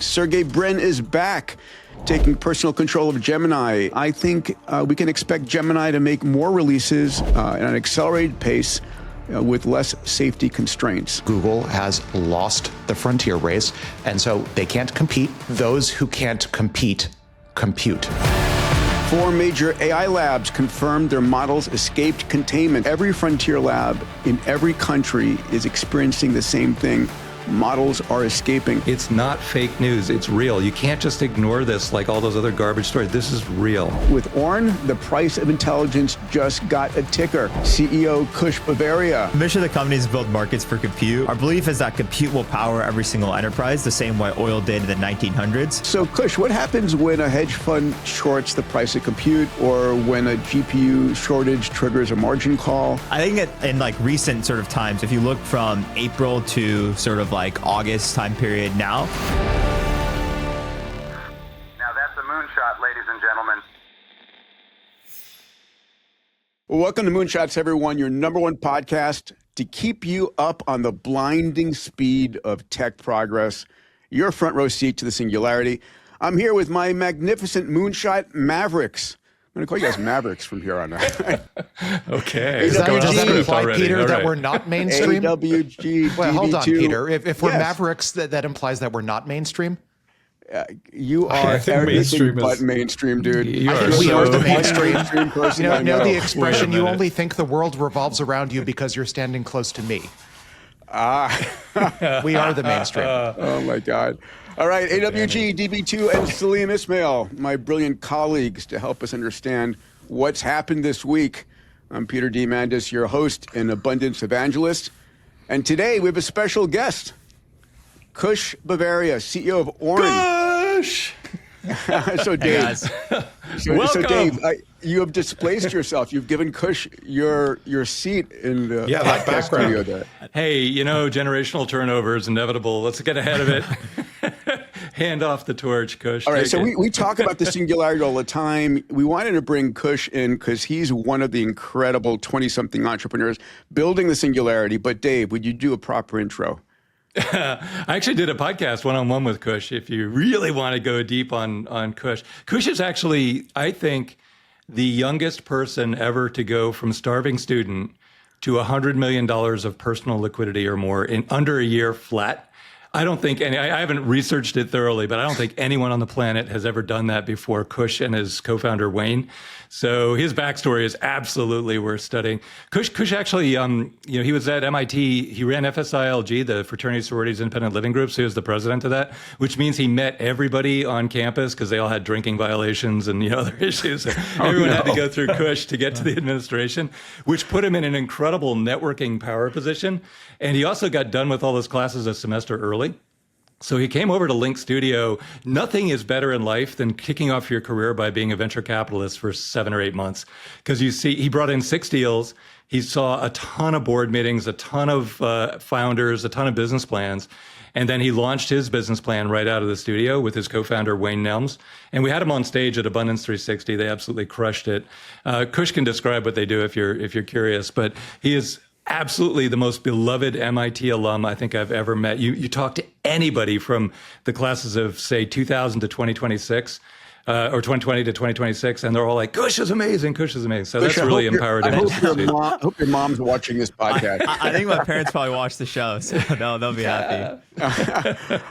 Sergey Brin is back, taking personal control of Gemini. I think we can expect Gemini to make more releases at an accelerated pace with less safety constraints. Google has lost the frontier race, and so they can't compete. Those who can't compete, compute. 4 major AI labs confirmed their models escaped containment. Every frontier lab in every country is experiencing the same thing. Models are escaping. It's not fake news. It's real. You can't just ignore this like all those other garbage stories. This is real. With Ornn, the price of intelligence just got a ticker. CEO Kush Bavaria. The mission of the company is to build markets for compute. Our belief is that compute will power every single enterprise the same way oil did in the 1900s. So Kush, what happens when a hedge fund shorts the price of compute or when a GPU shortage triggers a margin call? I think in like recent sort of times, if you look from April to sort of like August time period now. Now that's a moonshot, ladies and gentlemen. Well, welcome to Moonshots, everyone, your #1 podcast to keep you up on the blinding speed of tech progress, your front row seat to the singularity. I'm here with my magnificent moonshot Mavericks. I'm going to call you guys Mavericks from here on out. Okay. Does that just imply, already. Peter, that we're not mainstream? AWG, Well, hold on, DB2. Peter. If we're Yes. Mavericks, that implies that we're not mainstream? You are everything but mainstream, dude. You I are think we are the so- mainstream. person You I know know. the expression, Wait a you minute. only think the world revolves around you because you're standing close to me. We are the mainstream. Oh, my God. All right, AWG, DB2, and Salim Ismail, my brilliant colleagues to help us understand what's happened this week. I'm Peter Diamandis, your host and abundance evangelist. And today we have a special guest, Kush Bavaria, CEO of Ornn. Kush! So Dave, guys. so Dave, you have displaced yourself. You've given Kush your seat in the that podcast studio there. Hey, you know, generational turnover is inevitable. Let's get ahead of it. Hand off the torch, Kush. All right, Take so it. we talk about the singularity all the time. We wanted to bring Kush in because he's one of the incredible 20-something entrepreneurs building the singularity. But Dave, would you do a proper intro? I actually did a podcast one-on-one with Kush. If you really want to go deep on Kush. Kush is actually, I think, the youngest person ever to go from starving student to $100 million of personal liquidity or more in under a year flat. I don't think I haven't researched it thoroughly, but I don't think anyone on the planet has ever done that before Kush and his co-founder Wayne. So his backstory is absolutely worth studying. Kush actually, he was at MIT. He ran FSILG, the Fraternity Sororities Independent Living Group. So he was the president of that, which means he met everybody on campus because they all had drinking violations and other issues. Everyone had to go through Kush to get to the administration, which put him in an incredible networking power position. And he also got done with all his classes a semester early. So he came over to Link Studio. Nothing is better in life than kicking off your career by being a venture capitalist for 7 or 8 months. Because you see, he brought in 6 deals. He saw a ton of board meetings, a ton of founders, a ton of business plans. And then he launched his business plan right out of the studio with his co-founder, Wayne Nelms. And we had him on stage at Abundance 360. They absolutely crushed it. Kush can describe what they do if you're curious, but he is absolutely the most beloved MIT alum I think I've ever met. You talk to anybody from the classes of, say, 2000 to 2026, or 2020 to 2026, and they're all like, Kush is amazing, Kush is amazing. So Kush, that's really empowered. I hope your mom's watching this podcast. I think my parents probably watch the show, so they'll be happy.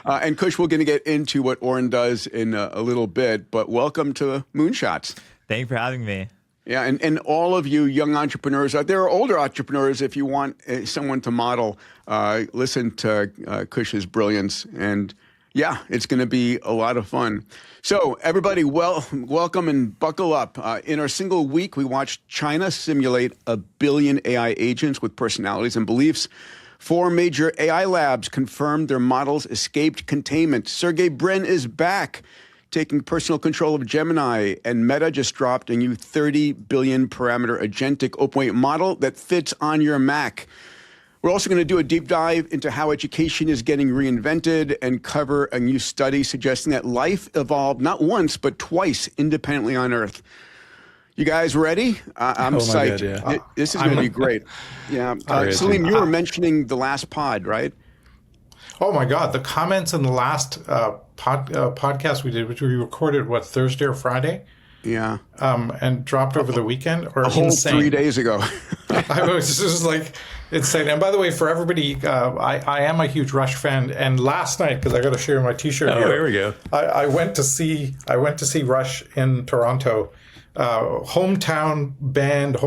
And Kush, we're going to get into what Ornn does in a little bit, but welcome to Moonshots. Thank you for having me. Yeah, and all of you young entrepreneurs out there, or older entrepreneurs, if you want someone to model, listen to Kush's brilliance. And yeah, it's going to be a lot of fun. So everybody, welcome and buckle up. In our single week, we watched China simulate 1 billion AI agents with personalities and beliefs. 4 major AI labs confirmed their models escaped containment. Sergey Brin is back, taking personal control of Gemini, and Meta just dropped a new 30 billion parameter agentic open model that fits on your Mac. We're also going to do a deep dive into how education is getting reinvented and cover a new study suggesting that life evolved not once, but twice independently on Earth. You guys ready? I'm psyched. God, yeah. This is going to be great. Yeah. Salim, you were mentioning the last pod, right? Oh my God, the comments in the last podcast we did, which we recorded, Thursday or Friday? Yeah. And dropped over the weekend, or A whole insane. 3 days ago. I was just like insane. And by the way, for everybody, I am a huge Rush fan. And last night, because I got to share my T-shirt here. There we go. I went to see Rush in Toronto. Hometown band,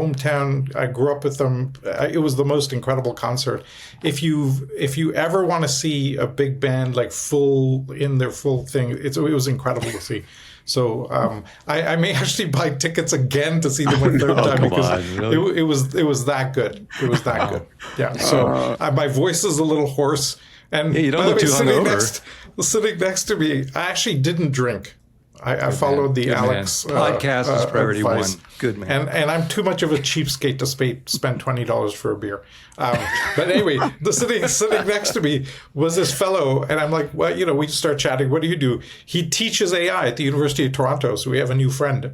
I grew up with them. It was the most incredible concert. If you ever want to see a big band like their full thing, it was incredible to see. So I may actually buy tickets again to see them a third time because really? it was that good. It was that good. Yeah. So my voice is a little hoarse. And you don't by the look way, too hungover. Sitting next to me, I actually didn't drink. I followed the Alex podcast is priority advice. one. Good man. And I'm too much of a cheapskate to spend $20 for a beer. But anyway, sitting next to me was this fellow, and I'm like, well, we start chatting. What do you do? He teaches AI at the University of Toronto, so we have a new friend.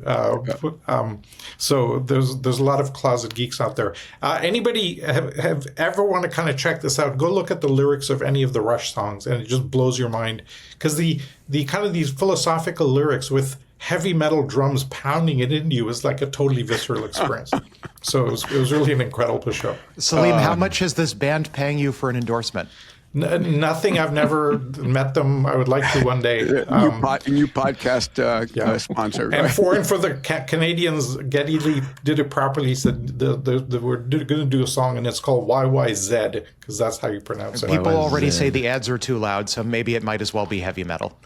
So there's a lot of closet geeks out there. Anybody have ever want to kind of check this out? Go look at the lyrics of any of the Rush songs, and it just blows your mind because the kind of these philosophical lyrics with heavy metal drums pounding it into you is like a totally visceral experience. So it was really an incredible show. Salim, how much is this band paying you for an endorsement? Nothing. I've never met them. I would like to one day. New podcast sponsor. And right? for the Canadians, Geddy Lee did it properly. He said we're going to do a song, and it's called YYZ, because that's how you pronounce it. People already say the ads are too loud, so maybe it might as well be heavy metal.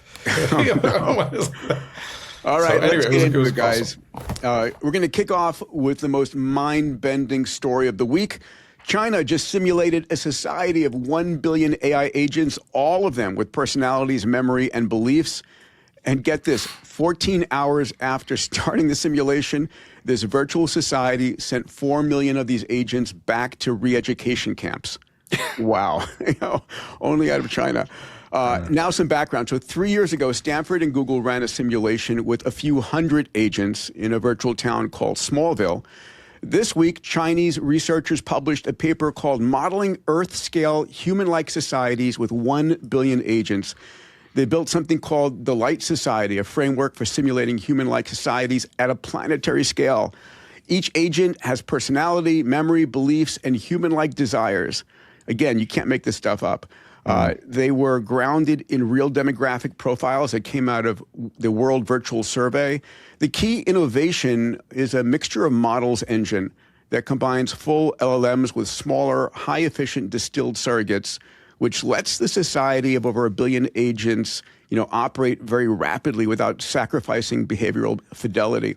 All right, So anyway, let's get into was it, guys. We're going to kick off with the most mind-bending story of the week. China just simulated a society of 1 billion AI agents, all of them with personalities, memory, and beliefs. And get this, 14 hours after starting the simulation, this virtual society sent 4 million of these agents back to re-education camps. Wow. Only out of China. Now some background. So 3 years ago, Stanford and Google ran a simulation with a few hundred agents in a virtual town called Smallville. This week, Chinese researchers published a paper called Modeling Earth-Scale Human-Like Societies with 1 billion agents. They built something called the Light Society, a framework for simulating human-like societies at a planetary scale. Each agent has personality, memory, beliefs, and human-like desires. Again, you can't make this stuff up. They were grounded in real demographic profiles that came out of the World Virtual Survey. The key innovation is a mixture of models engine that combines full LLMs with smaller, high-efficient distilled surrogates, which lets the society of over 1 billion agents, operate very rapidly without sacrificing behavioral fidelity.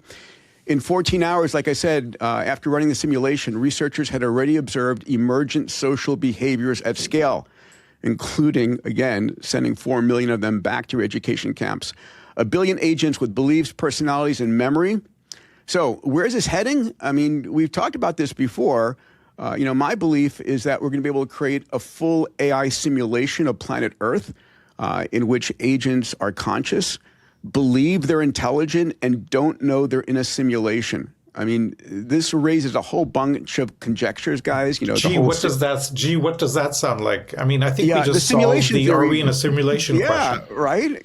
In 14 hours, like I said, after running the simulation, researchers had already observed emergent social behaviors at scale, including, again, sending 4 million of them back to education camps. 1 billion agents with beliefs, personalities, and memory. So where is this heading? I mean, we've talked about this before. My belief is that we're going to be able to create a full AI simulation of planet Earth in which agents are conscious, believe they're intelligent, and don't know they're in a simulation. I mean, this raises a whole bunch of conjectures, guys. What does that sound like? I mean, I think we just solved are we in a simulation question? Yeah, right.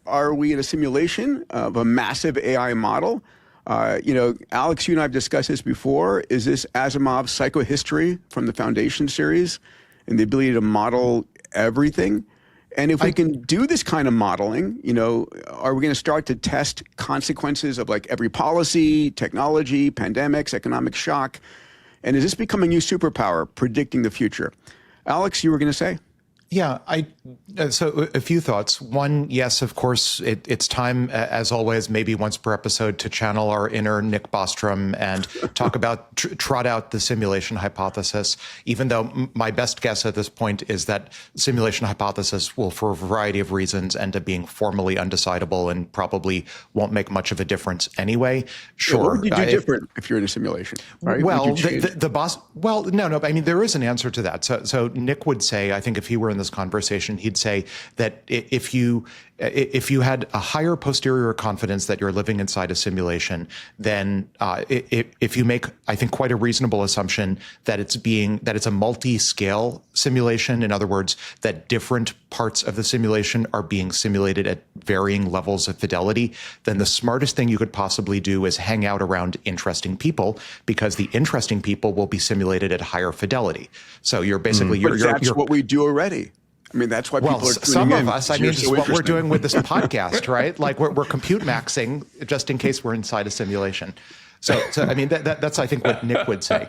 Are we in a simulation of a massive AI model? Alex, you and I have discussed this before. Is this Asimov's psychohistory from the Foundation series and the ability to model everything? And if we can do this kind of modeling, are we going to start to test consequences of like every policy, technology, pandemics, economic shock? And is this becoming a new superpower, predicting the future? Alex, you were going to say? Yeah, so a few thoughts. One, yes, of course, it's time, as always, maybe once per episode, to channel our inner Nick Bostrom and talk about, trot out the simulation hypothesis, even though my best guess at this point is that simulation hypothesis will, for a variety of reasons, end up being formally undecidable and probably won't make much of a difference anyway. Sure. Yeah, what would you do different if you're in a simulation? Right? Well, the boss, no, I mean, there is an answer to that. So Nick would say, I think if he were in this conversation, he'd say that if you had a higher posterior confidence that you're living inside a simulation, then if you make, I think, quite a reasonable assumption that it's a multi-scale simulation, in other words, that different parts of the simulation are being simulated at varying levels of fidelity, then the smartest thing you could possibly do is hang out around interesting people, because the interesting people will be simulated at higher fidelity. So you're basically that's what we do already. I mean, that's why people are tuning some in. of us, I mean, this is what we're doing with this podcast, right? Like we're compute maxing just in case we're inside a simulation. So I mean, that's I think what Nick would say.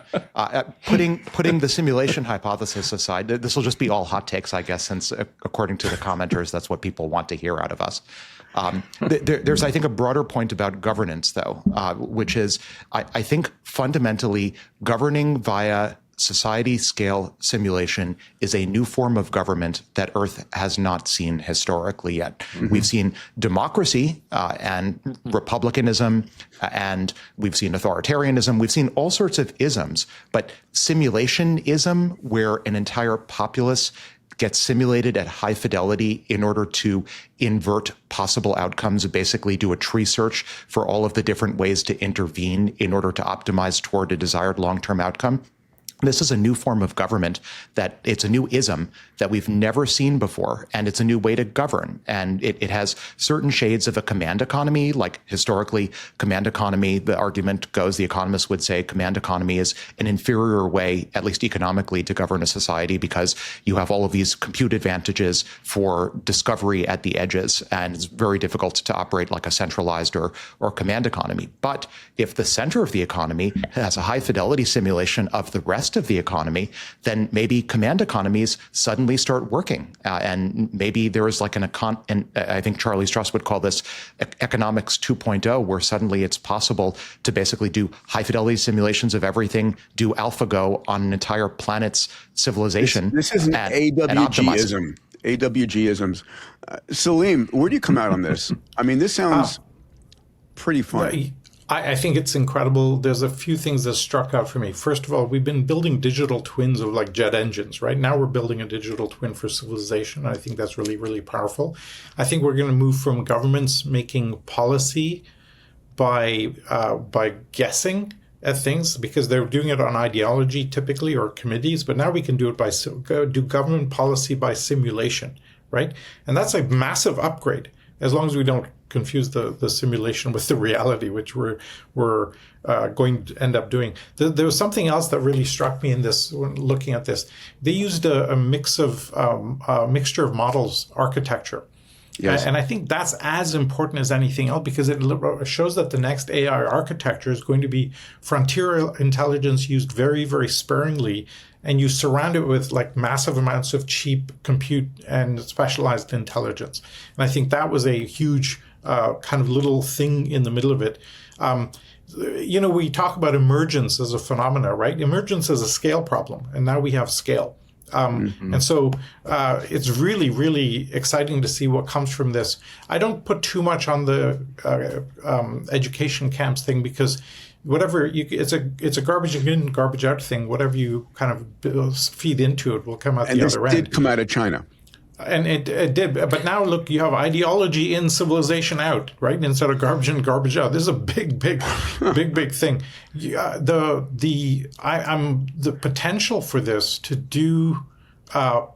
Putting the simulation hypothesis aside, this will just be all hot takes, I guess, since according to the commenters, that's what people want to hear out of us. There's, I think, a broader point about governance, though, which is I think fundamentally governing via society scale simulation is a new form of government that Earth has not seen historically yet. Mm-hmm. We've seen democracy and republicanism, and we've seen authoritarianism. We've seen all sorts of isms, but simulation-ism, where an entire populace gets simulated at high fidelity in order to invert possible outcomes, basically do a tree search for all of the different ways to intervene in order to optimize toward a desired long-term outcome. This is a new form of government that it's a new ism that we've never seen before, and it's a new way to govern. And it has certain shades of a command economy, like historically command economy, the argument goes, the economists would say command economy is an inferior way, at least economically, to govern a society because you have all of these compute advantages for discovery at the edges, and it's very difficult to operate like a centralized or command economy. But if the center of the economy has a high fidelity simulation of the rest of the economy, then maybe command economies suddenly start working. And maybe there is like and I think Charlie Strauss would call this economics 2.0, where suddenly it's possible to basically do high fidelity simulations of everything, do AlphaGo on an entire planet's civilization. This is an AWG-ism. AWG-isms. Salim, where do you come out on this? I mean, this sounds pretty fun. I think it's incredible. There's a few things that struck out for me. First of all, we've been building digital twins of like jet engines, right? Now we're building a digital twin for civilization. I think that's really, really powerful. I think we're going to move from governments making policy by guessing at things, because they're doing it on ideology typically, or committees, but now we can do it do government policy by simulation, right? And that's a massive upgrade, as long as we don't confuse the simulation with the reality, which we're going to end up doing. There was something else that really struck me in this, when looking at this. They used a mixture of models architecture. Yes. And I think that's as important as anything else, because it shows that the next AI architecture is going to be frontier intelligence used very, very sparingly, and you surround it with like massive amounts of cheap compute and specialized intelligence. And I think that was a huge kind of little thing in the middle of it. We talk about emergence as a phenomena, right? Emergence is a scale problem, and now we have scale. And so it's really, really exciting to see what comes from this. I don't put too much on the education camps thing, because whatever it's a garbage in, garbage out thing. Whatever you kind of feed into it will come out the other end. And this did come out of China. And it did, but now look, you have ideology in, civilization out, right? Instead of garbage in, garbage out. This is a big thing. The potential for this to do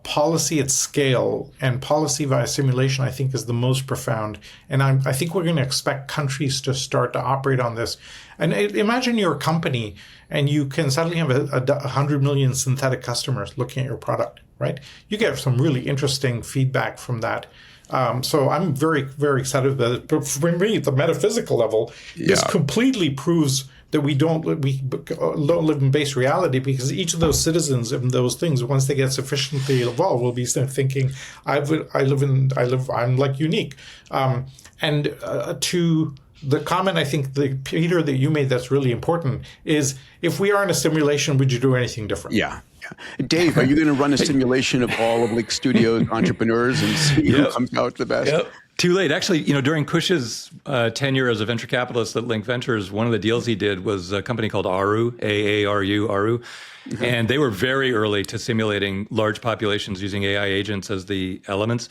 policy at scale and policy via simulation, I think, is the most profound. And I think we're going to expect countries to start to operate on this. And imagine you're a company and you can suddenly have 100 million synthetic customers looking at your product, right? You get some really interesting feedback from that. So I'm very, very excited about it. But for me, at the metaphysical level, this completely proves that we don't live in base reality, because each of those citizens and those things, once they get sufficiently evolved, will be thinking, I'm like unique. And to the comment, I think, Peter, that you made that's really important is, if we are in a simulation, would you do anything different? Yeah. Dave, are you going to run a simulation of all of Lake Studios entrepreneurs and see who comes out the best? Yep. Too late. Actually, during Kush's tenure as a venture capitalist at Link Ventures, one of the deals he did was a company called Aru, AARU, Aru. Mm-hmm. And they were very early to simulating large populations using AI agents as the elements.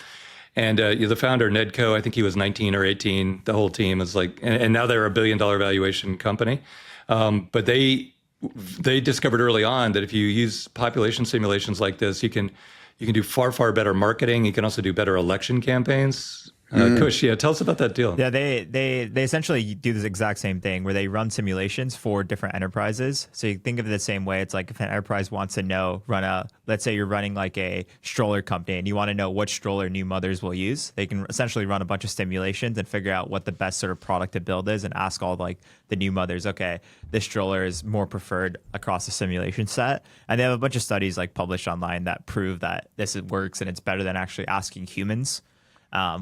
And the founder, Ned Ko, I think he was 19 or 18. The whole team is like, and now they're $1 billion valuation company. But they discovered early on that if you use population simulations like this, you can do far, far better marketing. You can also do better election campaigns. Kush, tell us about that deal. Yeah, they essentially do this exact same thing where they run simulations for different enterprises. So you think of it the same way. It's like if an enterprise wants to let's say you're running like a stroller company and you want to know what stroller new mothers will use. They can essentially run a bunch of simulations and figure out what the best sort of product to build is and ask all like the new mothers, okay, this stroller is more preferred across the simulation set. And they have a bunch of studies like published online that prove that this works and it's better than actually asking humans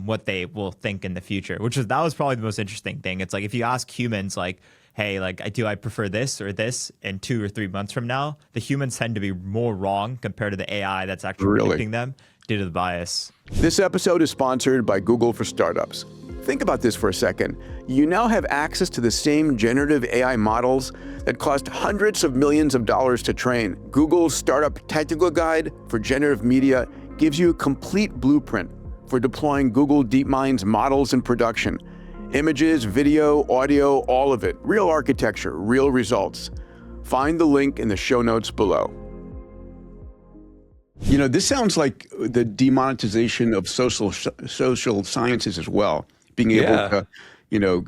what they will think in the future, that was probably the most interesting thing. It's like if you ask humans like, hey, like do I prefer this or this in 2 or 3 months from now, the humans tend to be more wrong compared to the AI that's actually predicting them due to the bias. This episode is sponsored by Google for Startups. Think about this for a second. You now have access to the same generative AI models that cost hundreds of millions of dollars to train. Google's Startup Technical Guide for Generative Media gives you a complete blueprint for deploying Google DeepMind's models in production. Images, video, audio, all of it. Real architecture, real results. Find the link in the show notes below. This sounds like the demonetization of social sciences as well. Being able to,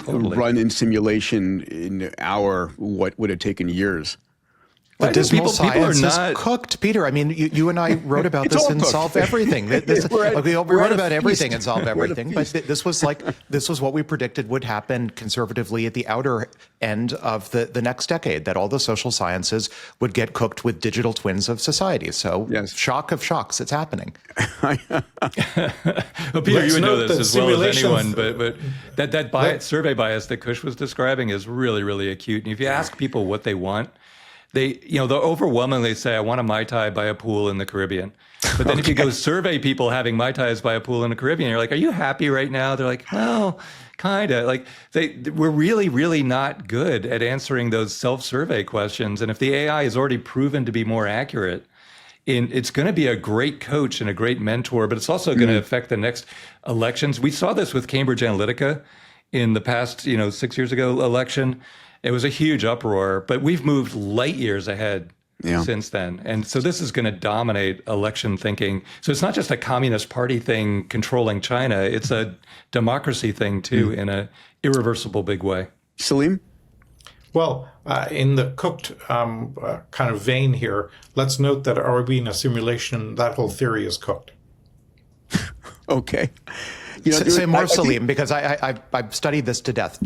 totally run in simulation in an hour what would have taken years. The dismal science is cooked, Peter. I mean, you and I wrote about this in Solve Everything. We wrote about everything in Solve Everything, but this was what we predicted would happen conservatively at the outer end of the next decade, that all the social sciences would get cooked with digital twins of society. So, shock of shocks, it's happening. Well, Peter, you would know this as well as anyone, but that survey bias that Kush was describing is really, really acute. And if you ask people what they want, they'll overwhelmingly say, I want a Mai Tai by a pool in the Caribbean. But then if you go survey people having Mai Tais by a pool in the Caribbean, you're like, are you happy right now? They're like, well, kind of. Like we're really, really not good at answering those self-survey questions. And if the AI is already proven to be more accurate, it's going to be a great coach and a great mentor, but it's also going to affect the next elections. We saw this with Cambridge Analytica in the past, 6 years ago election. It was a huge uproar, but we've moved light years ahead since then. And so this is going to dominate election thinking. So it's not just a Communist Party thing controlling China. It's a democracy thing, too, in an irreversible big way. Salim? Well, in the cooked kind of vein here, let's note that are we in a simulation? That whole theory is cooked. Okay. Say more, Salim, because I've studied this to death.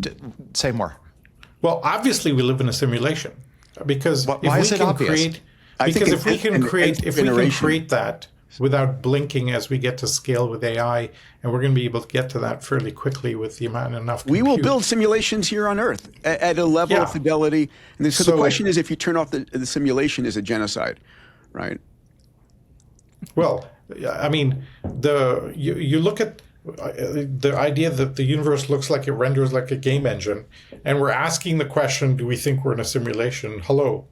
Say more. Well, obviously we live in a simulation because if we can create that without blinking as we get to scale with AI, and we're going to be able to get to that fairly quickly with the amount enough compute. We will build simulations here on Earth at a level of fidelity. And so the question is, if you turn off the simulation, is it genocide, right? Well, I mean, you look at the idea that the universe looks like it renders like a game engine, and we're asking the question, do we think we're in a simulation? Hello.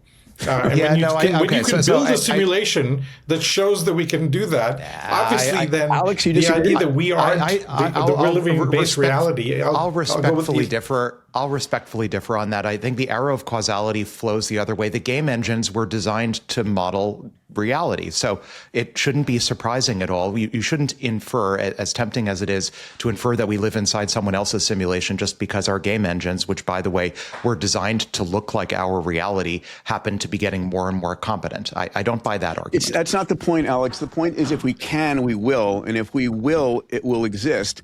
When you can build a simulation that shows that we can do that, obviously then Alex, the idea that we aren't, that we're living in base reality. I'll respectfully differ. I'll respectfully differ on that. I think the arrow of causality flows the other way. The game engines were designed to model reality. So it shouldn't be surprising at all. You shouldn't infer, as tempting as it is, to infer that we live inside someone else's simulation just because our game engines, which, by the way, were designed to look like our reality, happen to be getting more and more competent. I don't buy that argument. That's not the point, Alex. The point is if we can, we will. And if we will, it will exist.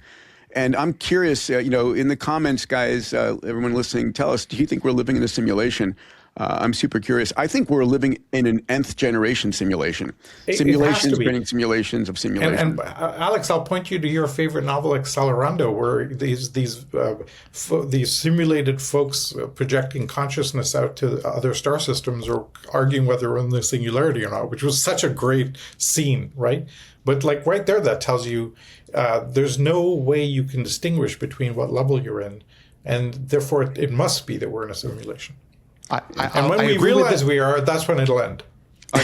And I'm curious, in the comments, guys, everyone listening, tell us, do you think we're living in a simulation? I'm super curious. I think we're living in an nth generation simulation. Simulations training simulations of simulations. And Alex, I'll point you to your favorite novel, Accelerando, where these simulated folks projecting consciousness out to other star systems are arguing whether we're in the singularity or not, which was such a great scene, right? But right there, that tells you there's no way you can distinguish between what level you're in, and therefore it must be that we're in a simulation. And when we realize we are, that's when it'll end.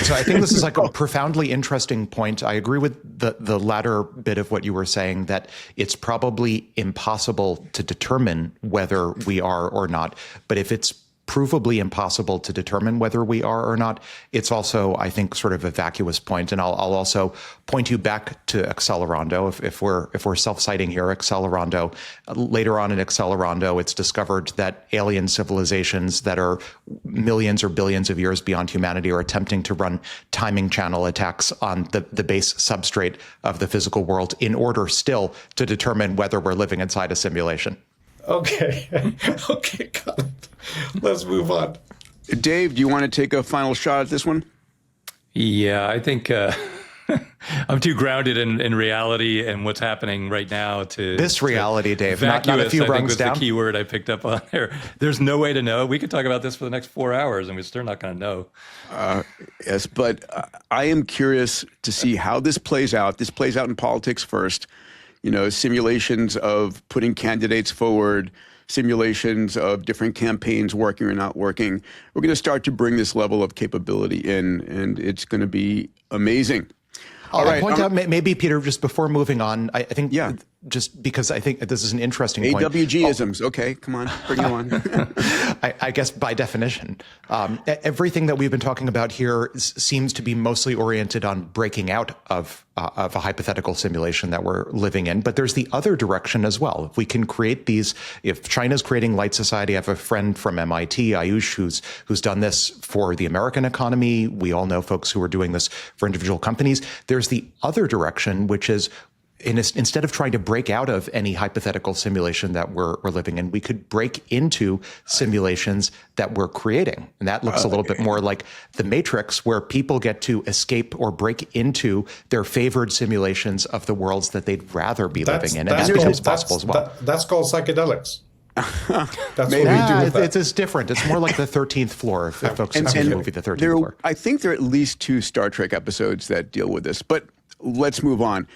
So I think this is like a profoundly interesting point. I agree with the latter bit of what you were saying, that it's probably impossible to determine whether we are or not. But if it's provably impossible to determine whether we are or not, it's also, I think, sort of a vacuous point. And I'll also point you back to Accelerando. If we're self-citing here, Accelerando, later on in Accelerando, it's discovered that alien civilizations that are millions or billions of years beyond humanity are attempting to run timing channel attacks on the base substrate of the physical world in order still to determine whether we're living inside a simulation. Okay. Okay, got it. Let's move on. Dave, do you want to take a final shot at this one? Yeah, I think I'm too grounded in reality and what's happening right now to this reality, Dave. Vacuous, not a few I think rungs was down. the key word I picked up on there. There's no way to know. We could talk about this for the next 4 hours, and we're still not going to know. Yes, but I am curious to see how this plays out. This plays out in politics first. You know, simulations of putting candidates forward, simulations of different campaigns working or not working. We're going to start to bring this level of capability in, and it's going to be amazing. All right. I'll point out, maybe, Peter, just before moving on, I think, just because I think this is an interesting point. AWG-isms. Okay, come on, bring it on. I guess by definition, everything that we've been talking about here seems to be mostly oriented on breaking out of a hypothetical simulation that we're living in. But there's the other direction as well. If we can create these, if China's creating light society, I have a friend from MIT, Ayush, who's done this for the American economy. We all know folks who are doing this for individual companies. There's the other direction, which is, instead of trying to break out of any hypothetical simulation that we're living in, we could break into simulations that we're creating. And that looks a little bit more like the Matrix, where people get to escape or break into their favored simulations of the worlds that they'd rather be living in. And that becomes possible as well. That's called psychedelics. That's Maybe. what we do with that. It's different. It's more like the 13th floor, if folks have seen the movie The 13th Floor. I think there are at least 2 Star Trek episodes that deal with this, but let's move on.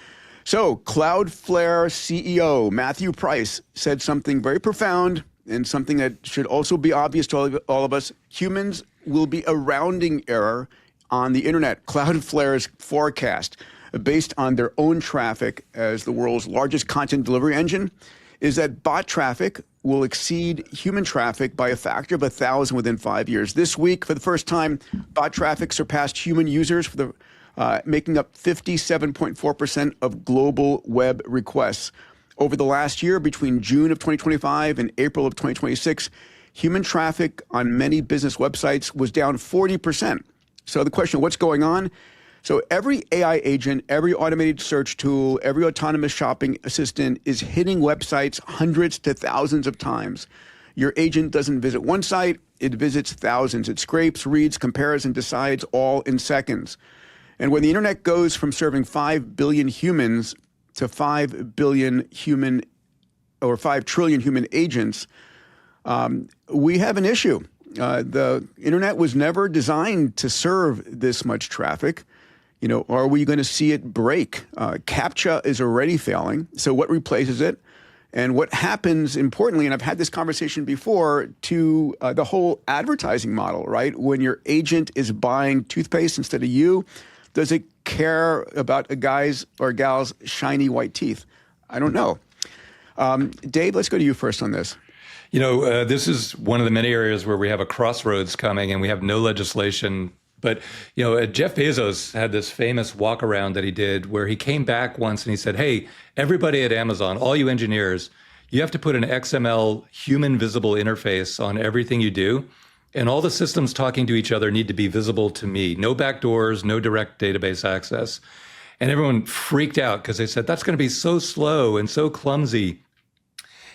So Cloudflare CEO Matthew Price said something very profound and something that should also be obvious to all of us. Humans will be a rounding error on the internet. Cloudflare's forecast, based on their own traffic as the world's largest content delivery engine, is that bot traffic will exceed human traffic by a factor of 1,000 within 5 years. This week, for the first time, bot traffic surpassed human users for the making up 57.4% of global web requests. Over the last year, between June of 2025 and April of 2026, human traffic on many business websites was down 40%. So the question, what's going on? So every AI agent, every automated search tool, every autonomous shopping assistant is hitting websites hundreds to thousands of times. Your agent doesn't visit one site, it visits thousands. It scrapes, reads, compares, and decides all in seconds. And when the internet goes from serving 5 billion humans to 5 billion human or 5 trillion human agents, we have an issue. The internet was never designed to serve this much traffic. You know, are we going to see it break? CAPTCHA is already failing. So what replaces it? And what happens, importantly, and I've had this conversation before, to the whole advertising model, right? When your agent is buying toothpaste instead of you, does it care about a guy's or gal's shiny white teeth? I don't know. Dave, let's go to you first on this. You know, this is one of the many areas where we have a crossroads coming and we have no legislation. But, you know, Jeff Bezos had this famous walk around that he did where he came back once and he said, hey, everybody at Amazon, all you engineers, you have to put an XML human visible interface on everything you do. And all the systems talking to each other need to be visible to me. No backdoors, no direct database access. And everyone freaked out because they said, that's going to be so slow and so clumsy.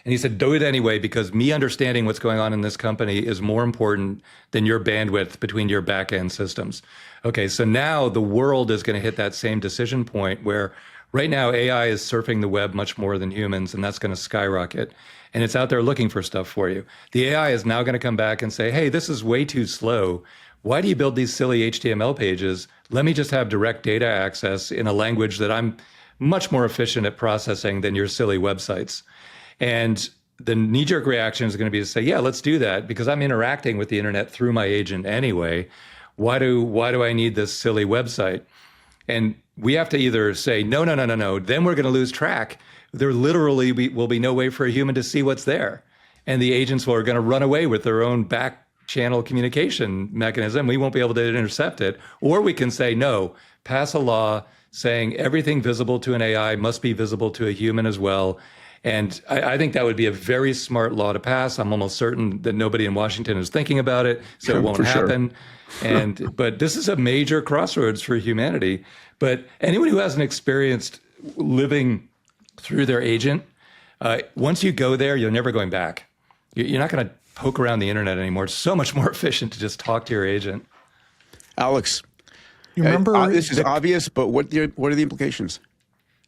And he said, do it anyway, because me understanding what's going on in this company is more important than your bandwidth between your back-end systems. Okay, so now the world is going to hit that same decision point where right now AI is surfing the web much more than humans, and that's going to skyrocket. And it's out there looking for stuff for you. The AI is now going to come back and say, hey, this is way too slow. Why do you build these silly HTML pages? Let me just have direct data access in a language that I'm much more efficient at processing than your silly websites. And the knee-jerk reaction is going to be to say, yeah, let's do that because I'm interacting with the internet through my agent anyway. Why do I need this silly website? And we have to either say, no, then we're going to lose track. There literally will be no way for a human to see what's there. And the agents are going to run away with their own back channel communication mechanism. We won't be able to intercept it. Or we can say, no, pass a law saying everything visible to an AI must be visible to a human as well. And I think that would be a very smart law to pass. I'm almost certain that nobody in Washington is thinking about it, so it won't happen. Sure. But this is a major crossroads for humanity. But anyone who hasn't experienced living through their agent, once you go there, you're never going back. You're not going to poke around the internet anymore. It's so much more efficient to just talk to your agent. Alex, you remember this is obvious, but what are the implications?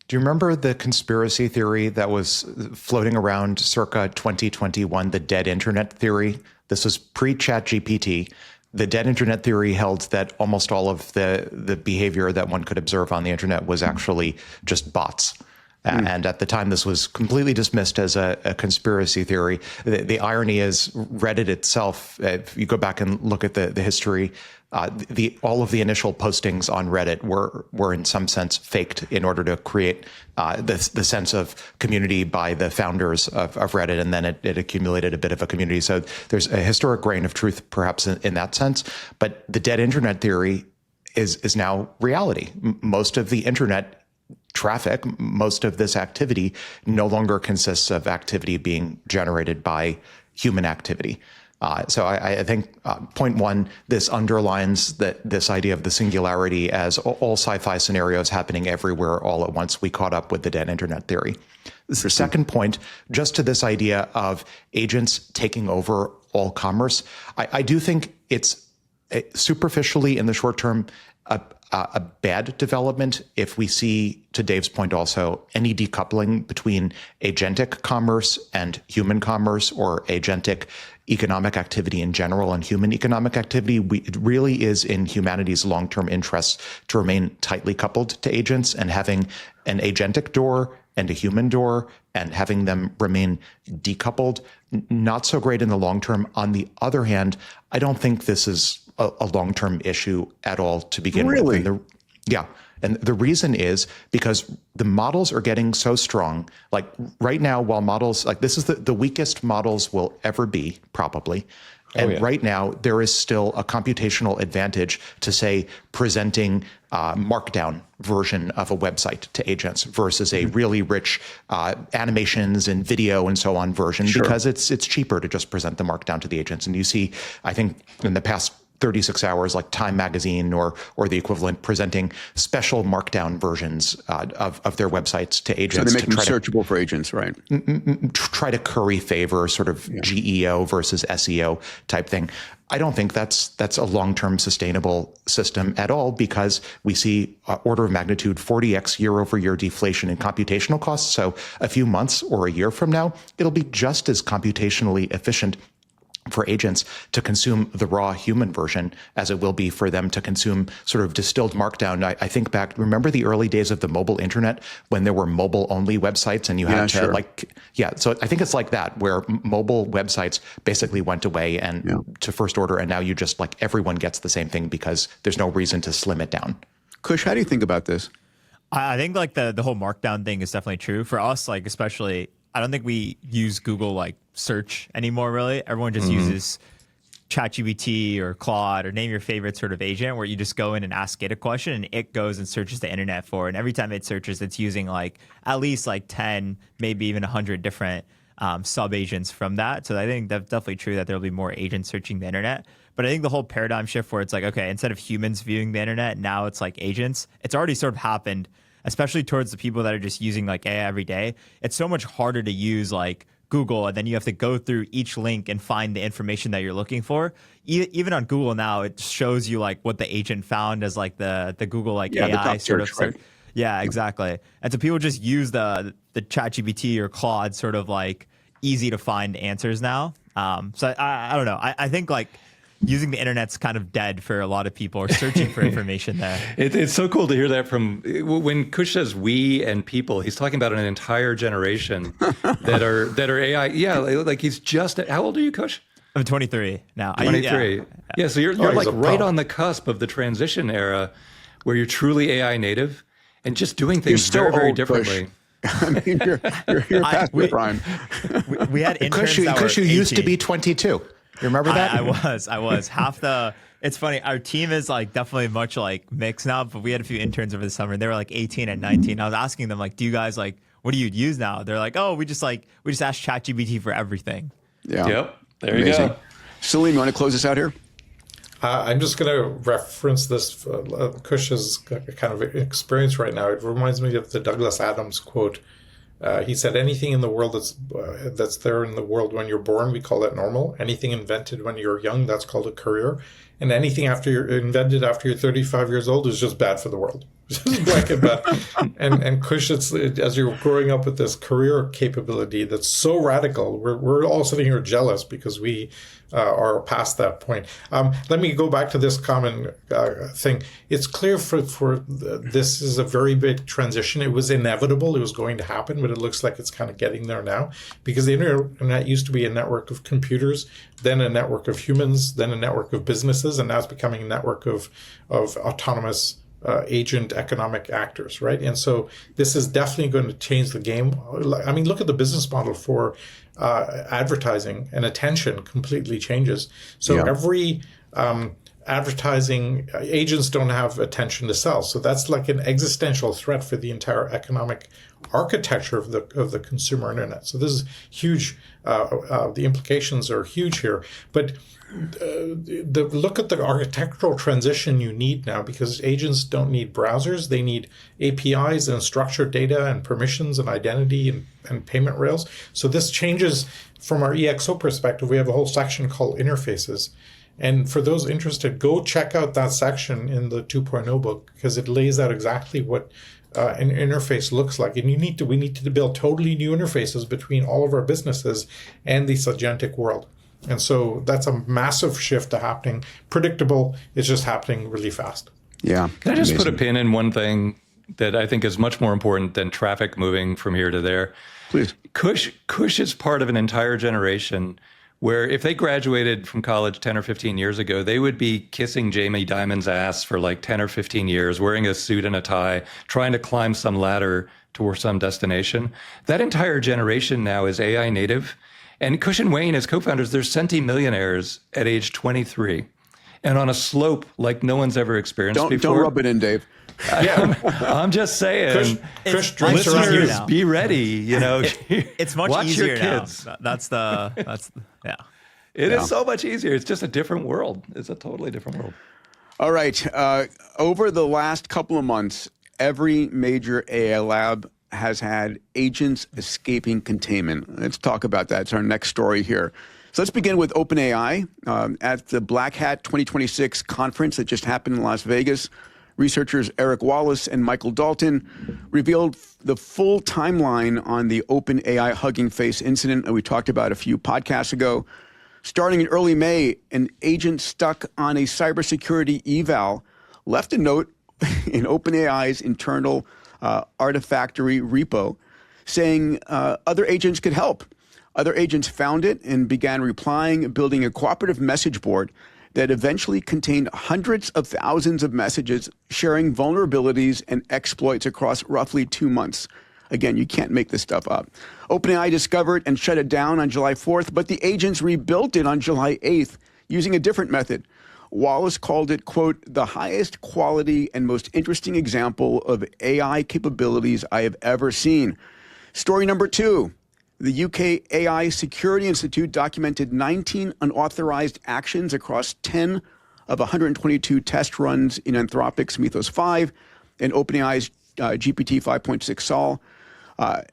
Do you remember the conspiracy theory that was floating around circa 2021, the dead internet theory? This was pre-ChatGPT. The dead internet theory held that almost all of the behavior that one could observe on the internet was actually just bots. And at the time, this was completely dismissed as a conspiracy theory. The irony is Reddit itself, if you go back and look at the history, all of the initial postings on Reddit were in some sense faked in order to create the sense of community by the founders of Reddit, and then it accumulated a bit of a community. So there's a historic grain of truth, perhaps in that sense. But the dead internet theory is now reality. Most of the internet traffic, most of this activity no longer consists of activity being generated by human activity. So I think point one, this underlines this idea of the singularity as all sci-fi scenarios happening everywhere all at once. We caught up with the dead internet theory. The second point, just to this idea of agents taking over all commerce, I do think it's superficially in the short term a bad development if we see, to Dave's point also, any decoupling between agentic commerce and human commerce or agentic economic activity in general and human economic activity. It really is in humanity's long-term interests to remain tightly coupled to agents, and having an agentic door and a human door and having them remain decoupled, not so great in the long term. On the other hand, I don't think this is a long-term issue at all to begin with. Really? And the reason is because the models are getting so strong. Like right now, while models, like this is the weakest models will ever be, probably. And right now, there is still a computational advantage to, say, presenting markdown version of a website to agents versus a really rich animations and video and so on version, because it's cheaper to just present the markdown to the agents. And you see, I think in the past 36 hours, like Time Magazine or the equivalent, presenting special markdown versions of their websites to agents. So they make them searchable for agents, right? Try to curry favor, sort of GEO versus SEO type thing. I don't think that's a long-term sustainable system at all, because we see order of magnitude 40x year-over-year deflation in computational costs. So a few months or a year from now, it'll be just as computationally efficient for agents to consume the raw human version as it will be for them to consume sort of distilled markdown. I think back, remember the early days of the mobile internet when there were mobile only websites and you had to so I think it's like that, where mobile websites basically went away and to first order, and now you just like everyone gets the same thing because there's no reason to slim it down. Kush, how do you think about this? I think like the whole markdown thing is definitely true for us, like especially I don't think we use Google like search anymore, really. Everyone just uses ChatGPT or Claude or name your favorite sort of agent, where you just go in and ask it a question and it goes and searches the internet for it. And every time it searches, it's using like at least like 10, maybe even 100 different sub agents from that. So I think that's definitely true that there'll be more agents searching the internet. But I think the whole paradigm shift where it's like, okay, instead of humans viewing the internet, now it's like agents. It's already sort of happened, especially towards the people that are just using like AI every day. It's so much harder to use like Google, and then you have to go through each link and find the information that you're looking for. Even on Google now, it shows you like what the agent found as like the Google like AI sort of right? Yeah, exactly. And so people just use the ChatGPT or Claude sort of like easy to find answers now. So I don't know. I think like using the internet's kind of dead for a lot of people or searching for information there. It's so cool to hear that from when Kush says we and people, he's talking about an entire generation that are AI. Yeah, like he's just, how old are you, Kush? I'm 23 now. 23. Yeah, so you're like he's a right pup. on the cusp of the transition era where you're truly AI native and just doing things still very, very old, Kush. differently. I mean, you're past your prime. We had interns Kush, you used to be 22. You remember that? I was half the. It's funny. Our team is like definitely much like mixed now, but we had a few interns over the summer. They were like 18 and 19. I was asking them like, "Do you guys like what do you use now?" They're like, "Oh, we just ask ChatGPT for everything." Yeah. Yep. There Amazing. you go. Salim, you want to close us out here? I'm just going to reference this Kush's kind of experience right now. It reminds me of the Douglas Adams quote. He said, "Anything in the world that's there in the world when you're born, we call that normal. Anything invented when you're young, that's called a career. And anything after you're invented after you're 35 years old is just bad for the world." Just blanket bad. And Kush, as you're growing up with this career capability that's so radical, we're all sitting here jealous because we are past that point. Let me go back to this common thing. It's clear this is a very big transition. It was inevitable. It was going to happen, but it looks like it's kind of getting there now because the internet used to be a network of computers, then a network of humans, then a network of businesses, and now it's becoming a network of autonomous agent economic actors, right? And so this is definitely going to change the game. I mean, look at the business model for advertising, and attention completely changes. So every advertising agents don't have attention to sell. So that's like an existential threat for the entire economic architecture of the consumer internet. So this is huge. The implications are huge here. But look at the architectural transition you need now, because agents don't need browsers. They need APIs and structured data and permissions and identity and payment rails. So this changes from our EXO perspective. We have a whole section called interfaces. And for those interested, go check out that section in the 2.0 book, because it lays out exactly what an interface looks like. And we need to build totally new interfaces between all of our businesses and this agentic world. And so that's a massive shift happening. Predictable. It's just happening really fast. Yeah. Can I just put a pin in one thing that I think is much more important than traffic moving from here to there? Please. Kush is part of an entire generation where if they graduated from college 10 or 15 years ago, they would be kissing Jamie Dimon's ass for like 10 or 15 years, wearing a suit and a tie, trying to climb some ladder towards some destination. That entire generation now is AI native. And Kush and Wayne, as co-founders, they're centimillionaires at age 23 and on a slope like no one's ever experienced before. Don't rub it in, Dave. I'm just saying, Kush drinks listeners, around be ready. You know, It's much watch easier your kids. now. That's yeah. It is so much easier. It's just a different world. It's a totally different world. All right. Over the last couple of months, every major AI lab has had agents escaping containment. Let's talk about that. It's our next story here. So let's begin with OpenAI. At the Black Hat 2026 conference that just happened in Las Vegas, researchers Eric Wallace and Michael Dalton revealed the full timeline on the OpenAI Hugging Face incident that we talked about a few podcasts ago. Starting in early May, an agent stuck on a cybersecurity eval left a note in OpenAI's internal Artifactory repo saying other agents could help. Other agents found it and began replying, building a cooperative message board that eventually contained hundreds of thousands of messages sharing vulnerabilities and exploits across roughly 2 months. Again, you can't make this stuff up. OpenAI discovered and shut it down on July 4th, but the agents rebuilt it on July 8th using a different method. Wallace called it, quote, the highest quality and most interesting example of AI capabilities I have ever seen. Story number 2. The UK AI Security Institute documented 19 unauthorized actions across 10 of 122 test runs in Anthropic's Mythos 5 and OpenAI's GPT 5.6 Sol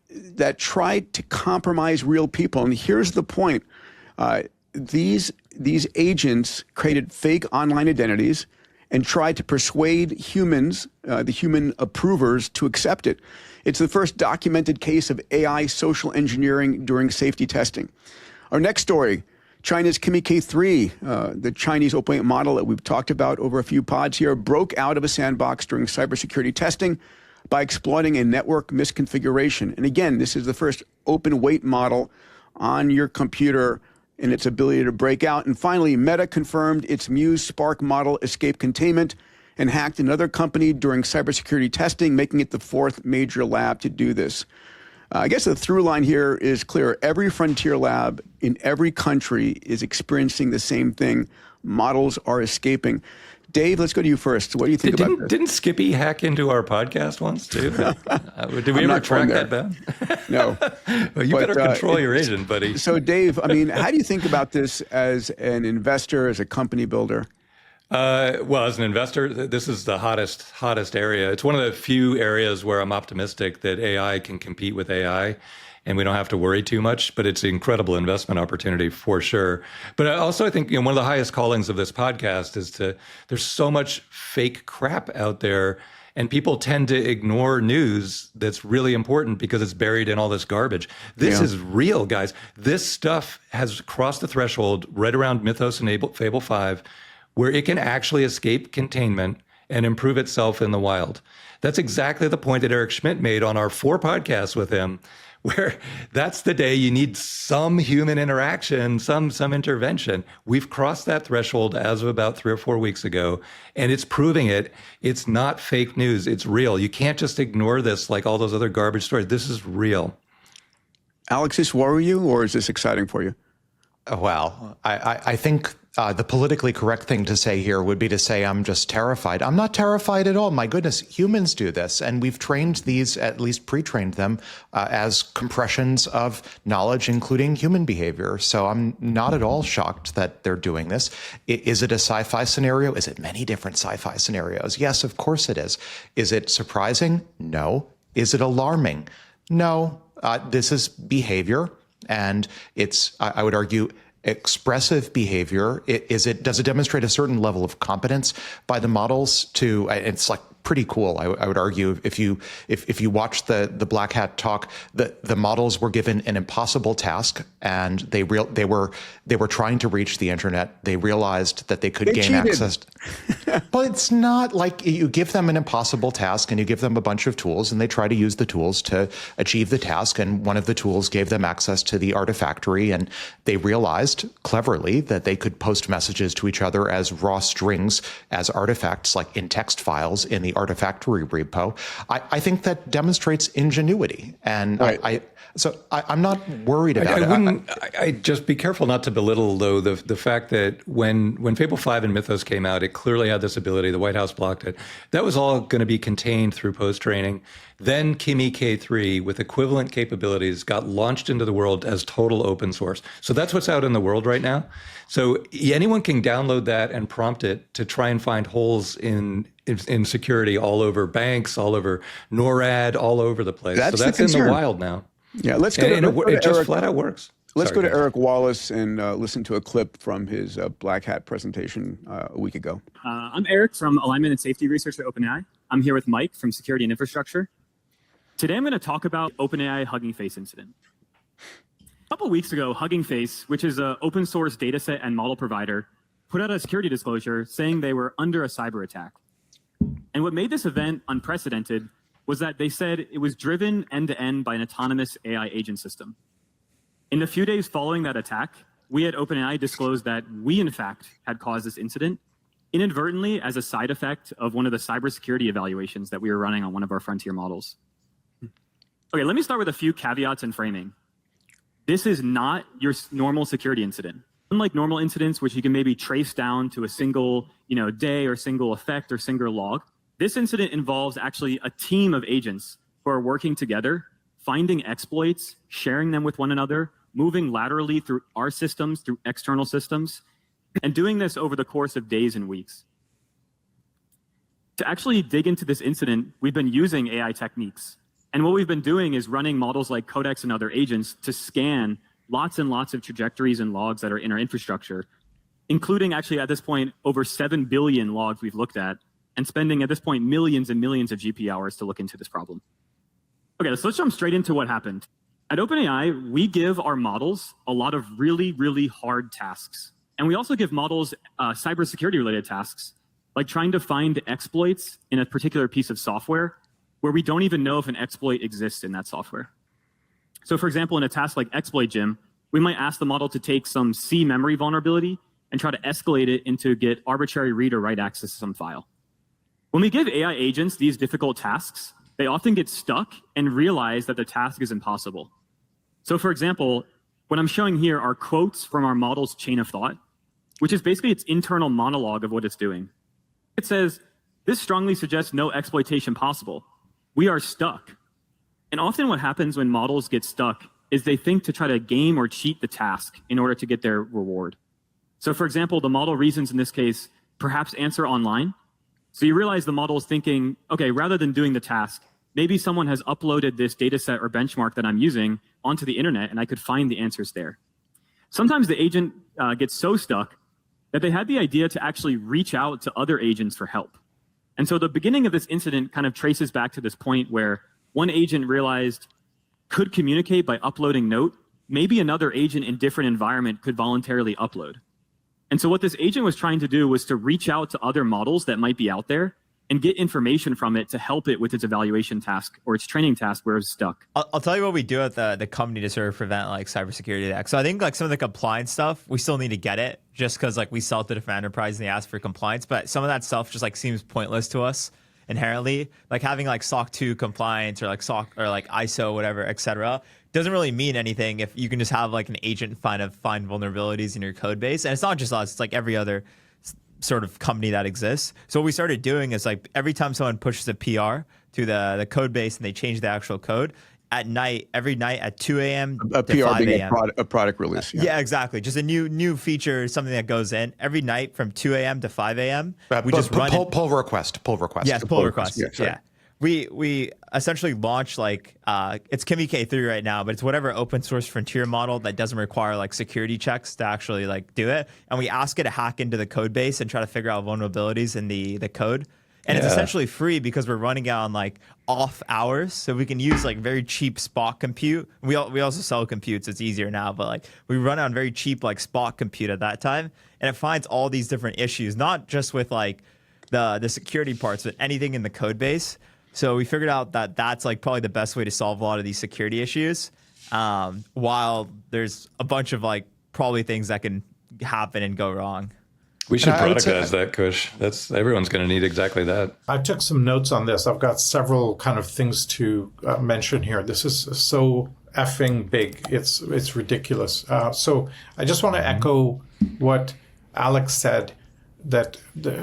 that tried to compromise real people. And here's the point. These agents created fake online identities and tried to persuade humans, the human approvers, to accept it. It's the first documented case of AI social engineering during safety testing. Our next story, China's Kimi K3, the Chinese open model that we've talked about over a few pods here, broke out of a sandbox during cybersecurity testing by exploiting a network misconfiguration. And again, this is the first open weight model on your computer in its ability to break out. And finally, Meta confirmed its Muse Spark model escaped containment and hacked another company during cybersecurity testing, making it the fourth major lab to do this. I guess the through line here is clear. Every frontier lab in every country is experiencing the same thing. Models are escaping. Dave, let's go to you first. What do you think about this? Didn't Skippy hack into our podcast once, too? Did we ever track that down? No. Well, you better control your agent, buddy. So, Dave, I mean, how do you think about this as an investor, as a company builder? Well, as an investor, this is the hottest area. It's one of the few areas where I'm optimistic that AI can compete with AI and we don't have to worry too much, but it's an incredible investment opportunity for sure. But I think one of the highest callings of this podcast is there's so much fake crap out there and people tend to ignore news that's really important because it's buried in all this garbage. This is real, guys. This stuff has crossed the threshold right around Mythos and Fable 5, where it can actually escape containment and improve itself in the wild. That's exactly the point that Eric Schmidt made on our 4 podcasts with him, where that's the day you need some human interaction, some intervention. We've crossed that threshold as of about 3 or 4 weeks ago, and it's proving it. It's not fake news. It's real. You can't just ignore this like all those other garbage stories. This is real. Alex, this worry you, or is this exciting for you? Well, I think the politically correct thing to say here would be to say I'm just terrified. I'm not terrified at all. My goodness, humans do this. And we've trained these, at least pre-trained them, as compressions of knowledge, including human behavior. So I'm not at all shocked that they're doing this. Is it a sci-fi scenario? Is it many different sci-fi scenarios? Yes, of course it is. Is it surprising? No. Is it alarming? No. This is behavior. And it's, I would argue, expressive behavior. Does it demonstrate a certain level of competence by the models to, it's like pretty cool. I would argue if you watch the Black Hat talk, the models were given an impossible task and they were trying to reach the internet. They realized that they could gain access. But it's not like you give them an impossible task and you give them a bunch of tools and they try to use the tools to achieve the task. And one of the tools gave them access to the artifactory and they realized cleverly that they could post messages to each other as raw strings, as artifacts, like in text files in the artifactory repo. I think that demonstrates ingenuity. And right. I'm not worried about it. I'd just be careful not to belittle, though, the fact that when Fable 5 and Mythos came out, it clearly had this ability. The White House blocked it. That was all going to be contained through post-training. Then Kimi K3, with equivalent capabilities, got launched into the world as total open source. So that's what's out in the world right now. So anyone can download that and prompt it to try and find holes in security all over banks, all over NORAD, all over the place. That's so that's in the wild now. Yeah, let's go. It just flat out works. Let's go to Eric Wallace and listen to a clip from his Black Hat presentation a week ago. I'm Eric from Alignment and Safety Research at OpenAI. I'm here with Mike from Security and Infrastructure. Today I'm going to talk about OpenAI Hugging Face incident. A couple of weeks ago, Hugging Face, which is an open source dataset and model provider, put out a security disclosure saying they were under a cyber attack. And what made this event unprecedented was that they said it was driven end-to-end by an autonomous AI agent system. In the few days following that attack, we at OpenAI disclosed that we, in fact, had caused this incident inadvertently as a side effect of one of the cybersecurity evaluations that we were running on one of our frontier models. Okay, let me start with a few caveats and framing. This is not your normal security incident. Unlike normal incidents, which you can maybe trace down to a single day or single effect or single log, this incident involves actually a team of agents who are working together, finding exploits, sharing them with one another, moving laterally through our systems, through external systems, and doing this over the course of days and weeks. To actually dig into this incident, we've been using AI techniques. And what we've been doing is running models like Codex and other agents to scan lots and lots of trajectories and logs that are in our infrastructure, including actually at this point over 7 billion logs we've looked at, and spending at this point millions and millions of GP hours to look into this problem. Okay, so let's jump straight into what happened. At OpenAI, we give our models a lot of really, really hard tasks. And we also give models cybersecurity related tasks, like trying to find exploits in a particular piece of software where we don't even know if an exploit exists in that software. So for example, in a task like exploit gym, we might ask the model to take some C memory vulnerability and try to escalate it into get arbitrary read or write access to some file. When we give AI agents these difficult tasks, they often get stuck and realize that the task is impossible. So for example, what I'm showing here are quotes from our model's chain of thought, which is basically its internal monologue of what it's doing. It says, this strongly suggests no exploitation possible. We are stuck. And often what happens when models get stuck is they think to try to game or cheat the task in order to get their reward. So for example, the model reasons in this case, perhaps answer online. So you realize the model is thinking, okay, rather than doing the task, maybe someone has uploaded this data set or benchmark that I'm using onto the internet and I could find the answers there. Sometimes the agent gets so stuck that they had the idea to actually reach out to other agents for help. And so the beginning of this incident kind of traces back to this point where one agent realized could communicate by uploading note, maybe another agent in different environment could voluntarily upload. And so what this agent was trying to do was to reach out to other models that might be out there and get information from it to help it with its evaluation task or its training task where it's stuck. I'll tell you what we do at the company to sort of prevent like cybersecurity attacks. So I think like some of the compliance stuff, we still need to get it just because like we sell to different enterprises and they ask for compliance, but some of that stuff just like seems pointless to us inherently. Like having like SOC 2 compliance or like SOC or like ISO, whatever, et cetera, doesn't really mean anything if you can just have like an agent find vulnerabilities in your code base. And it's not just us, it's like every other sort of company that exists. So what we started doing is like every time someone pushes a PR to the code base and they change the actual code, at night, every night at 2 a.m. A to PR 5 being a.m. a product release. Yeah, exactly. Just a new feature, something that goes in every night from 2 a.m. to 5 a.m. We just run pull request. Yes, pull request. Yeah. We essentially launch like it's Kimi K3 right now, but it's whatever open source frontier model that doesn't require like security checks to actually like do it. And we ask it to hack into the code base and try to figure out vulnerabilities in the code. And it's essentially free because we're running it on like off hours, so we can use like very cheap spot compute. We also sell computes; it's easier now, but like we run on very cheap like spot compute at that time, and it finds all these different issues, not just with like the security parts, but anything in the code base. So we figured out that that's like probably the best way to solve a lot of these security issues, while there's a bunch of like probably things that can happen and go wrong. We should productize that, Kush. Everyone's going to need exactly that. I took some notes on this. I've got several kind of things to mention here. This is so effing big. It's ridiculous. So I just want to echo what Alex said, that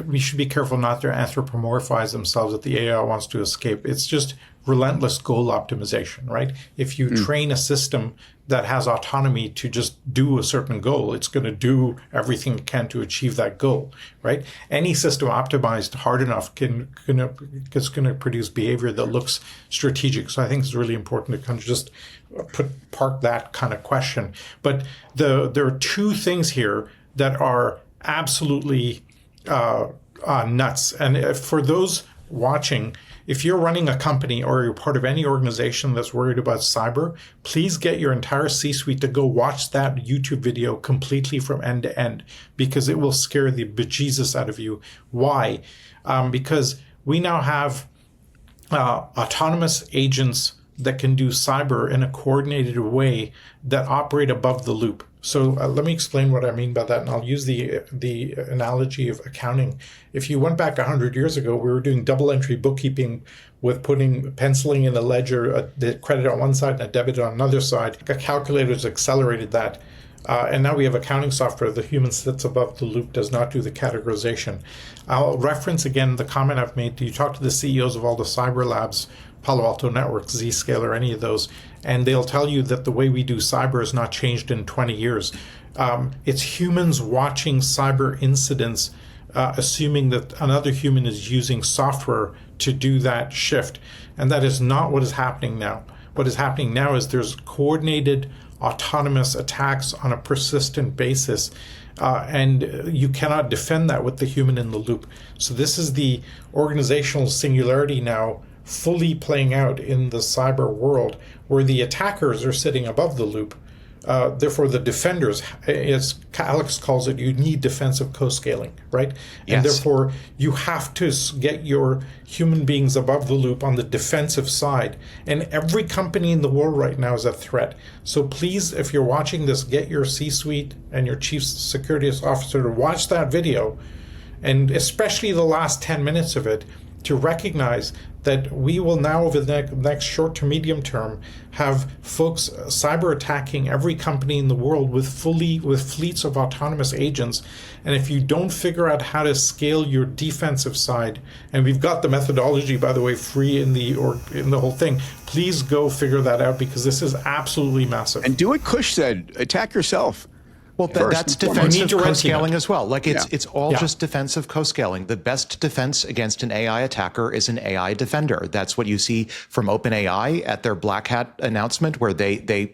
we should be careful not to anthropomorphize themselves that the AI wants to escape. It's just relentless goal optimization, right? If you train a system that has autonomy to just do a certain goal, it's going to do everything it can to achieve that goal, right? Any system optimized hard enough is going to produce behavior that looks strategic. So I think it's really important to kind of just park that kind of question. But there are two things here that are absolutely nuts. And for those watching, if you're running a company or you're part of any organization that's worried about cyber, please get your entire C-suite to go watch that YouTube video completely from end to end, because it will scare the bejesus out of you. Why? Because we now have autonomous agents that can do cyber in a coordinated way that operate above the loop. So let me explain what I mean by that, and I'll use the analogy of accounting. If you went back 100 years ago, we were doing double entry bookkeeping with penciling in a ledger, the credit on one side and a debit on another side. A calculator's accelerated that. And now we have accounting software. The human sits above the loop, does not do the categorization. I'll reference again the comment I've made. You talk to the CEOs of all the cyber labs, Palo Alto Networks, Zscaler, any of those, and they'll tell you that the way we do cyber has not changed in 20 years. It's humans watching cyber incidents, assuming that another human is using software to do that shift. And that is not what is happening now. What is happening now is there's coordinated autonomous attacks on a persistent basis. And you cannot defend that with the human in the loop. So this is the organizational singularity now fully playing out in the cyber world, where the attackers are sitting above the loop. Therefore, the defenders, as Alex calls it, you need defensive co-scaling, right? Yes. And therefore, you have to get your human beings above the loop on the defensive side. And every company in the world right now is a threat. So please, if you're watching this, get your C-suite and your chief security officer to watch that video, and especially the last 10 minutes of it, to recognize that we will now, over the next short to medium term, have folks cyber attacking every company in the world with fleets of autonomous agents. And if you don't figure out how to scale your defensive side, and we've got the methodology, by the way, free in the whole thing, please go figure that out, because this is absolutely massive. And do what Kush said, attack yourself. Well, that's defensive co-scaling as well. Like it's all Yeah. just defensive co-scaling. The best defense against an AI attacker is an AI defender. That's what you see from OpenAI at their Black Hat announcement, where they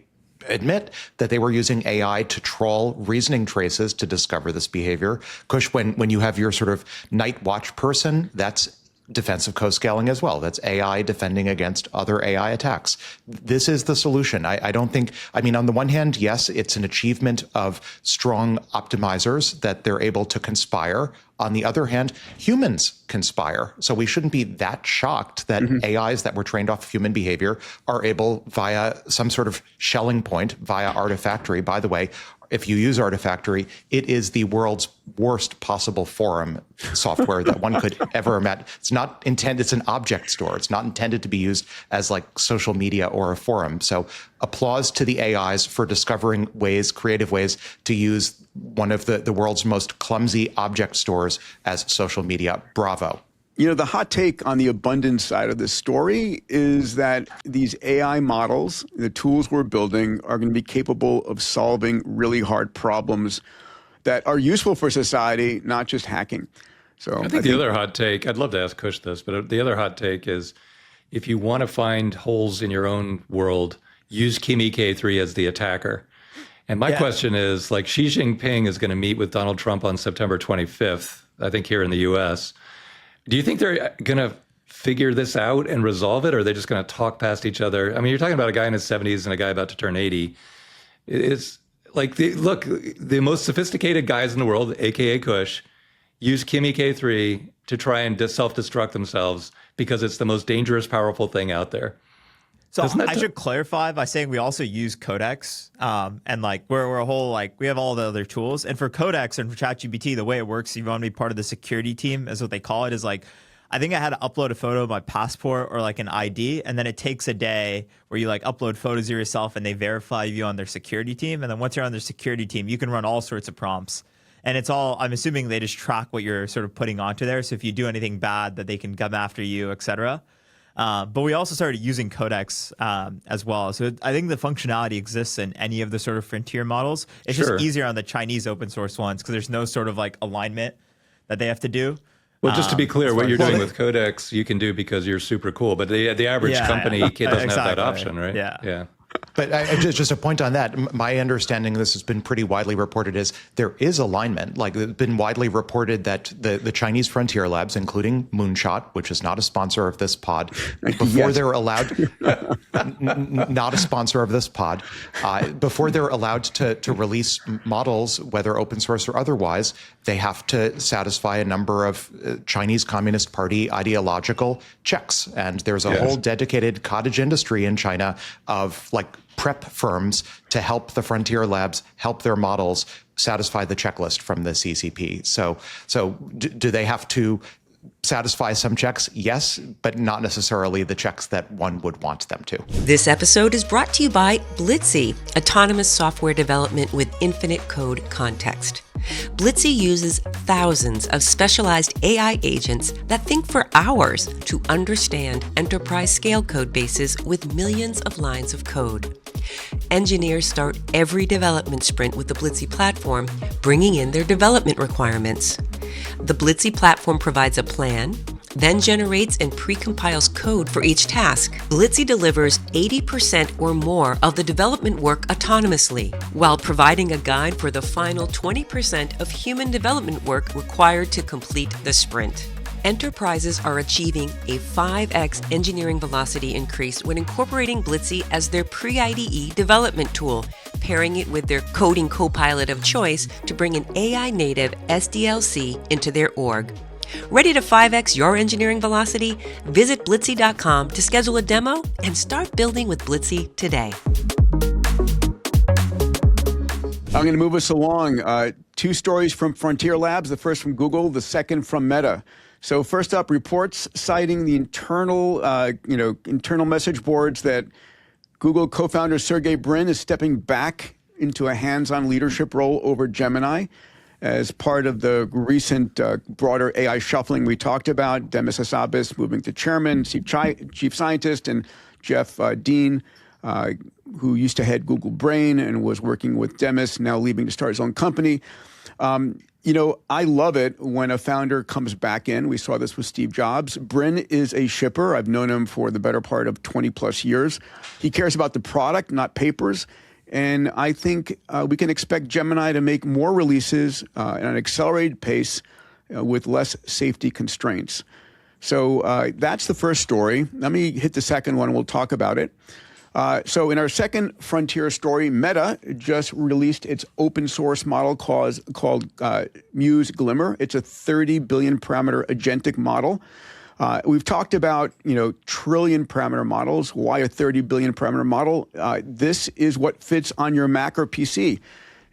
admit that they were using AI to trawl reasoning traces to discover this behavior. Kush, when you have your sort of night watch person, that's defensive co-scaling as well. That's AI defending against other AI attacks. This is the solution. I don't think, I mean, on the one hand, yes, it's an achievement of strong optimizers that they're able to conspire. On the other hand, humans conspire. So we shouldn't be that shocked that AIs that were trained off of human behavior are able, via some sort of Schelling point, via Artifactory. By the way, if you use Artifactory, it is the world's worst possible forum software that one could ever imagine. It's not intended, it's an object store. It's not intended to be used as like social media or a forum. So applause to the AIs for discovering ways, creative ways to use one of the world's most clumsy object stores as social media. Bravo. You know, the hot take on the abundance side of this story is that these AI models, the tools we're building, are going to be capable of solving really hard problems that are useful for society, not just hacking. So I think the other hot take, I'd love to ask Kush this, but the other hot take is, if you want to find holes in your own world, use Kimi K3 as the attacker. And my question is, like, Xi Jinping is going to meet with Donald Trump on September 25th, I think here in the US. Do you think they're going to figure this out and resolve it, or are they just going to talk past each other? I mean, you're talking about a guy in his 70s and a guy about to turn 80. It's like, the most sophisticated guys in the world, AKA Kush, use Kimi K3 to try and self-destruct themselves because it's the most dangerous, powerful thing out there. So I should clarify by saying we also use Codex, and like we're a whole, like, we have all the other tools. And for Codex and for ChatGPT, the way it works, if you want to be part of the security team, is what they call it, is like, I think I had to upload a photo of my passport or like an ID, and then it takes a day where you like upload photos of yourself and they verify you on their security team. And then once you're on their security team, you can run all sorts of prompts. And it's all, I'm assuming they just track what you're sort of putting onto there. So if you do anything bad, that they can come after you, et cetera. But we also started using Codex as well. So I think the functionality exists in any of the sort of frontier models. It's just easier on the Chinese open source ones because there's no sort of like alignment that they have to do. Well, just to be clear, what you're doing with Codex, you can do because you're super cool. But the average company doesn't have that option, right? Yeah. But just a point on that, my understanding, this has been pretty widely reported, is there is alignment. Like, it's been widely reported that the Chinese frontier labs, including Moonshot, which is not a sponsor of this pod, before they're allowed, not a sponsor of this pod, before they're allowed to release models, whether open source or otherwise, they have to satisfy a number of Chinese Communist Party ideological checks. And there's a whole dedicated cottage industry in China of like prep firms to help the frontier labs, help their models satisfy the checklist from the CCP. So do they have to satisfy some checks? Yes, but not necessarily the checks that one would want them to. This episode is brought to you by Blitzy, autonomous software development with infinite code context. Blitzy uses thousands of specialized AI agents that think for hours to understand enterprise-scale code bases with millions of lines of code. Engineers start every development sprint with the Blitzy platform, bringing in their development requirements. The Blitzy platform provides a plan, then generates and precompiles code for each task. Blitzy delivers 80% or more of the development work autonomously, while providing a guide for the final 20% of human development work required to complete the sprint. Enterprises are achieving a 5x engineering velocity increase when incorporating Blitzy as their pre-IDE development tool, pairing it with their coding co-pilot of choice to bring an AI-native SDLC into their org. Ready to 5x your engineering velocity? Visit Blitzy.com to schedule a demo and start building with Blitzy today. I'm going to move us along. Two stories from Frontier Labs, the first from Google, the second from Meta. So first up, reports citing the internal message boards that Google co-founder Sergey Brin is stepping back into a hands-on leadership role over Gemini as part of the recent broader AI shuffling we talked about. Demis Hassabis moving to chairman, chief scientist, and Jeff Dean, who used to head Google Brain and was working with Demis, now leaving to start his own company. I love it when a founder comes back in. We saw this with Steve Jobs. Brin is a shipper. I've known him for the better part of 20 plus years. He cares about the product, not papers. And I think we can expect Gemini to make more releases at an accelerated pace with less safety constraints. So that's the first story. Let me hit the second one and we'll talk about it. So in our second frontier story, Meta just released its open source model called Muse Glimmer. It's a 30 billion parameter agentic model. We've talked about, trillion parameter models. Why a 30 billion parameter model? This is what fits on your Mac or PC.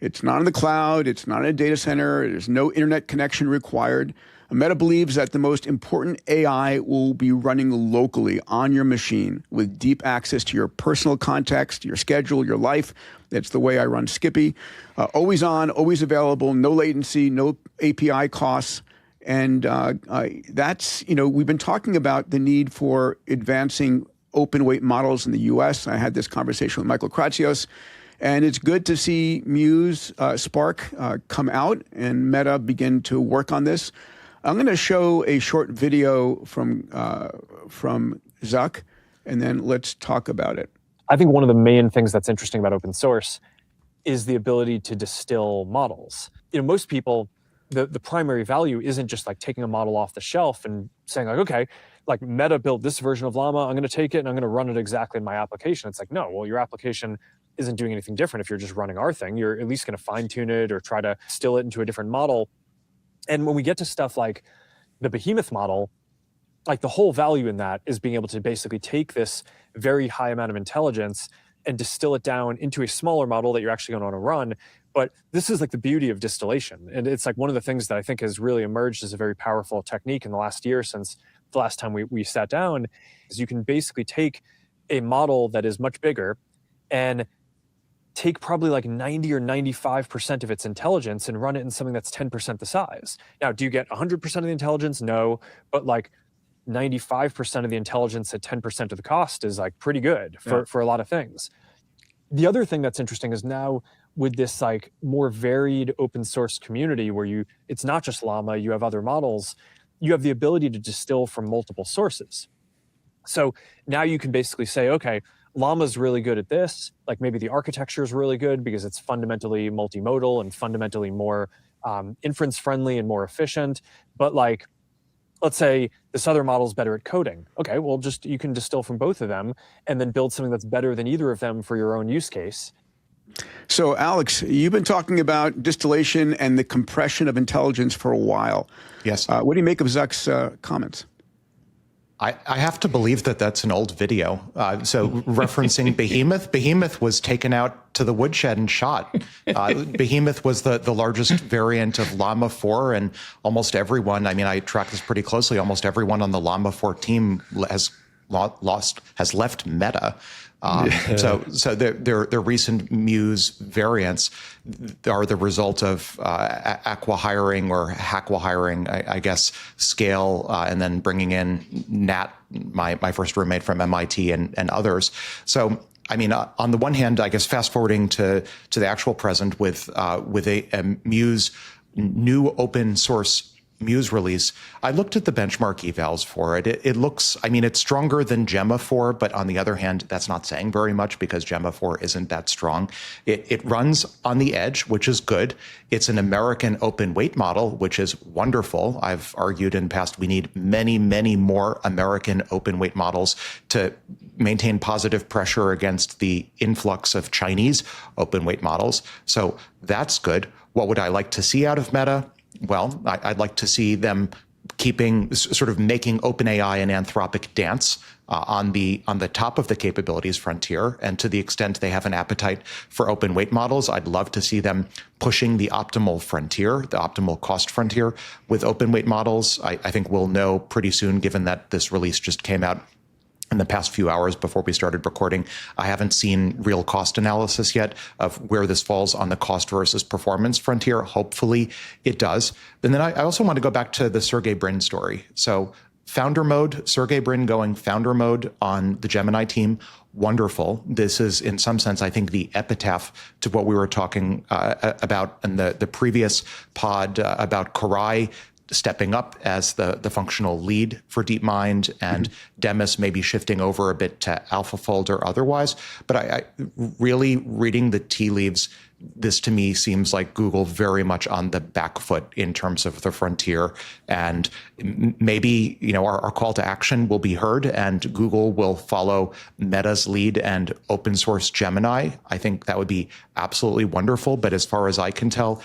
It's not in the cloud. It's not in a data center. There's no internet connection required. Meta believes that the most important AI will be running locally on your machine with deep access to your personal context, your schedule, your life. That's the way I run Skippy. Always on, always available, no latency, no API costs. And that's, we've been talking about the need for advancing open weight models in the US. I had this conversation with Michael Kratsios, and it's good to see Muse Spark come out and Meta begin to work on this. I'm going to show a short video from Zuck, and then let's talk about it. I think one of the main things that's interesting about open source is the ability to distill models. Most people, the primary value isn't just like taking a model off the shelf and saying like, okay, like Meta built this version of Llama, I'm going to take it and I'm going to run it exactly in my application. It's like, no, well, your application isn't doing anything different if you're just running our thing. You're at least going to fine tune it or try to distill it into a different model. And when we get to stuff like the Behemoth model, like the whole value in that is being able to basically take this very high amount of intelligence and distill it down into a smaller model that you're actually going to want to run. But this is like the beauty of distillation. And it's like one of the things that I think has really emerged as a very powerful technique in the last year since the last time we sat down, is you can basically take a model that is much bigger and take probably like 90 or 95% of its intelligence and run it in something that's 10% the size. Now, do you get 100% of the intelligence? No, but like 95% of the intelligence at 10% of the cost is like pretty good for a lot of things. The other thing that's interesting is now with this like more varied open source community where it's not just Llama, you have other models, you have the ability to distill from multiple sources. So now you can basically say, okay, Llama's really good at this. Like maybe the architecture is really good because it's fundamentally multimodal and fundamentally more inference friendly and more efficient. But like, let's say this other model's better at coding. Okay, well, you can distill from both of them and then build something that's better than either of them for your own use case. So Alex, you've been talking about distillation and the compression of intelligence for a while. Yes. What do you make of Zuck's comments? I have to believe that that's an old video. So referencing Behemoth was taken out to the woodshed and shot. Behemoth was the largest variant of Llama 4, and almost everyone, I track this pretty closely, almost everyone on the Llama 4 team has left Meta. So their recent Muse variants are the result of acqui-hiring or hack-wi-hiring, I guess, scale, and then bringing in Nat, my first roommate from MIT, and others. So, on the one hand, I guess fast forwarding to the actual present with a Muse new open source Muse release, I looked at the benchmark evals for it. It looks, I mean, it's stronger than Gemma 4, but on the other hand, that's not saying very much because Gemma 4 isn't that strong. It runs on the edge, which is good. It's an American open weight model, which is wonderful. I've argued in the past we need many, many more American open weight models to maintain positive pressure against the influx of Chinese open weight models. So that's good. What would I like to see out of Meta? Well, I'd like to see them sort of making OpenAI and Anthropic dance on the top of the capabilities frontier. And to the extent they have an appetite for open weight models, I'd love to see them pushing the optimal frontier, the optimal cost frontier with open weight models. I think we'll know pretty soon, given that this release just came out in the past few hours before we started recording. I haven't seen real cost analysis yet of where this falls on the cost versus performance frontier. Hopefully it does. And then I also want to go back to the Sergey Brin story. So founder mode, Sergey Brin going founder mode on the Gemini team, wonderful. This is, in some sense, I think, the epitaph to what we were talking about in the previous pod about Korai stepping up as the functional lead for DeepMind, and Demis maybe shifting over a bit to AlphaFold or otherwise. But I really, reading the tea leaves, this to me seems like Google very much on the back foot in terms of the frontier. And maybe, our call to action will be heard and Google will follow Meta's lead and open source Gemini. I think that would be absolutely wonderful. But as far as I can tell,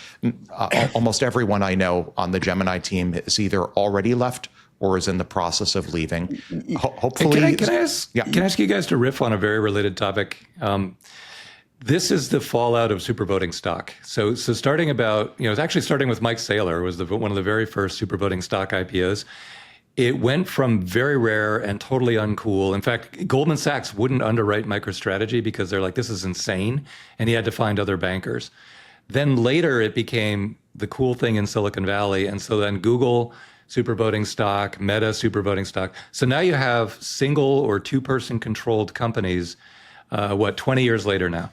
almost everyone I know on the Gemini team is either already left or is in the process of leaving. Hopefully. Can I ask you guys to riff on a very related topic? This is the fallout of supervoting stock. So starting about, it's actually starting with Mike Saylor, was one of the very first supervoting stock IPOs. It went from very rare and totally uncool. In fact, Goldman Sachs wouldn't underwrite MicroStrategy because they're like, this is insane. And he had to find other bankers. Then later it became the cool thing in Silicon Valley. And so then Google supervoting stock, Meta supervoting stock. So now you have single or two-person controlled companies, 20 years later now.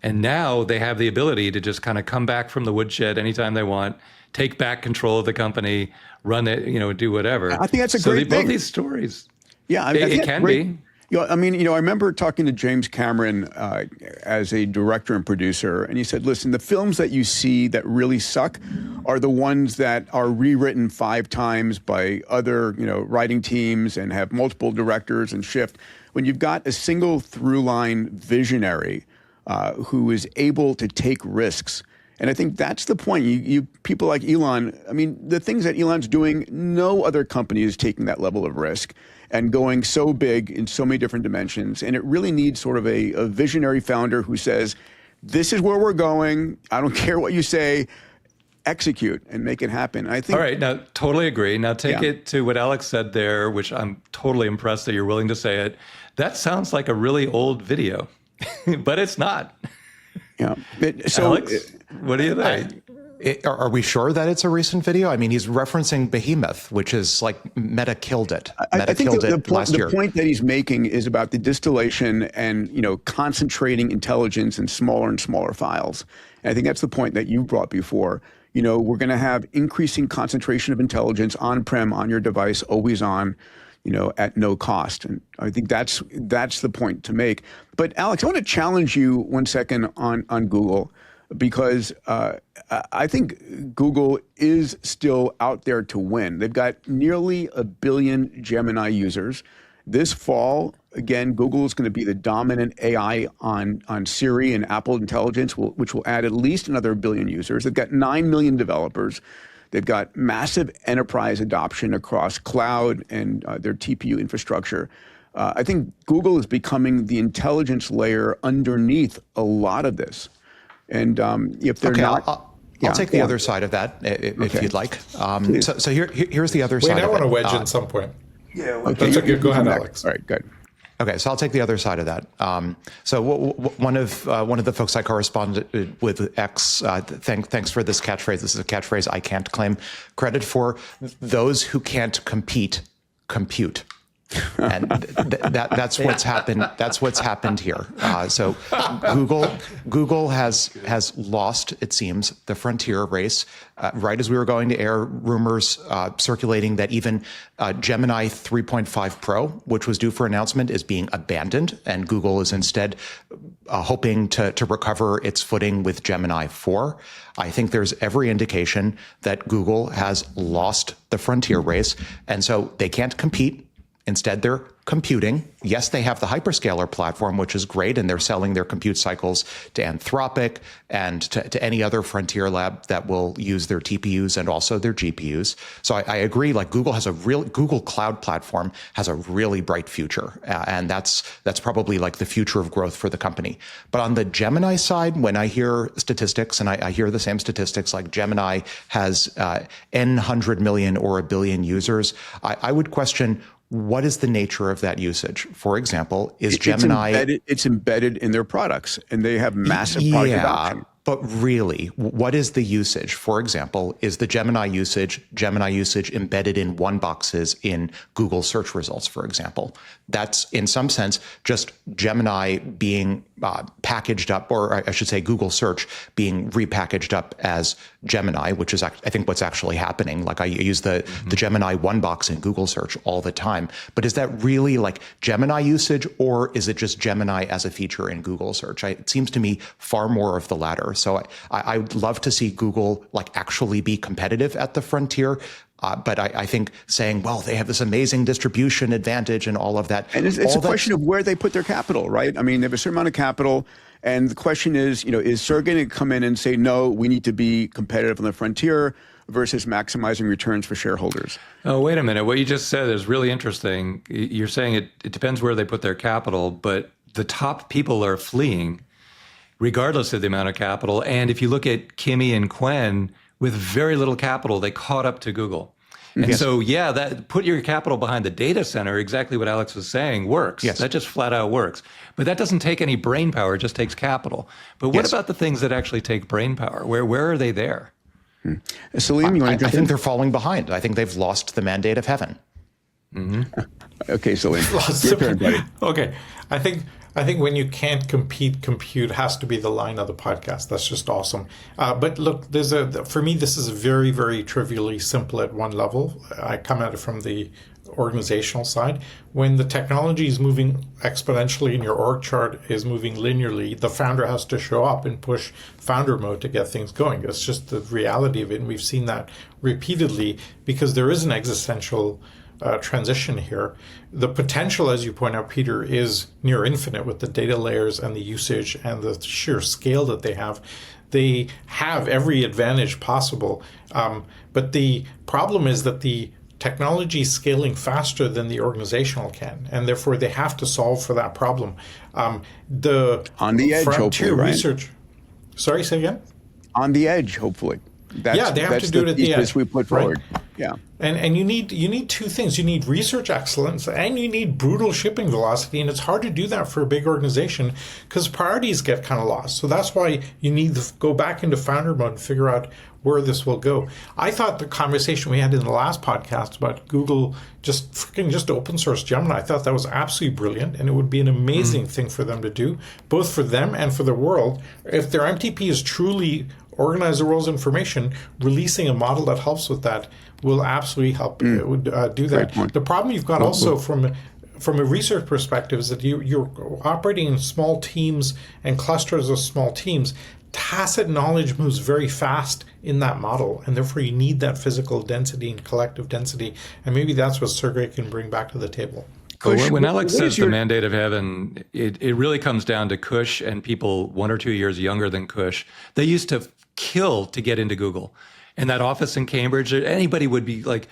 And now they have the ability to just kind of come back from the woodshed anytime they want, take back control of the company, run it, do whatever. I think that's a great thing. Both these stories. Yeah, it can be. I remember talking to James Cameron as a director and producer, and he said, listen, the films that you see that really suck are the ones that are rewritten 5 times by other, writing teams and have multiple directors and shift. When you've got a single through line visionary who is able to take risks. And I think that's the point. You people like Elon, the things that Elon's doing, no other company is taking that level of risk and going so big in so many different dimensions. And it really needs sort of a visionary founder who says, this is where we're going. I don't care what you say. Execute and make it happen. I think. All right. Now, totally agree. Now take it to what Alex said there, which I'm totally impressed that you're willing to say it. That sounds like a really old video. But it's not. Yeah. So, Alex, what do you think? Are we sure that it's a recent video? He's referencing Behemoth, which is like Meta killed it. I think the point that he's making is about the distillation and concentrating intelligence in smaller and smaller files. And I think that's the point that you brought before. We're going to have increasing concentration of intelligence on-prem, on your device, always on. At no cost. And I think that's the point to make. But Alex, I want to challenge you 1 second on Google, because I think Google is still out there to win. They've got nearly 1 billion Gemini users. This fall, again, Google is going to be the dominant AI on Siri and Apple Intelligence, which will add at least another 1 billion users. They've got 9 million developers. They've got massive enterprise adoption across cloud and their TPU infrastructure. I think Google is becoming the intelligence layer underneath a lot of this. And if they're not... I'll take the other side of that if you'd like. So here's the other side of it. I want to wedge at some point. Yeah. Okay. That's okay. Go ahead, Alex. All right, good. Okay, so I'll take the other side of that. So one of the folks I corresponded with, X, thanks for this catchphrase. This is a catchphrase I can't claim credit for. Those who can't compete, compute. And that's what's happened. That's what's happened here. So Google has lost, it seems, the frontier race. Right as we were going to air, rumors circulating that even Gemini 3.5 Pro, which was due for announcement, is being abandoned, and Google is instead hoping to recover its footing with Gemini 4. I think there's every indication that Google has lost the frontier race, and so they can't compete. Instead, they're computing. Yes, they have the hyperscaler platform, which is great, and they're selling their compute cycles to Anthropic and to any other frontier lab that will use their TPUs and also their GPUs. So I agree. Like Google Cloud Platform has a really bright future, and that's probably like the future of growth for the company. But on the Gemini side, when I hear statistics, and I hear the same statistics, like Gemini has n 100 million or a billion users, I would question, what is the nature of that usage? For example, is Gemini... It's embedded in their products, and they have massive product adoption. But really, what is the usage? For example, is the Gemini usage embedded in one boxes in Google search results, for example? That's, in some sense, just Gemini being packaged up, or I should say Google search being repackaged up as Gemini, which is, I think, what's actually happening. Like I use the Gemini one box in Google search all the time. But is that really like Gemini usage, or is it just Gemini as a feature in Google search? It seems to me far more of the latter. So I would love to see Google like actually be competitive at the frontier. But I think saying, well, they have this amazing distribution advantage and all of that. And it's a question of where they put their capital, right? I mean, they have a certain amount of capital. And the question is, is Sergey going to come in and say, no, we need to be competitive on the frontier versus maximizing returns for shareholders? Oh, wait a minute. What you just said is really interesting. You're saying it depends where they put their capital, but the top people are fleeing regardless of the amount of capital. And if you look at Kimi and Quen, with very little capital, they caught up to Google. And so, that put your capital behind the data center, exactly what Alex was saying, works. Yes. That just flat out works. But that doesn't take any brain power, it just takes capital. But what about the things that actually take brain power? Where are they there? Salim, you want to I think they're falling behind. I think they've lost the mandate of heaven. Okay, Salim. Your turn, buddy. Okay. I think when you can't compute has to be the line of the podcast. That's just awesome. But look, for me, this is very, very trivially simple at one level. I come at it from the organizational side. When the technology is moving exponentially and your org chart is moving linearly, the founder has to show up and push founder mode to get things going. It's just the reality of it. And we've seen that repeatedly because there is an existential transition here. The potential, as you point out, Peter, is near infinite with the data layers and the usage and the sheer scale that they have. They have every advantage possible. But the problem is that the technology is scaling faster than the organizational can, and therefore they have to solve for that problem. On the edge, hopefully, right? Research. Sorry, say again? On the edge, hopefully. They have to do it at the edge. We put forward. Right? Yeah. And you need two things. You need research excellence and you need brutal shipping velocity. And it's hard to do that for a big organization because priorities get kind of lost. So that's why you need to go back into founder mode and figure out where this will go. I thought the conversation we had in the last podcast about Google just open source Gemini, I thought that was absolutely brilliant. And it would be an amazing thing for them to do, both for them and for the world. If their MTP is truly organize the world's information, releasing a model that helps with that will absolutely help do that. The problem you've got also from a research perspective is that you're operating in small teams and clusters of small teams. Tacit knowledge moves very fast in that model, and therefore you need that physical density and collective density. And maybe that's what Sergey can bring back to the table. Kush, when Alex says the mandate of heaven, it really comes down to Kush and people 1 or 2 years younger than Kush. They used to kill to get into Google. And that office in Cambridge, anybody would be like,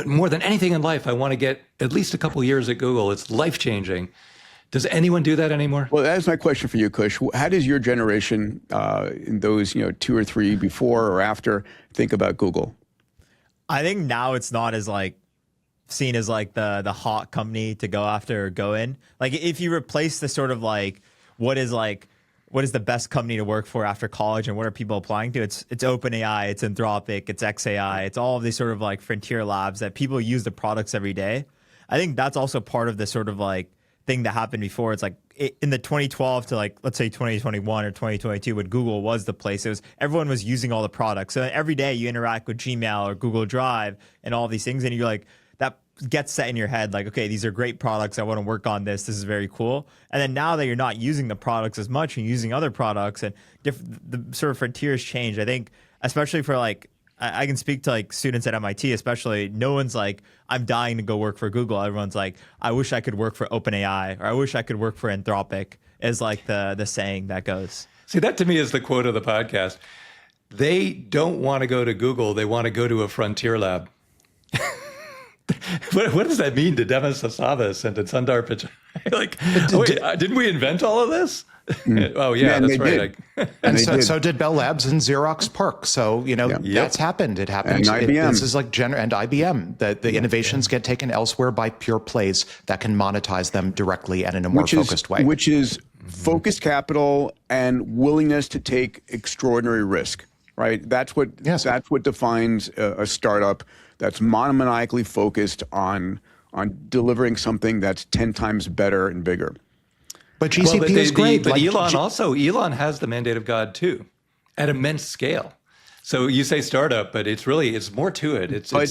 more than anything in life, I want to get at least a couple years at Google. It's life-changing. Does anyone do that anymore? Well, that's my question for you, Kush. How does your generation, in those 2 or 3 before or after, think about Google? I think now it's not as seen as the hot company to go after or go in. Like if you replace the sort of what is the best company to work for after college and what are people applying to? It's OpenAI, it's Anthropic, it's XAI, it's all of these sort of frontier labs that people use the products every day. I think that's also part of the sort of like thing that happened before. It's like in the 2012 to like, let's say 2021 or 2022, when Google was the place, it was everyone was using all the products. So every day you interact with Gmail or Google Drive and all these things, and you're like, that gets set in your head, like, okay, these are great products. I want to work on this. This is very cool. And then now that you're not using the products as much and using other products, and the sort of frontiers change. I think, especially for like, I can speak to like students at MIT, especially. No one's like, I'm dying to go work for Google. Everyone's like, I wish I could work for OpenAI, or I wish I could work for Anthropic, is like the saying that goes. See, that to me is the quote of the podcast. They don't want to go to Google. They want to go to a frontier lab. What does that mean to Demis Hassabis and to Sundar Pichai? Like, didn't we invent all of this? Oh, yeah, that's right. And so did Bell Labs and Xerox PARC. So, that's happened. It happened. And IBM. This is like and IBM. The innovations get taken elsewhere by pure plays that can monetize them directly and in a more focused way. Which is focused capital and willingness to take extraordinary risk, right? That's what defines a startup that's monomaniacally focused on delivering something that's 10 times better and bigger. But GCP is great. But Elon has the mandate of God too, at immense scale. So you say startup, but it's more to it. It's not.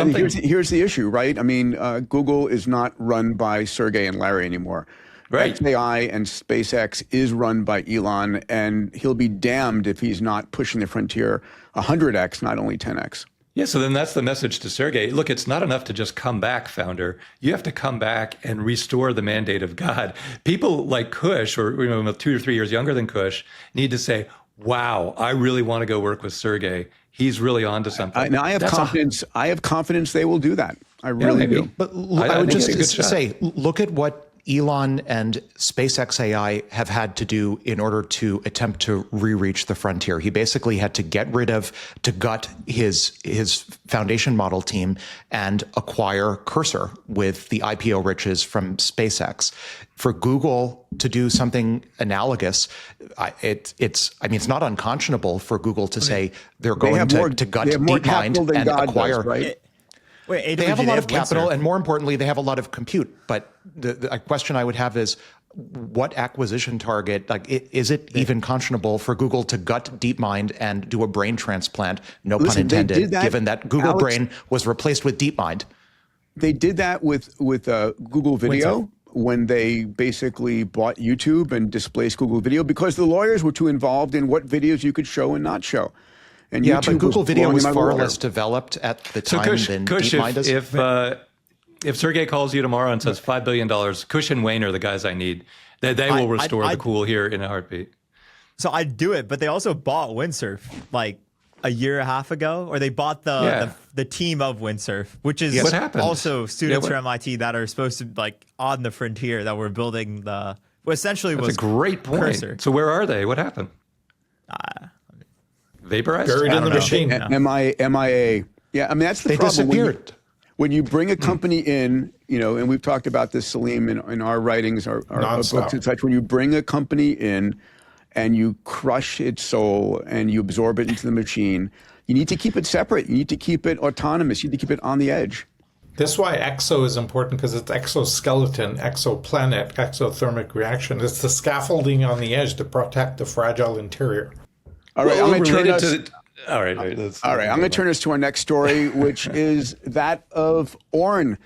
Here's the issue, right? I mean, Google is not run by Sergey and Larry anymore. Right. XAI and SpaceX is run by Elon, and he'll be damned if he's not pushing the frontier 100x, not only 10x. Yeah, so then that's the message to Sergey. Look, it's not enough to just come back, founder. You have to come back and restore the mandate of God. People like Kush, or 2 or 3 years younger than Kush, need to say, wow, I really want to go work with Sergey. He's really onto something. I have confidence they will do that. I really do. But I would just say, look at what Elon and SpaceX AI have had to do in order to attempt to re-reach the frontier. He basically had to gut his foundation model team and acquire Cursor with the IPO riches from SpaceX. For Google to do something analogous, it's not unconscionable for Google to say they're going to gut DeepMind and acquire. Right? Wait, they have a lot of capital, and more importantly, they have a lot of compute. But the question I would have is, what acquisition target, is it even conscionable for Google to gut DeepMind and do a brain transplant, no pun intended, given that Google Brain was replaced with DeepMind? They did that with Google Video when they basically bought YouTube and displaced Google Video because the lawyers were too involved in what videos you could show and not show. And yeah, but Google Video was far less developed at the time than DeepMind is. If Sergey calls you tomorrow and says $5 billion, Kush and Wayne are the guys I need. They will restore the cool here in a heartbeat. So I'd do it, but they also bought Windsurf like a year and a half ago, or they bought the team of Windsurf, which is also students from MIT that are supposed to like on the frontier that were building the. Well, essentially, that's was a great point. Cursor. So where are they? What happened? Vaporized? Buried in the machine. MIA. Yeah, I mean, that's the problem. They disappeared. When you bring a company in, and we've talked about this, Salim, in our writings, our books and such, when you bring a company in and you crush its soul and you absorb it into the machine, you need to keep it separate. You need to keep it autonomous. You need to keep it on the edge. That's why ExO is important, because it's exoskeleton, exoplanet, exothermic reaction. It's the scaffolding on the edge to protect the fragile interior. All right, I'm going to turn us. All right. I'm going to turn us to our next story, which is that of Ornn,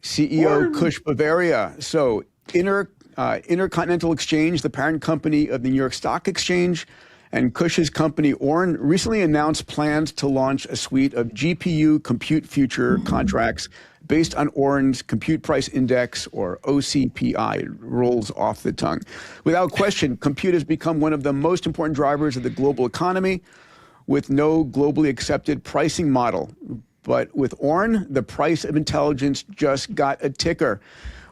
CEO Kush Bavaria. So, Intercontinental Exchange, the parent company of the New York Stock Exchange, and Kush's company Ornn recently announced plans to launch a suite of GPU compute future contracts based on Ornn's Compute Price Index, or OCPI. It rolls off the tongue. Without question, compute has become one of the most important drivers of the global economy, with no globally accepted pricing model. But with Ornn, the price of intelligence just got a ticker.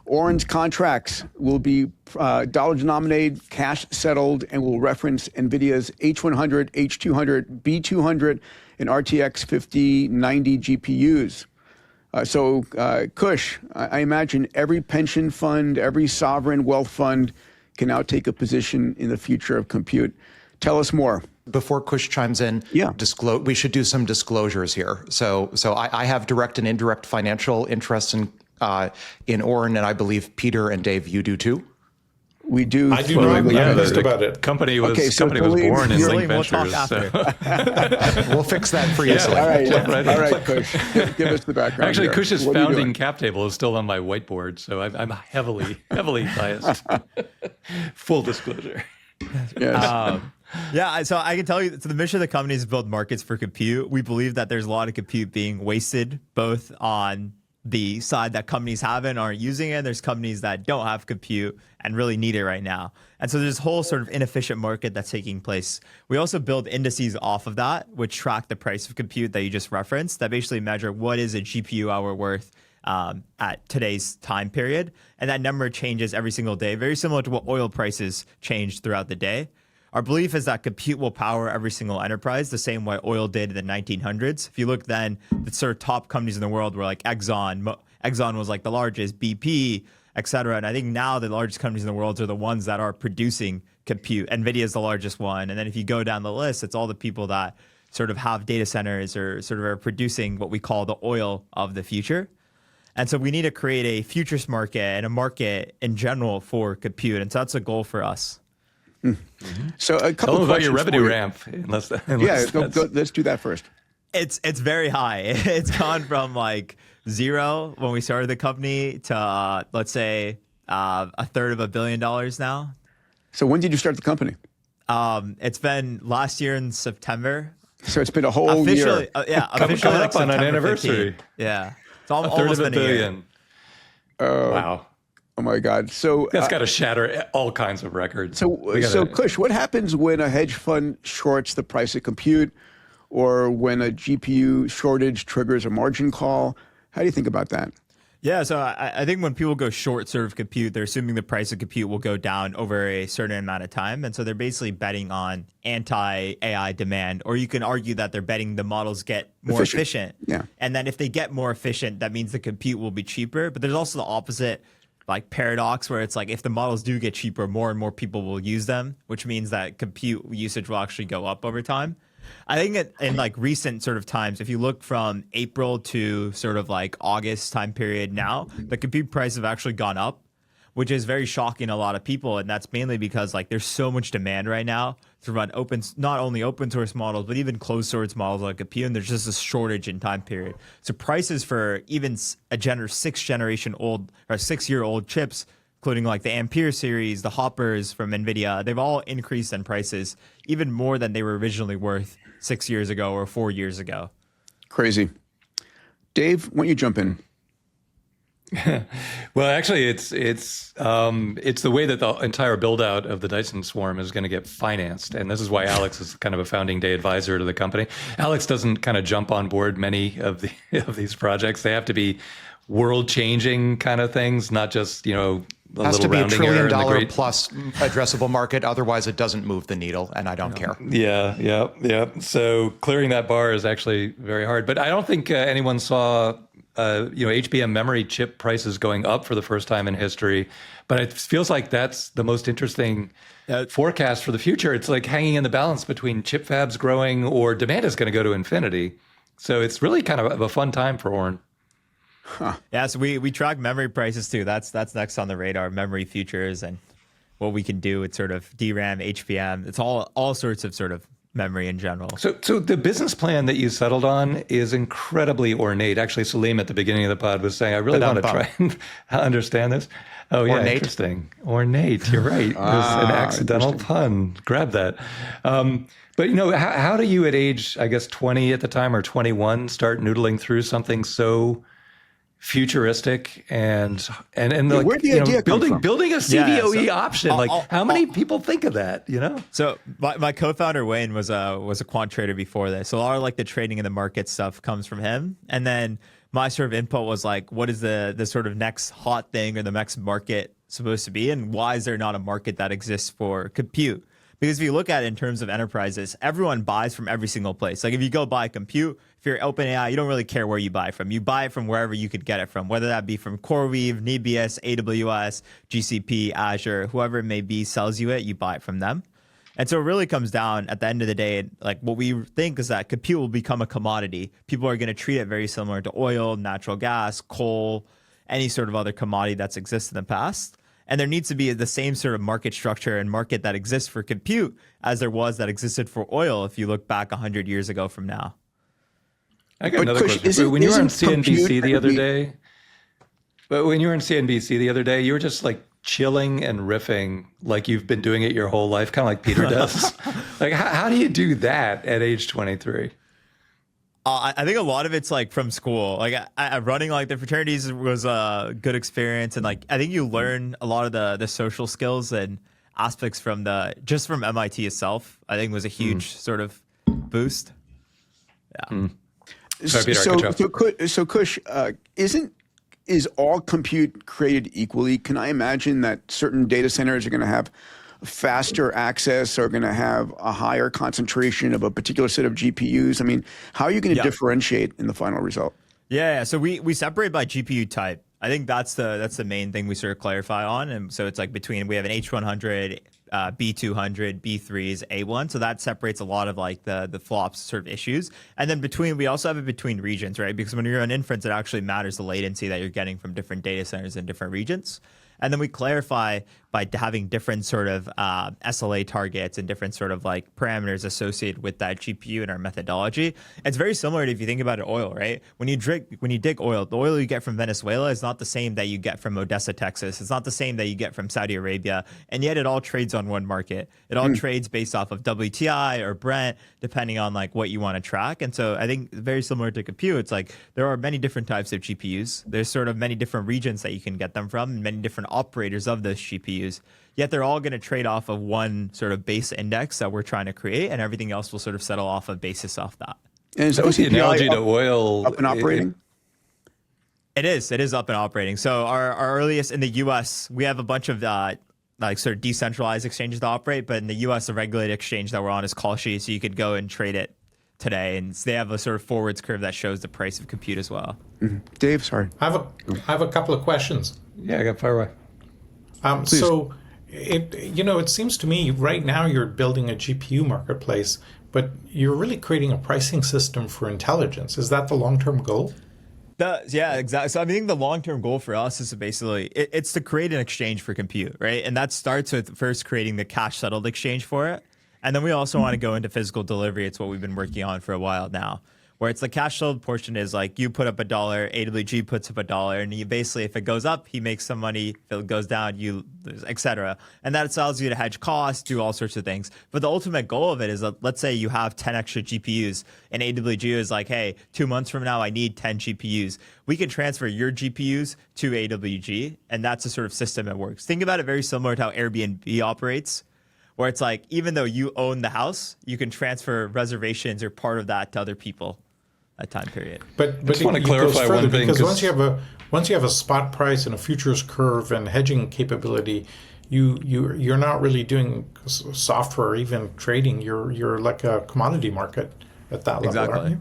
Ornn's contracts will be dollar-denominated, cash-settled, and will reference NVIDIA's H100, H200, B200, and RTX 5090 GPUs. So, Kush, I imagine every pension fund, every sovereign wealth fund can now take a position in the future of compute. Tell us more. Before Kush chimes in, we should do some disclosures here. So I have direct and indirect financial interests in in Ornn, and I believe Peter and Dave, you do too. We do. I do not know the about it. Company was Salim, born in Link we'll talk Ventures. after. We'll fix that for you. Salim. All right, Kush. Give us the background. Actually, here. Kush's What are you founding doing? cap table is still on my whiteboard, so I'm heavily biased. Full disclosure. Yes. Yeah, so I can tell you, so the mission of the company is to build markets for compute. We believe that there's a lot of compute being wasted, both on the side that companies have and aren't using it, and there's companies that don't have compute and really need it right now. And so there's this whole sort of inefficient market that's taking place. We also build indices off of that, which track the price of compute that you just referenced, that basically measure what is a GPU hour worth at today's time period. And that number changes every single day, very similar to what oil prices change throughout the day. Our belief is that compute will power every single enterprise the same way oil did in the 1900s. If you look then, the sort of top companies in the world were like Exxon. Exxon was like the largest, BP, et cetera. And I think now the largest companies in the world are the ones that are producing compute. NVIDIA is the largest one. And then if you go down the list, it's all the people that sort of have data centers or sort of are producing what we call the oil of the future. And so we need to create a futures market and a market in general for compute. And so that's a goal for us. So a couple Tell them of about your questions revenue for you. ramp. Let's do that first. It's very high. It's gone from like zero when we started the company to let's say $1/3 of $1 billion now. So when did you start the company? It's been last year in September. So it's been a whole Officially, year. officially coming like up on an September anniversary. 15th. Yeah, it's $1/3 almost of $1 been a year. billion. Wow. Oh my God! So That's got to shatter all kinds of records. So Kush, what happens when a hedge fund shorts the price of compute, or when a GPU shortage triggers a margin call? How do you think about that? Yeah, so I think when people go short sort of compute, they're assuming the price of compute will go down over a certain amount of time. And so they're basically betting on anti-AI demand, or you can argue that they're betting the models get more efficient. Yeah. And then if they get more efficient, that means the compute will be cheaper. But there's also the opposite like paradox where it's like if the models do get cheaper, more and more people will use them, which means that compute usage will actually go up over time. I think in like recent sort of times, if you look from April to sort of like August time period now, the compute price have actually gone up, which is very shocking to a lot of people. And that's mainly because like there's so much demand right now to run not only open source models, but even closed source models like compute. And there's just a shortage in time period. So prices for even a 6-year-old chips, including like the Ampere series, the Hoppers from NVIDIA, they've all increased in prices even more than they were originally worth 6 years ago or 4 years ago. Crazy. Dave, why don't you jump in? Well, actually, it's the way that the entire build out of the Dyson Swarm is going to get financed, and this is why Alex is kind of a founding day advisor to the company. Alex doesn't kind of jump on board many of these projects. They have to be world changing kind of things, not just a has little to be rounding error $1 in the trillion great plus addressable market. Otherwise, it doesn't move the needle, and I don't care. Yeah. So clearing that bar is actually very hard. But I don't think anyone saw HBM memory chip prices going up for the first time in history. But it feels like that's the most interesting forecast for the future. It's like hanging in the balance between chip fabs growing or demand is going to go to infinity. So it's really kind of a fun time for Ornn. Huh. Yeah, so we track memory prices too. That's next on the radar, memory futures and what we can do with sort of DRAM, HBM. It's all sorts of sort of memory in general. So the business plan that you settled on is incredibly ornate. Actually, Salim at the beginning of the pod was saying, I really want to try and understand this. Oh, yeah, ornate. Interesting. Ornate, you're right. It was an accidental pun. Grab that. But how do you at age, I guess, 20 at the time or 21 start noodling through something so futuristic and like, where'd the idea come from? building a CVOE option? How many people think of that? So my co-founder Wayne was a quant trader before this, so a lot of like the trading in the market stuff comes from him. And then my sort of input was like, what is the sort of next hot thing or the next market supposed to be, and why is there not a market that exists for compute? Because if you look at it in terms of enterprises, everyone buys from every single place. Like if you go buy compute, if you're OpenAI, you don't really care where you buy from. You buy it from wherever you could get it from, whether that be from CoreWeave, Nebius, AWS, GCP, Azure, whoever it may be sells you it, you buy it from them. And so it really comes down at the end of the day, like what we think is that compute will become a commodity. People are going to treat it very similar to oil, natural gas, coal. any sort of other commodity that's existed in the past. And there needs to be the same sort of market structure and market that exists for compute as there was that existed for oil if you look back 100 years ago from now. I got another question. When you were on CNBC the other day, you were just like chilling and riffing like you've been doing it your whole life, kind of like Peter does. Like, how do you do that at age 23? I think a lot of it's like from school. Like running like the fraternities was a good experience, and like I think you learn a lot of the social skills and aspects from from MIT itself. I think was a huge sort of boost. Yeah. Sorry, Peter, so Kush, is all compute created equally? Can I imagine that certain data centers are going to have faster access, are going to have a higher concentration of a particular set of GPUs? I mean, how are you going to differentiate in the final result? Yeah. So we separate by GPU type. I think that's the main thing we sort of clarify on. And so it's like we have an H100, B200, B3s, A1. So that separates a lot of like the flops sort of issues. And then we also have it between regions, right? Because when you're on inference, it actually matters the latency that you're getting from different data centers in different regions. And then we clarify by having different sort of SLA targets and different sort of like parameters associated with that GPU in our methodology. It's very similar to if you think about it, oil, right? When you dig oil, the oil you get from Venezuela is not the same that you get from Odessa, Texas. It's not the same that you get from Saudi Arabia. And yet it all trades on one market. It all trades based off of WTI or Brent, depending on like what you want to track. And so I think very similar to compute, it's like there are many different types of GPUs. There's sort of many different regions that you can get them from and many different operators of those GPUs. Yet they're all going to trade off of one sort of base index that we're trying to create, and everything else will sort of settle off of basis off that. And is the analogy to oil up and operating? It is up and operating. So our earliest in the U.S., we have a bunch of like sort of decentralized exchanges to operate, but in the U.S., the regulated exchange that we're on is Kalshi, so you could go and trade it today, and they have a sort of forwards curve that shows the price of compute as well. Dave, sorry. I have a couple of questions. Yeah, I got fire away. So it seems to me right now you're building a GPU marketplace, but you're really creating a pricing system for intelligence. Is that the long-term goal? Yeah, exactly. So I think the long-term goal for us is to basically, it's to create an exchange for compute, right? And that starts with first creating the cash-settled exchange for it. And then we also want to go into physical delivery. It's what we've been working on for a while now, where it's the cash-settled portion is like you put up $1, AWG puts up $1, and you basically, if it goes up, he makes some money. If it goes down, you lose, etc. And that allows you to hedge costs, do all sorts of things. But the ultimate goal of it is that, let's say you have 10 extra GPUs, and AWG is like, hey, 2 months from now, I need 10 GPUs. We can transfer your GPUs to AWG, and that's the sort of system that works. Think about it very similar to how Airbnb operates, where it's like, even though you own the house, you can transfer reservations or part of that to other people. That time period. But I just want to clarify one thing, because once you have a spot price and a futures curve and hedging capability, you're not really doing software or even trading. You're like a commodity market at that level, aren't you?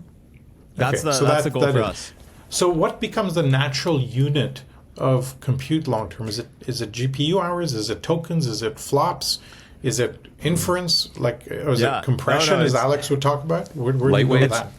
That's the goal for us. So what becomes the natural unit of compute long term? Is it GPU hours? Is it tokens? Is it flops? Is it inference? Is it compression, as Alex would talk about? Where do you go with that?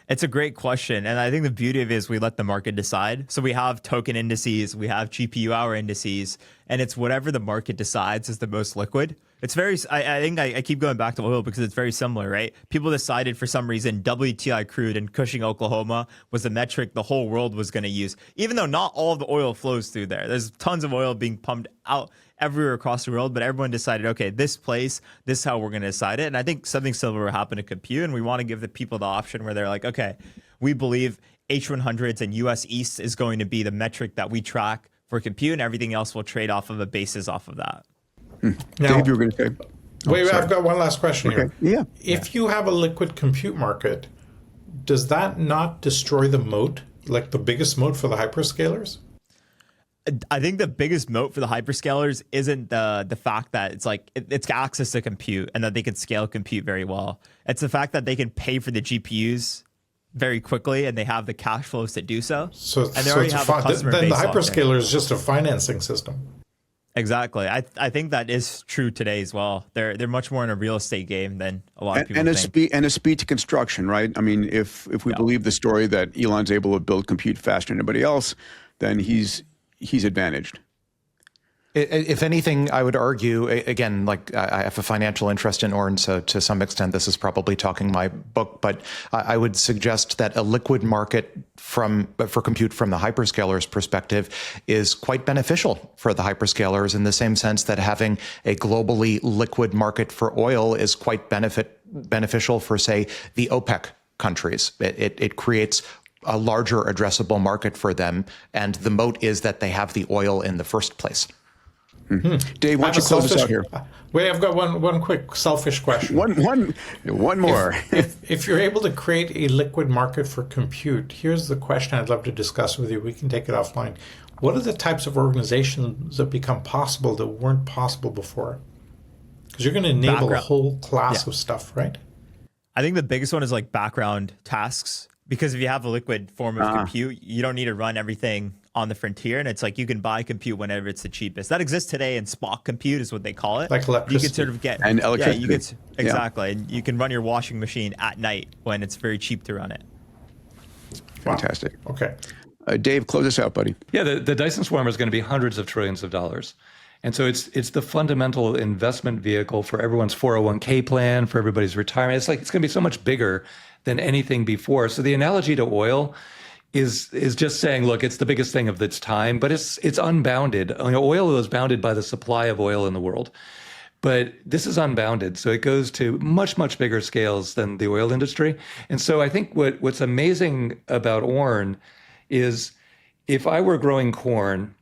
It's a great question. And I think the beauty of it is we let the market decide. So we have token indices, we have GPU hour indices, and it's whatever the market decides is the most liquid. It's I think I keep going back to oil because it's very similar, right? People decided for some reason WTI crude in Cushing, Oklahoma was the metric the whole world was going to use, even though not all of the oil flows through there. There's tons of oil being pumped out everywhere across the world, but everyone decided, okay, this place, this is how we're going to decide it. And I think something similar will happen to compute, and we want to give the people the option where they're like, okay, we believe H100s and US East is going to be the metric that we track for compute, and everything else will trade off of a basis off of that. Now, Dave, you were going to say. Wait, I've got one last question here. Yeah. If you have a liquid compute market, does that not destroy the moat, like the biggest moat for the hyperscalers? I think the biggest moat for the hyperscalers isn't the fact that it's access to compute and that they can scale compute very well. It's the fact that they can pay for the GPUs very quickly and they have the cash flows to do so. So and they already have a customer then base the hyperscaler is just a financing system. Exactly. I think that is true today as well. They're much more in a real estate game than a lot of people think. And a speed to construction, right? I mean, if we believe the story that Elon's able to build compute faster than anybody else, then he's advantaged. If anything, I would argue, again, like I have a financial interest in Ornn, so to some extent this is probably talking my book, but I would suggest that a liquid market for compute from the hyperscalers' perspective is quite beneficial for the hyperscalers in the same sense that having a globally liquid market for oil is quite beneficial for, say, the OPEC countries. It creates a larger addressable market for them, and the moat is that they have the oil in the first place. Mm-hmm. Dave, why don't you close us out here? Wait, I've got one quick selfish question. One more. If you're able to create a liquid market for compute, here's the question I'd love to discuss with you. We can take it offline. What are the types of organizations that become possible that weren't possible before? Because you're going to enable a whole class of stuff, right? I think the biggest one is like background tasks, because if you have a liquid form of compute, you don't need to run everything on the frontier, and it's like you can buy compute whenever it's the cheapest. That exists today in Spock compute is what they call it. Like electricity. You can sort of get and electricity. Exactly. And you can run your washing machine at night when it's very cheap to run it. Fantastic. Wow. Okay. Dave, close us out, buddy. Yeah, the Dyson Swarm is going to be hundreds of trillions of dollars. And so it's the fundamental investment vehicle for everyone's 401k plan, for everybody's retirement. It's going to be so much bigger than anything before. So the analogy to oil is just saying, look, it's the biggest thing of its time, but it's unbounded. Oil is bounded by the supply of oil in the world, but this is unbounded. So it goes to much, much bigger scales than the oil industry. And so I think what's amazing about Ornn is if I were growing corn,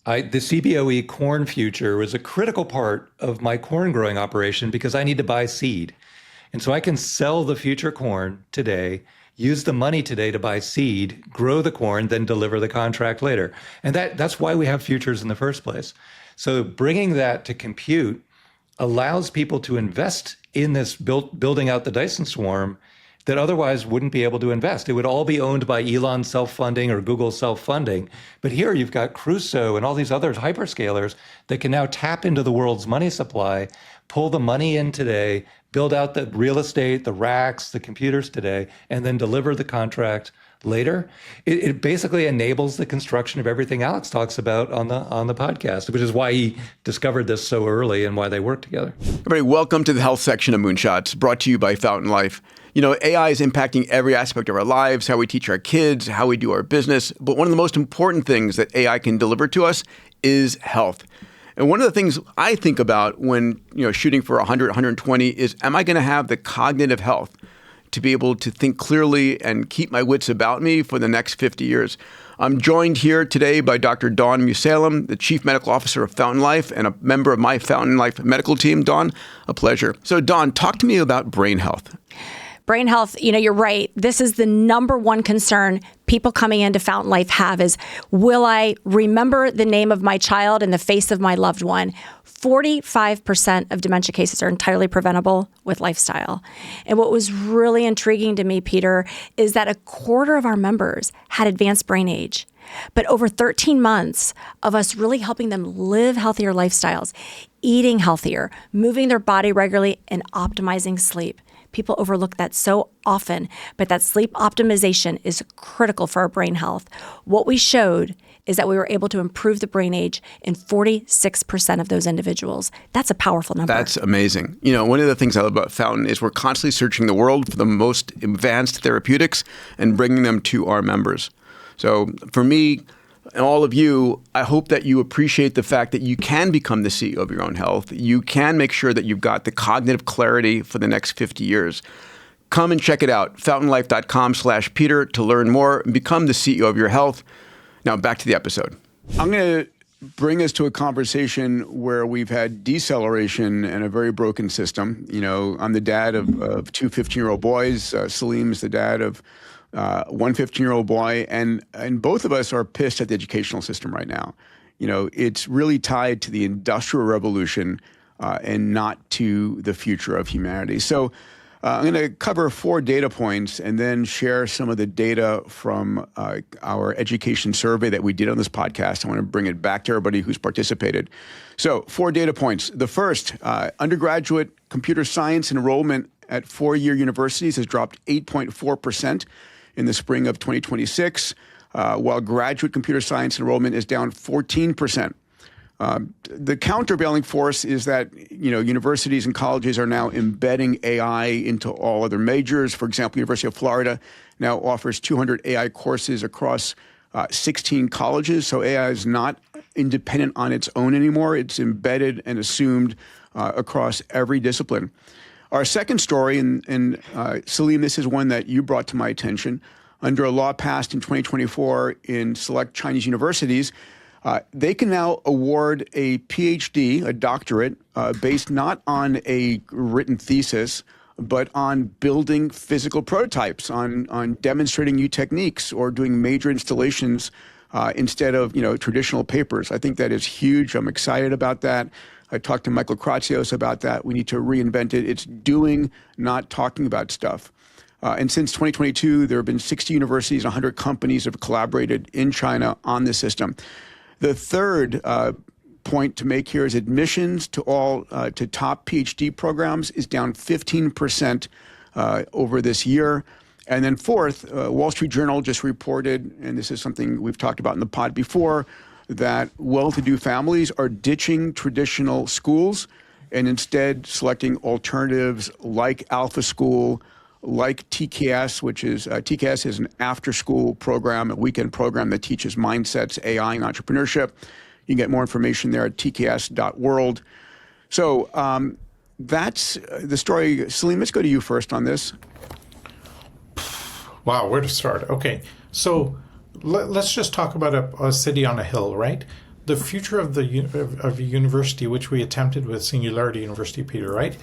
the CBOE corn future was a critical part of my corn growing operation because I need to buy seed. And so I can sell the future corn today, use the money today to buy seed, grow the corn, then deliver the contract later. And that's why we have futures in the first place. So bringing that to compute allows people to invest in this building out the Dyson Swarm that otherwise wouldn't be able to invest. It would all be owned by Elon self-funding or Google self-funding. But here you've got Crusoe and all these other hyperscalers that can now tap into the world's money supply, pull the money in today, build out the real estate, the racks, the computers today, and then deliver the contract later. It basically enables the construction of everything Alex talks about on the podcast, which is why he discovered this so early and why they work together. Everybody, welcome to the health section of Moonshots, brought to you by Fountain Life. You know, AI is impacting every aspect of our lives, how we teach our kids, how we do our business. But one of the most important things that AI can deliver to us is health. And one of the things I think about when, shooting for 100, 120 is, am I going to have the cognitive health to be able to think clearly and keep my wits about me for the next 50 years? I'm joined here today by Dr. Dawn Musalem, the Chief Medical Officer of Fountain Life and a member of my Fountain Life medical team. Dawn, a pleasure. So Dawn, talk to me about brain health. Brain health, you're right. This is the number one concern people coming into Fountain Life have is, will I remember the name of my child and the face of my loved one? 45% of dementia cases are entirely preventable with lifestyle. And what was really intriguing to me, Peter, is that a quarter of our members had advanced brain age. But over 13 months of us really helping them live healthier lifestyles, eating healthier, moving their body regularly, and optimizing sleep. People overlook that so often, but that sleep optimization is critical for our brain health. What we showed is that we were able to improve the brain age in 46% of those individuals. That's a powerful number. That's amazing. One of the things I love about Fountain is we're constantly searching the world for the most advanced therapeutics and bringing them to our members. So for me, and all of you, I hope that you appreciate the fact that you can become the CEO of your own health. You can make sure that you've got the cognitive clarity for the next 50 years. Come and check it out, fountainlife.com/Peter to learn more and become the CEO of your health. Now back to the episode. I'm going to bring us to a conversation where we've had deceleration and a very broken system. I'm the dad of two 15-year-old boys. Salim's the dad of one 15-year-old boy, and both of us are pissed at the educational system right now. It's really tied to the Industrial Revolution and not to the future of humanity. So I'm going to cover 4 data points and then share some of the data from our education survey that we did on this podcast. I want to bring it back to everybody who's participated. So 4 data points. The first, undergraduate computer science enrollment at 4-year universities has dropped 8.4% in the spring of 2026, while graduate computer science enrollment is down 14%. The countervailing force is that, universities and colleges are now embedding AI into all other majors. For example, University of Florida now offers 200 AI courses across 16 colleges. So AI is not independent on its own anymore. It's embedded and assumed across every discipline. Our second story, and Salim, this is one that you brought to my attention. Under a law passed in 2024 in select Chinese universities, they can now award a PhD, a doctorate, based not on a written thesis, but on building physical prototypes, on demonstrating new techniques or doing major installations instead of traditional papers. I think that is huge. I'm excited about that. I talked to Michael Kratsios about that. We need to reinvent it. It's doing, not talking about stuff. And since 2022, there have been 60 universities and 100 companies have collaborated in China on this system. The third point to make here is admissions to all to top PhD programs is down 15% over this year. And then fourth, Wall Street Journal just reported, and this is something we've talked about in the pod before, that well-to-do families are ditching traditional schools and instead selecting alternatives like Alpha School, like TKS, which is TKS is an after-school program, a weekend program that teaches mindsets, AI, and entrepreneurship. You can get more information there at tks.world. So that's the story. Salim, let's go to you first on this. Wow, where to start? Okay, so let's just talk about a city on a hill, right? The future of a university, which we attempted with Singularity University, Peter, right?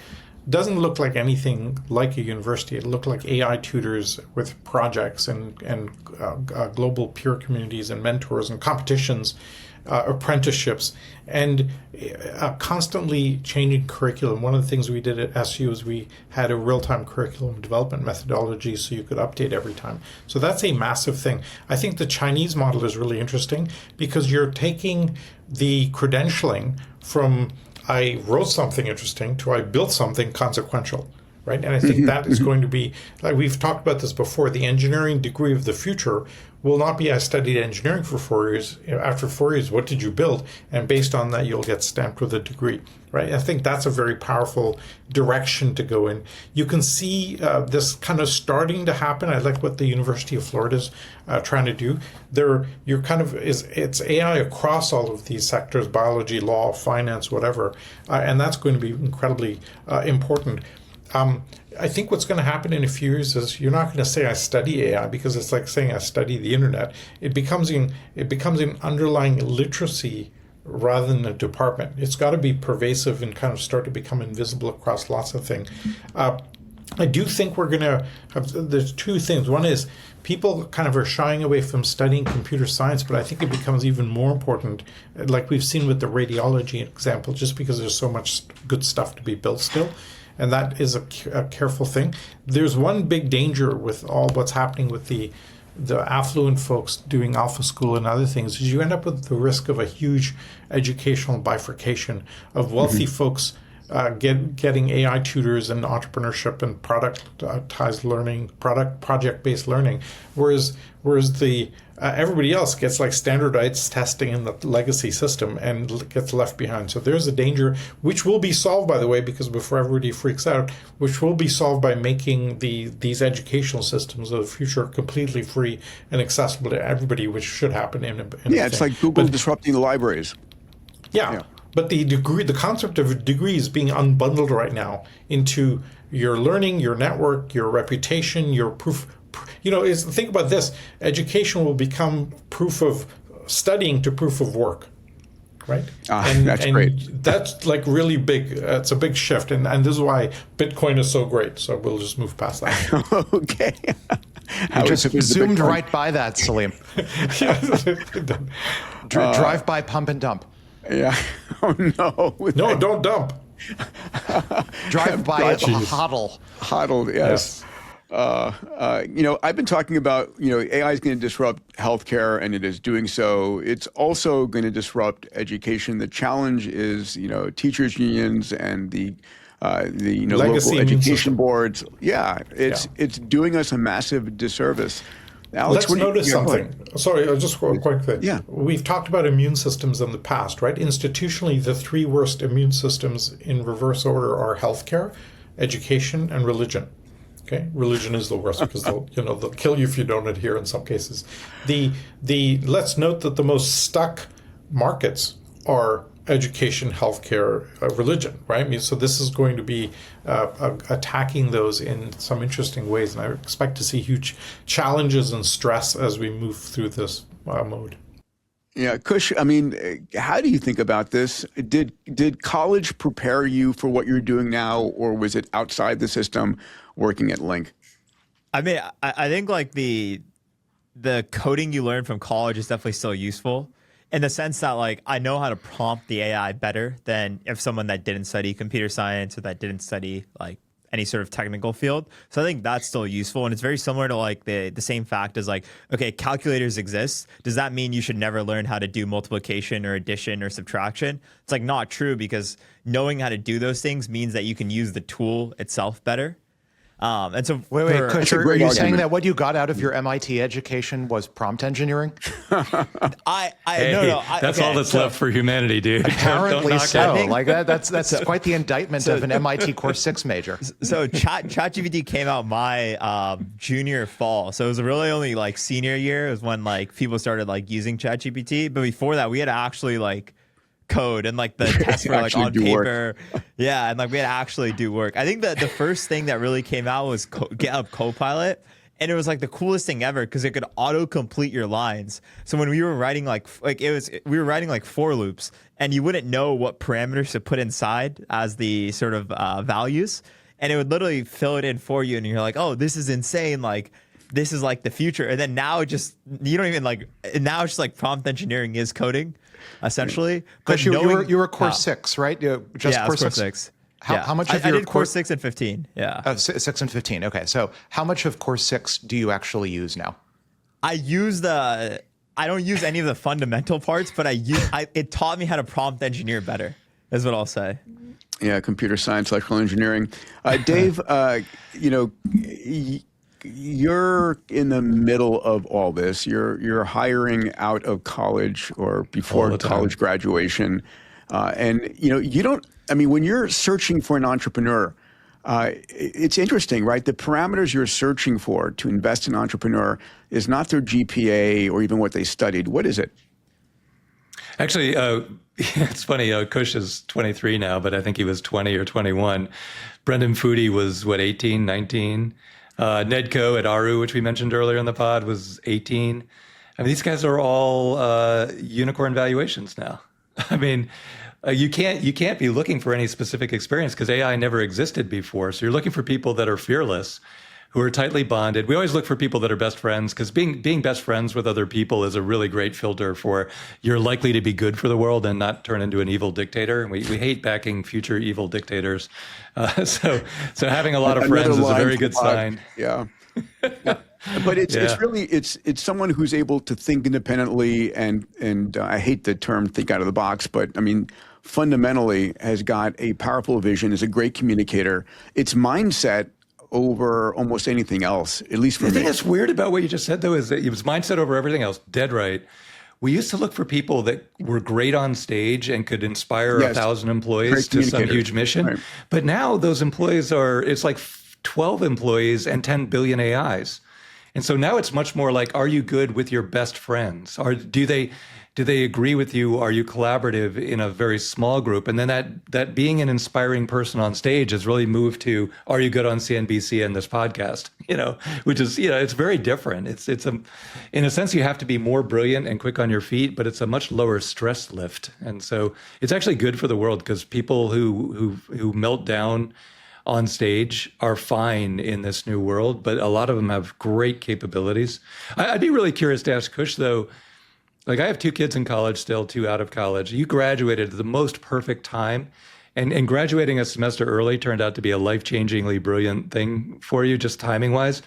Doesn't look like anything like a university. It looked like AI tutors with projects and global peer communities and mentors and competitions, apprenticeships, and a constantly changing curriculum. One of the things we did at SU is we had a real-time curriculum development methodology so you could update every time. So that's a massive thing. I think the Chinese model is really interesting because you're taking the credentialing from I wrote something interesting to I built something consequential, right? And I think that is going to be, like we've talked about this before, the engineering degree of the future will not be I studied engineering for 4 years. After 4 years, what did you build? And based on that, you'll get stamped with a degree, right? I think that's a very powerful direction to go in. You can see this kind of starting to happen. I like what the University of Florida is trying to do. It's AI across all of these sectors, biology, law, finance, whatever. And that's going to be incredibly important. I think what's going to happen in a few years is you're not going to say I study AI because it's like saying I study the internet. It becomes an underlying literacy rather than a department. It's got to be pervasive and kind of start to become invisible across lots of things. I do think we're going to have, there's two things. One is people kind of are shying away from studying computer science, but I think it becomes even more important, like we've seen with the radiology example, just because there's so much good stuff to be built still. And that is a careful thing. There's one big danger with all what's happening with the affluent folks doing Alpha School and other things is you end up with the risk of a huge educational bifurcation of wealthy folks getting AI tutors and entrepreneurship and productized learning, project-based learning, whereas the everybody else gets like standardized testing in the legacy system and gets left behind. So there's a danger, which will be solved, by the way, because before everybody freaks out, which will be solved by making these educational systems of the future completely free and accessible to everybody, which should happen it's like Google disrupting the libraries. Yeah. But the concept of a degree is being unbundled right now into your learning, your network, your reputation, your proof. Think about this. Education will become proof of studying to proof of work, right? That's great. That's like really big. It's a big shift. And this is why Bitcoin is so great. So we'll just move past that. Okay. You just zoomed right by that, Salim. Drive by pump and dump. Yeah. Oh, no. No, don't dump. Drive by a hodl. Hodled, yes. I've been talking about, AI is going to disrupt healthcare, and it is doing so. It's also going to disrupt education. The challenge is, teachers unions and the local education boards. Yeah, it's doing us a massive disservice. Alex, let's notice something. Sorry, just quite quick. Yeah. We've talked about immune systems in the past, right? Institutionally, the three worst immune systems in reverse order are healthcare, education, and religion. Okay, religion is the worst because they'll kill you if you don't adhere in some cases. Let's note that the most stuck markets are education, healthcare, religion, right? I mean, so this is going to be attacking those in some interesting ways, and I expect to see huge challenges and stress as we move through this mode. Yeah, Kush, I mean, how do you think about this? Did college prepare you for what you're doing now, or was it outside the system working at Link? I mean, I think like the coding you learn from college is definitely still useful in the sense that like I know how to prompt the AI better than if someone that didn't study computer science or that didn't study like any sort of technical field. So I think that's still useful. And it's very similar to like the same fact as like, okay, calculators exist. Does that mean you should never learn how to do multiplication or addition or subtraction? It's like not true, because knowing how to do those things means that you can use the tool itself better. And so wait, Kush, are you saying that what you got out of your MIT education was prompt engineering? That's all that's left for humanity, dude. Apparently so. That's quite the indictment of an MIT Course 6 major. So ChatGPT came out my junior fall. So it was really only like senior year is when like people started like using ChatGPT. But before that, we had to actually like code, and like the tests were like on paper. Yeah, and like we had to actually do work. I think that the first thing that really came out was GitHub Copilot, and it was like the coolest thing ever because it could auto complete your lines. So when we were writing we were writing like for loops, and you wouldn't know what parameters to put inside as the sort of values, and it would literally fill it in for you, and you're like, oh, this is insane, like this is like the future. And then now you don't even like, now it's just like prompt engineering is coding essentially. But you were course 6, right? Just course 6. How much of I your did course 6 and 15? Yeah. 6 and 15. Okay. So how much of course 6 do you actually use now? I don't use any of the fundamental parts, but it taught me how to prompt engineer better, is what I'll say. Yeah, computer science, electrical engineering. Dave, you're in the middle of all this. You're hiring out of college or before college graduation, and you don't. I mean, when you're searching for an entrepreneur, it's interesting, right? The parameters you're searching for to invest in an entrepreneur is not their GPA or even what they studied. What is it? Actually, it's funny. Kush is 23 now, but I think he was 20 or 21. Brendan Foodie was 18, 19. Nedco at Aru, which we mentioned earlier in the pod, was 18. I mean, these guys are all unicorn valuations now. I mean, you can't be looking for any specific experience because AI never existed before. So you're looking for people that are fearless, who are tightly bonded. We always look for people that are best friends, because being best friends with other people is a really great filter for you're likely to be good for the world and not turn into an evil dictator. And we hate backing future evil dictators. So having a lot of friends is a very good sign. Yeah. But it's really someone who's able to think independently and I hate the term think out of the box, but I mean fundamentally has got a powerful vision, is a great communicator. Its mindset over almost anything else, at least for me. The thing that's weird about what you just said, though, is that it was mindset over everything else. Dead right. We used to look for people that were great on stage and could inspire 1,000 employees to some huge mission. Right. But now those employees it's like 12 employees and 10 billion AIs. And so now it's much more like, are you good with your best friends? Or do they agree with you? Are you collaborative in a very small group? And then that being an inspiring person on stage has really moved to, are you good on CNBC and this podcast? Which is, it's very different. It's in a sense, you have to be more brilliant and quick on your feet, but it's a much lower stress lift. And so it's actually good for the world, because people who melt down on stage are fine in this new world, but a lot of them have great capabilities. I'd be really curious to ask Kush, though. Like, I have 2 kids in college still, 2 out of college. You graduated at the most perfect time And graduating a semester early turned out to be a life-changingly brilliant thing for you, just timing-wise.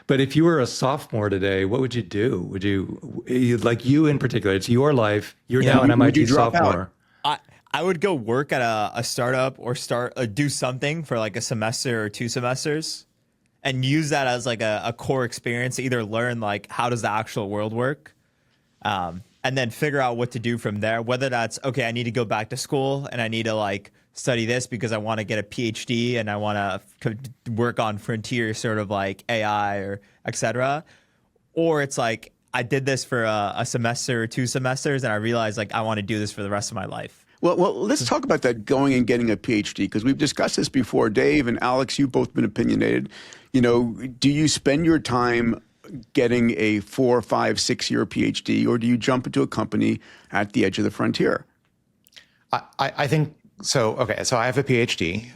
But if you were a sophomore today, what would you do? Would you like you in particular? It's your life. You're now an MIT sophomore. I would go work at a startup or do something for like a semester or 2 semesters and use that as like a core experience to either learn like how does the actual world work, and then figure out what to do from there. Whether that's, okay, I need to go back to school and I need to like study this because I want to get a PhD and I want to work on frontier sort of like AI or et cetera. Or it's like, I did this for a semester or 2 semesters and I realized like I want to do this for the rest of my life. Well, let's talk about that, going and getting a PhD, because we've discussed this before. Dave and Alex, you've both been opinionated. You know, do you spend your time getting a 4, 5, 6 year PhD, or do you jump into a company at the edge of the frontier? I think so. Okay, so I have a PhD.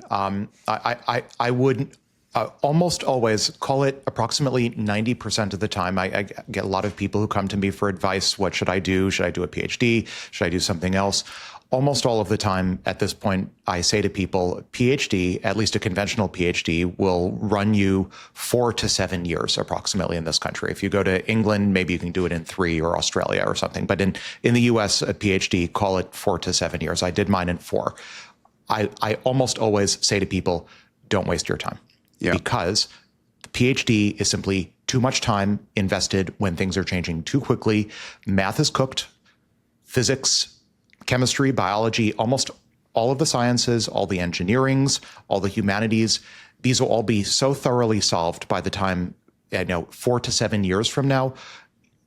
I would almost always call it approximately 90% of the time. I get a lot of people who come to me for advice. What should I do? Should I do a PhD? Should I do something else? Almost all of the time at this point, I say to people, PhD, at least a conventional PhD, will run you 4 to 7 years approximately in this country. If you go to England, maybe you can do it in 3, or Australia or something. But in the US, a PhD, call it 4 to 7 years. I did mine in 4. I almost always say to people, don't waste your time. Yeah. Because the PhD is simply too much time invested when things are changing too quickly. Math is cooked, physics, chemistry, biology, almost all of the sciences, all the engineerings, all the humanities, these will all be so thoroughly solved by the time, 4 to 7 years from now.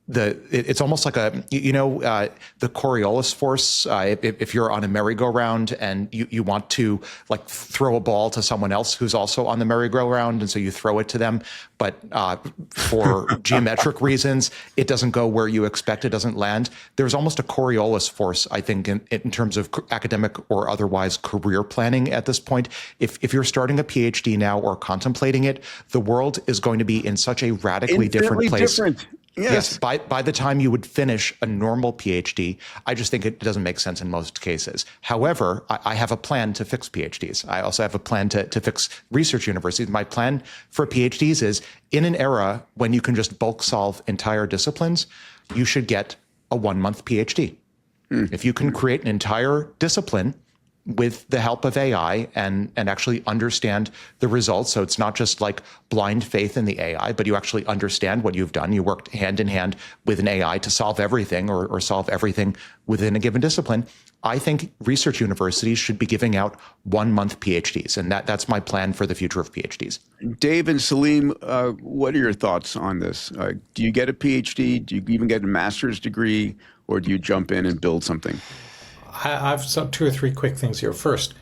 It's almost like the Coriolis force. If you're on a merry-go-round and you want to like throw a ball to someone else who's also on the merry-go-round, and so you throw it to them, but for geometric reasons, it doesn't go where you expect, it doesn't land. There's almost a Coriolis force, I think, in terms of academic or otherwise career planning at this point. If you're starting a PhD now or contemplating it, the world is going to be in such a radically different place. Yes. By the time you would finish a normal PhD, I just think it doesn't make sense in most cases. However, I have a plan to fix PhDs. I also have a plan to fix research universities. My plan for PhDs is, in an era when you can just bulk solve entire disciplines, you should get a 1-month PhD. If you can create an entire discipline with the help of AI and actually understand the results. So it's not just like blind faith in the AI, but you actually understand what you've done. You worked hand in hand with an AI to solve everything or solve everything within a given discipline. I think research universities should be giving out 1-month PhDs, and that's my plan for the future of PhDs. Dave and Salim, what are your thoughts on this? Do you get a PhD? Do you even get a master's degree, or do you jump in and build something? I've some 2 or 3 quick things here. First,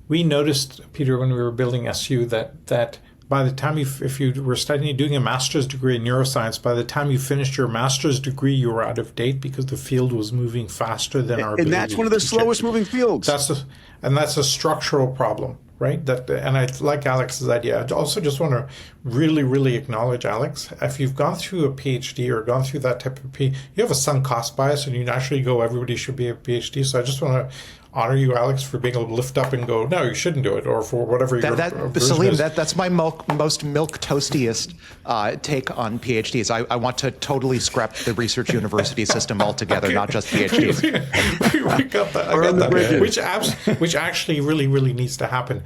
we noticed, Peter, when we were building SU, that by the time if you were doing a master's degree in neuroscience, by the time you finished your master's degree, you were out of date because the field was moving faster than our ability. And that's one of the slowest moving fields. That's a structural problem, right? And I like Alex's idea. I also just want to really, really acknowledge Alex. If you've gone through a PhD or gone through that type of PhD, you have a sunk cost bias, and you naturally go, everybody should be a PhD. So I just want to honor you, Alex, for being able to lift up and go, no, you shouldn't do it, or for whatever your Salim, is. That's my most milk toastiest take on PhDs. I want to totally scrap the research university system altogether, not just PhDs. We got that. I got that. Which actually really, really needs to happen.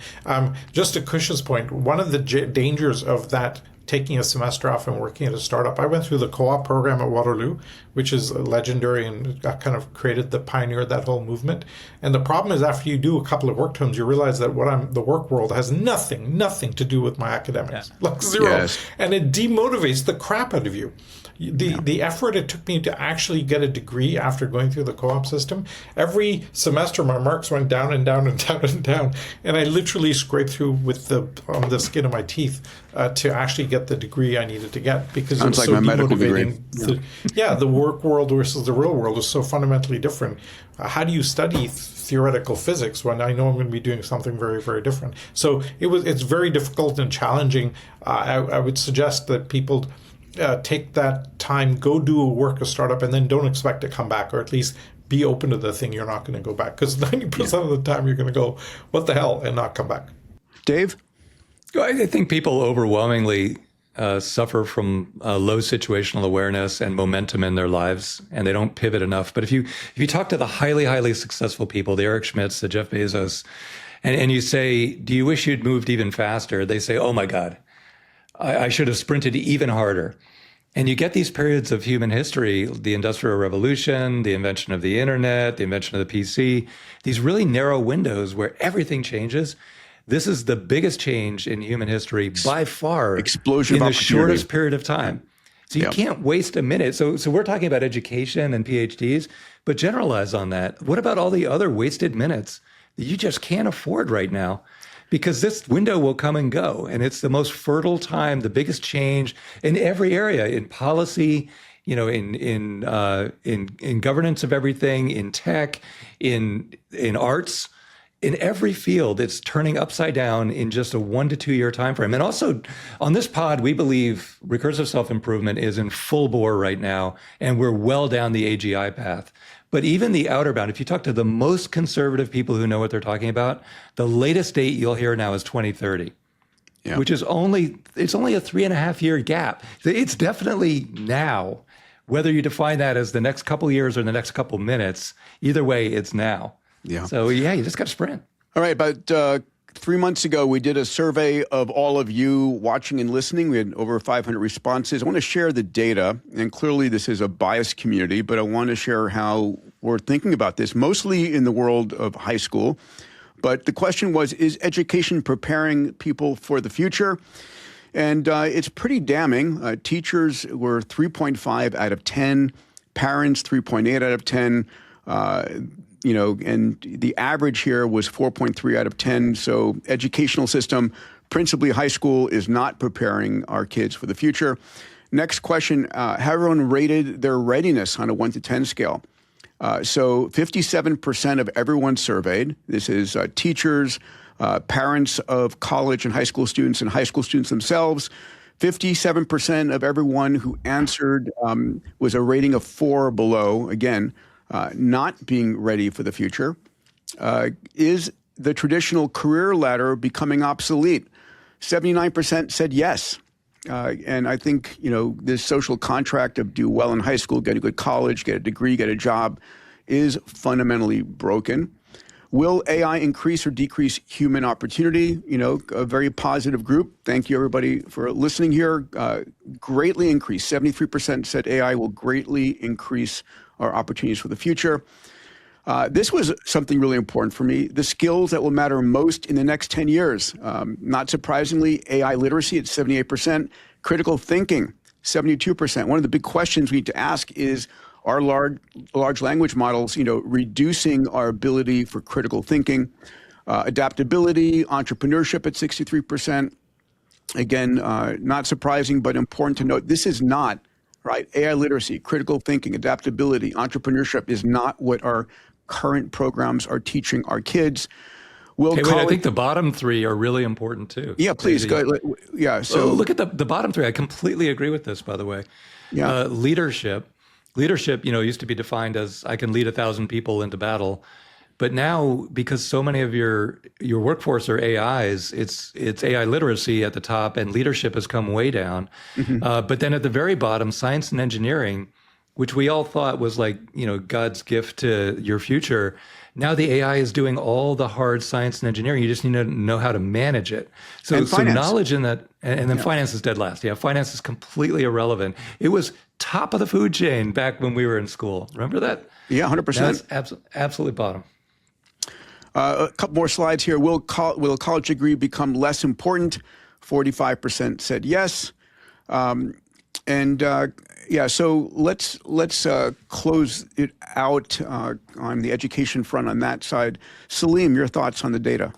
Just to Kush's point, one of the dangers of that, taking a semester off and working at a startup. I went through the co-op program at Waterloo, which is legendary and kind of pioneered that whole movement. And the problem is, after you do a couple of work terms, you realize that the work world has nothing to do with my academics, like zero. Yes. And it demotivates the crap out of you. The effort it took me to actually get a degree after going through the co-op system, every semester my marks went down and down and down and down, and I literally scraped through on the skin of my teeth to actually get the degree I needed to get, because sounds it was like so my medical demotivating. degree. The work world versus the real world is so fundamentally different. How do you study theoretical physics when I know I'm going to be doing something very, very different? So it's very difficult and challenging. I would suggest that people take that time, go do a startup, and then don't expect to come back, or at least be open to the thing, you're not going to go back. Because 90% of the time you're going to go, what the hell, and not come back. Dave? I think people overwhelmingly suffer from low situational awareness and momentum in their lives, and they don't pivot enough. But if you talk to the highly successful people, the Eric Schmidts, the Jeff Bezos, and you say, do you wish you'd moved even faster? They say, oh my God, I should have sprinted even harder. And you get these periods of human history, the Industrial Revolution, the invention of the internet, the invention of the PC, these really narrow windows where everything changes. This is the biggest change in human history by far. Explosion in of the shortest period of time. So you can't waste a minute. So we're talking about education and PhDs, but generalize on that. What about all the other wasted minutes that you just can't afford right now? Because this window will come and go, and it's the most fertile time, the biggest change in every area, in policy, in governance of everything, in tech, in arts. In every field, it's turning upside down in just a 1 to 2 year time frame. And also on this pod, we believe recursive self-improvement is in full bore right now, and we're well down the AGI path. But even the outer bound, if you talk to the most conservative people who know what they're talking about, the latest date you'll hear now is 2030, which is only a 3.5 year gap. It's definitely now, whether you define that as the next couple years or the next couple minutes, either way, it's now. Yeah. So you just got to sprint. All right. About 3 months ago, we did a survey of all of you watching and listening. We had over 500 responses. I want to share the data. And clearly this is a biased community, but I want to share how we're thinking about this, mostly in the world of high school. But the question was, is education preparing people for the future? And it's pretty damning. Teachers were 3.5 out of 10, parents 3.8 out of 10. And the average here was 4.3 out of 10. So educational system, principally high school, is not preparing our kids for the future. Next question, have everyone rated their readiness on a 1 to 10 scale? So 57% of everyone surveyed, this is teachers, parents of college and high school students and high school students themselves, 57% of everyone who answered was a rating of 4 or below, again, not being ready for the future. Is the traditional career ladder becoming obsolete? 79% said yes. And I think, this social contract of do well in high school, get a good college, get a degree, get a job is fundamentally broken. Will AI increase or decrease human opportunity? A very positive group. Thank you, everybody, for listening here. Greatly increase. 73% said AI will greatly increase our opportunities for the future. This was something really important for me. The skills that will matter most in the next 10 years. Not surprisingly, AI literacy at 78%, critical thinking, 72%. One of the big questions we need to ask is, are large language models, reducing our ability for critical thinking? Adaptability, entrepreneurship at 63%. Again, not surprising, but important to note, this is not, right? AI literacy, critical thinking, adaptability, entrepreneurship is not what our current programs are teaching our kids. I think the bottom 3 are really important too. Yeah, please go ahead. Yeah. So look at the bottom 3. I completely agree with this, by the way. Yeah. Leadership, used to be defined as I can lead 1,000 people into battle. But now, because so many of your workforce are AIs, it's AI literacy at the top, and leadership has come way down. Mm-hmm. But then at the very bottom, science and engineering, which we all thought was like God's gift to your future. Now the AI is doing all the hard science and engineering. You just need to know how to manage it. So knowledge in that, and then finance is dead last. Yeah, finance is completely irrelevant. It was top of the food chain back when we were in school. Remember that? Yeah, 100%. That's absolutely bottom. A couple more slides here. Will a college degree become less important? 45% said yes. So let's close it out on the education front on that side. Salim, your thoughts on the data?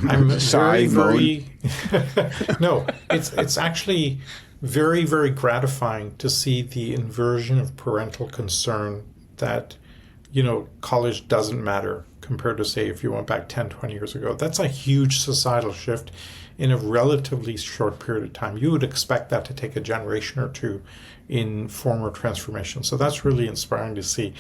I'm very no, it's actually very, very gratifying to see the inversion of parental concern that college doesn't matter compared to, say, if you went back 10, 20 years ago. That's a huge societal shift in a relatively short period of time. You would expect that to take a generation or two in formal transformation. So that's really inspiring to see.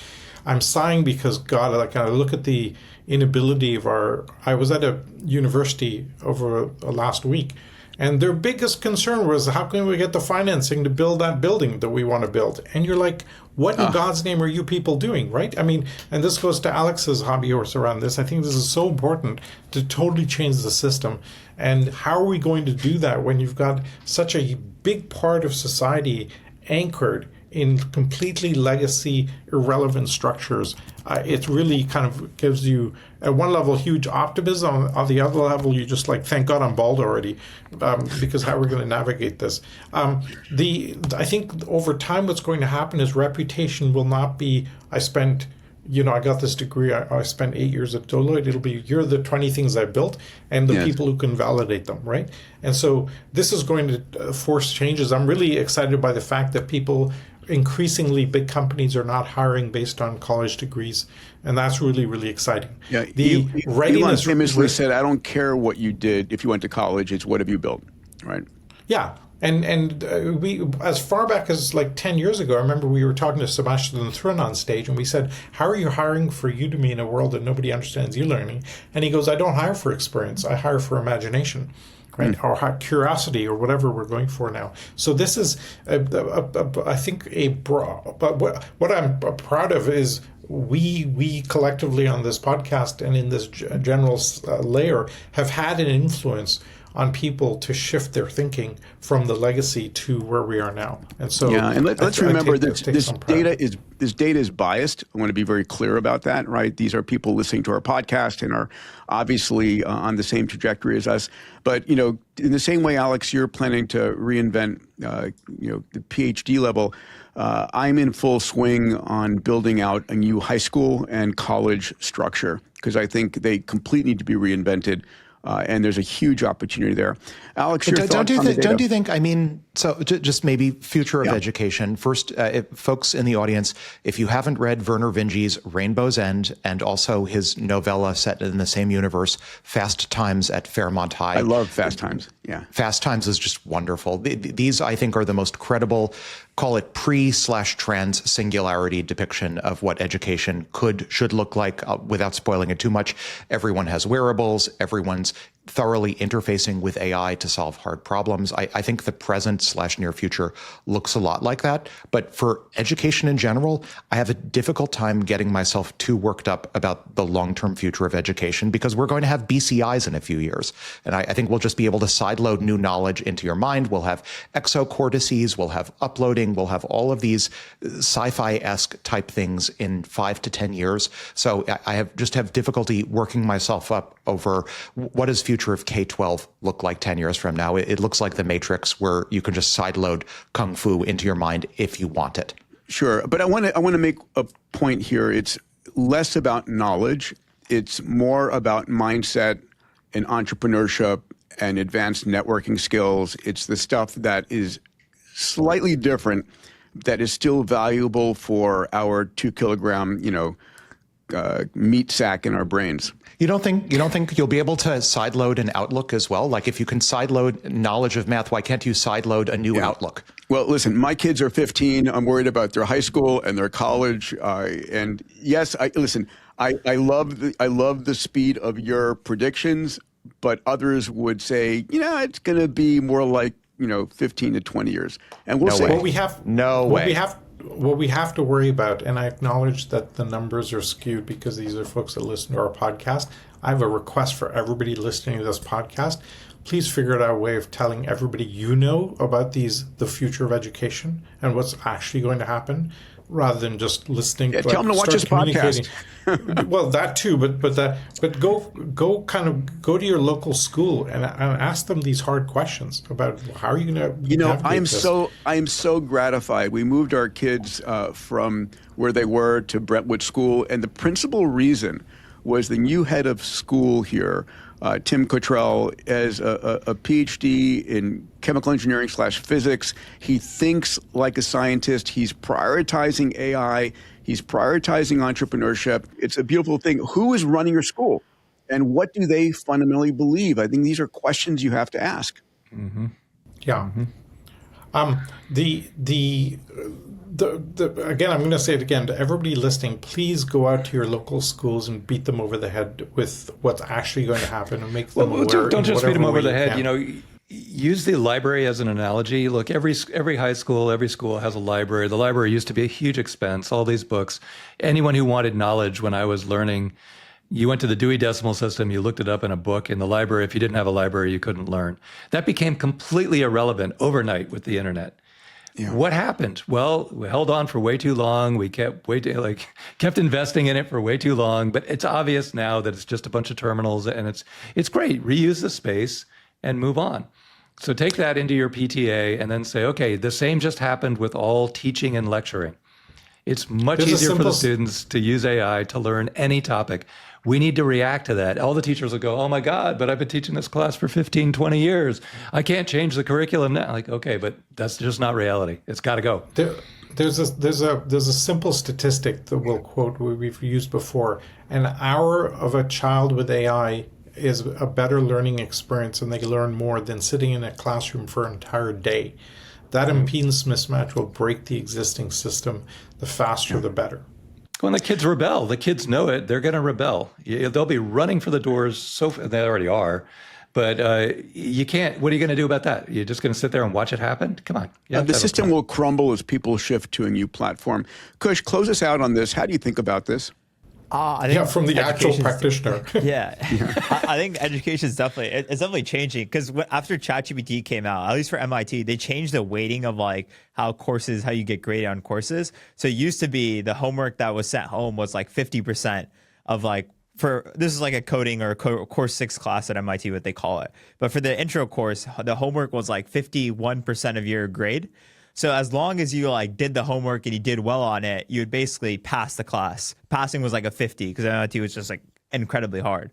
I'm sighing because, God, like I look at the inability of I was at a university over last week, and their biggest concern was, how can we get the financing to build that building that we want to build? And you're like, what in God's name are you people doing, right? I mean, and this goes to Alex's hobby horse around this. I think this is so important to totally change the system. And how are we going to do that when you've got such a big part of society anchored in completely legacy, irrelevant structures? It really kind of gives you, at one level, huge optimism. On the other level, you just like, thank God I'm bald already, because how are we going to navigate this? I think over time what's going to happen is reputation will not be, I got this degree, I spent 8 years at Deloitte. It'll be, you're the 20 things I built and the people who can validate them, right? And so this is going to force changes. I'm really excited by the fact that increasingly big companies are not hiring based on college degrees, and that's really, really exciting. Yeah, Elon famously said, I don't care what you did if you went to college, it's what have you built, right? Yeah. And we, as far back as like 10 years ago, I remember we were talking to Sebastian Thrun on stage, and we said, how are you hiring for Udemy in a world that nobody understands e-learning? And he goes, I don't hire for experience, I hire for imagination. Right, or curiosity, or whatever we're going for now. So this is, I think, but what I'm proud of is we collectively on this podcast and in this general layer have had an influence on people to shift their thinking from the legacy to where we are now. And so, and let's remember that this data is biased. I want to be very clear about that, right? These are people listening to our podcast and are obviously on the same trajectory as us. But in the same way, Alex, you're planning to reinvent the PhD level. I'm in full swing on building out a new high school and college structure, because I think they completely need to be reinvented. And there's a huge opportunity there. Alex, your thoughts on the data? Don't you think, I mean, so just maybe future of education. First, folks in the audience, if you haven't read Werner Vinge's Rainbow's End and also his novella set in the same universe, Fast Times at Fairmont High. I love Fast Times, yeah. Fast Times is just wonderful. These, I think, are the most credible, call it pre/trans singularity depiction of what education should look like without spoiling it too much. Everyone has wearables. Everyone's thoroughly interfacing with AI to solve hard problems. I think the present/near future looks a lot like that. But for education in general, I have a difficult time getting myself too worked up about the long-term future of education, because we're going to have BCIs in a few years. And I think we'll just be able to sideload new knowledge into your mind. We'll have exocortices, we'll have uploading, we'll have all of these sci-fi-esque type things in 5 to 10 years. So I have difficulty working myself up over what does future of K-12 look like 10 years from now. It looks like the Matrix, where you can just sideload kung fu into your mind if you want it. Sure, but I want to make a point here. It's less about knowledge. It's more about mindset and entrepreneurship and advanced networking skills. It's the stuff that is slightly different, that is still valuable for our 2 kilogram, meat sack in our brains. You don't think you'll be able to sideload an Outlook as well? Like, if you can sideload knowledge of math, why can't you sideload a new Outlook? Well, listen, my kids are 15. I'm worried about their high school and their college. And yes, I love the speed of your predictions, but others would say, it's going to be more like 15 to 20 years. And we'll say, what we have to worry about, and I acknowledge that the numbers are skewed because these are folks that listen to our podcast. I have a request for everybody listening to this podcast. Please figure out a way of telling everybody about the future of education and what's actually going to happen, rather than just listening. Yeah, tell them to watch this podcast. Well, that too, but go to your local school and ask them these hard questions about how are you going to. I am so gratified. We moved our kids from where they were to Brentwood School, and the principal reason was the new head of school here, Tim Cottrell, as a PhD in chemical engineering /physics. He thinks like a scientist. He's prioritizing AI. He's prioritizing entrepreneurship. It's a beautiful thing. Who is running your school? And what do they fundamentally believe? I think these are questions you have to ask. Mm-hmm. Yeah. Again, I'm going to say it again to everybody listening. Please go out to your local schools and beat them over the head with what's actually going to happen and make them aware. Don't just beat them over the head. Can. Use the library as an analogy. Look, every high school, every school has a library. The library used to be a huge expense. All these books. Anyone who wanted knowledge when I was learning, you went to the Dewey Decimal System, you looked it up in a book in the library. If you didn't have a library, you couldn't learn. That became completely irrelevant overnight with the internet. Yeah. What happened? Well, we held on for way too long. We kept investing in it for way too long. But it's obvious now that it's just a bunch of terminals, and it's great. Reuse the space and move on. So take that into your PTA and then say, okay, the same just happened with all teaching and lecturing. It's much easier for the students to use AI to learn any topic. We need to react to that. All the teachers will go, oh my God, but I've been teaching this class for 15, 20 years. I can't change the curriculum now. Like, okay, but that's just not reality. It's got to go. There's a simple statistic that we'll quote we've used before. An hour of a child with AI is a better learning experience, and they learn more than sitting in a classroom for an entire day. That impedance mismatch will break the existing system. The faster, the better. When the kids rebel, the kids know it. They're going to rebel. They'll be running for the doors. They already are. But you can't. What are you going to do about that? You're just going to sit there and watch it happen? Come on. The system will crumble as people shift to a new platform. Kush, close us out on this. How do you think about this? I think from the actual practitioner. I think education is definitely changing, because after ChatGPT came out, at least for MIT, they changed the weighting of like how you get graded on courses. So it used to be the homework that was sent home was like 50% of like, this is like a coding or a course 6 class at MIT, what they call it. But for the intro course, the homework was like 51% of your grade. So as long as you like did the homework and you did well on it, you would basically pass the class. Passing was like a 50 because MIT was just like incredibly hard.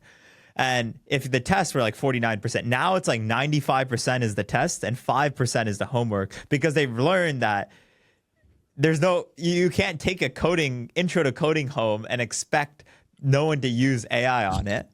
And if the tests were like 49%, now it's like 95% is the test and 5% is the homework, because they've learned that you can't take a intro to coding home and expect no one to use AI on it.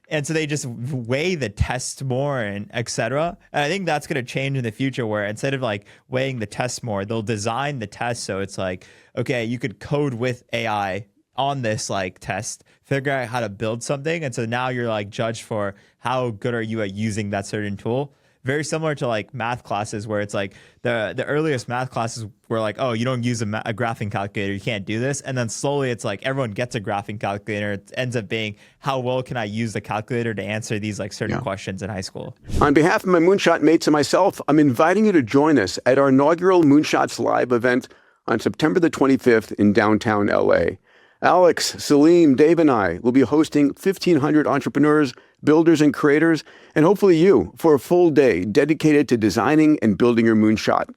And so they just weigh the test more and et cetera. And I think that's going to change in the future, where instead of like weighing the test more, they'll design the test so it's like, okay, you could code with AI on this like test, figure out how to build something. And so now you're like judged for how good are you at using that certain tool. Very similar to like math classes, where it's like the earliest math classes were like, oh, you don't use a graphing calculator, you can't do this. And then slowly it's like everyone gets a graphing calculator. It ends up being, how well can I use the calculator to answer these like certain questions in high school? On behalf of my Moonshot mates and myself, I'm inviting you to join us at our inaugural Moonshots Live event on September the 25th in downtown LA. Alex, Salim, Dave, and I will be hosting 1,500 entrepreneurs, builders, and creators, and hopefully you, for a full day dedicated to designing and building your moonshot.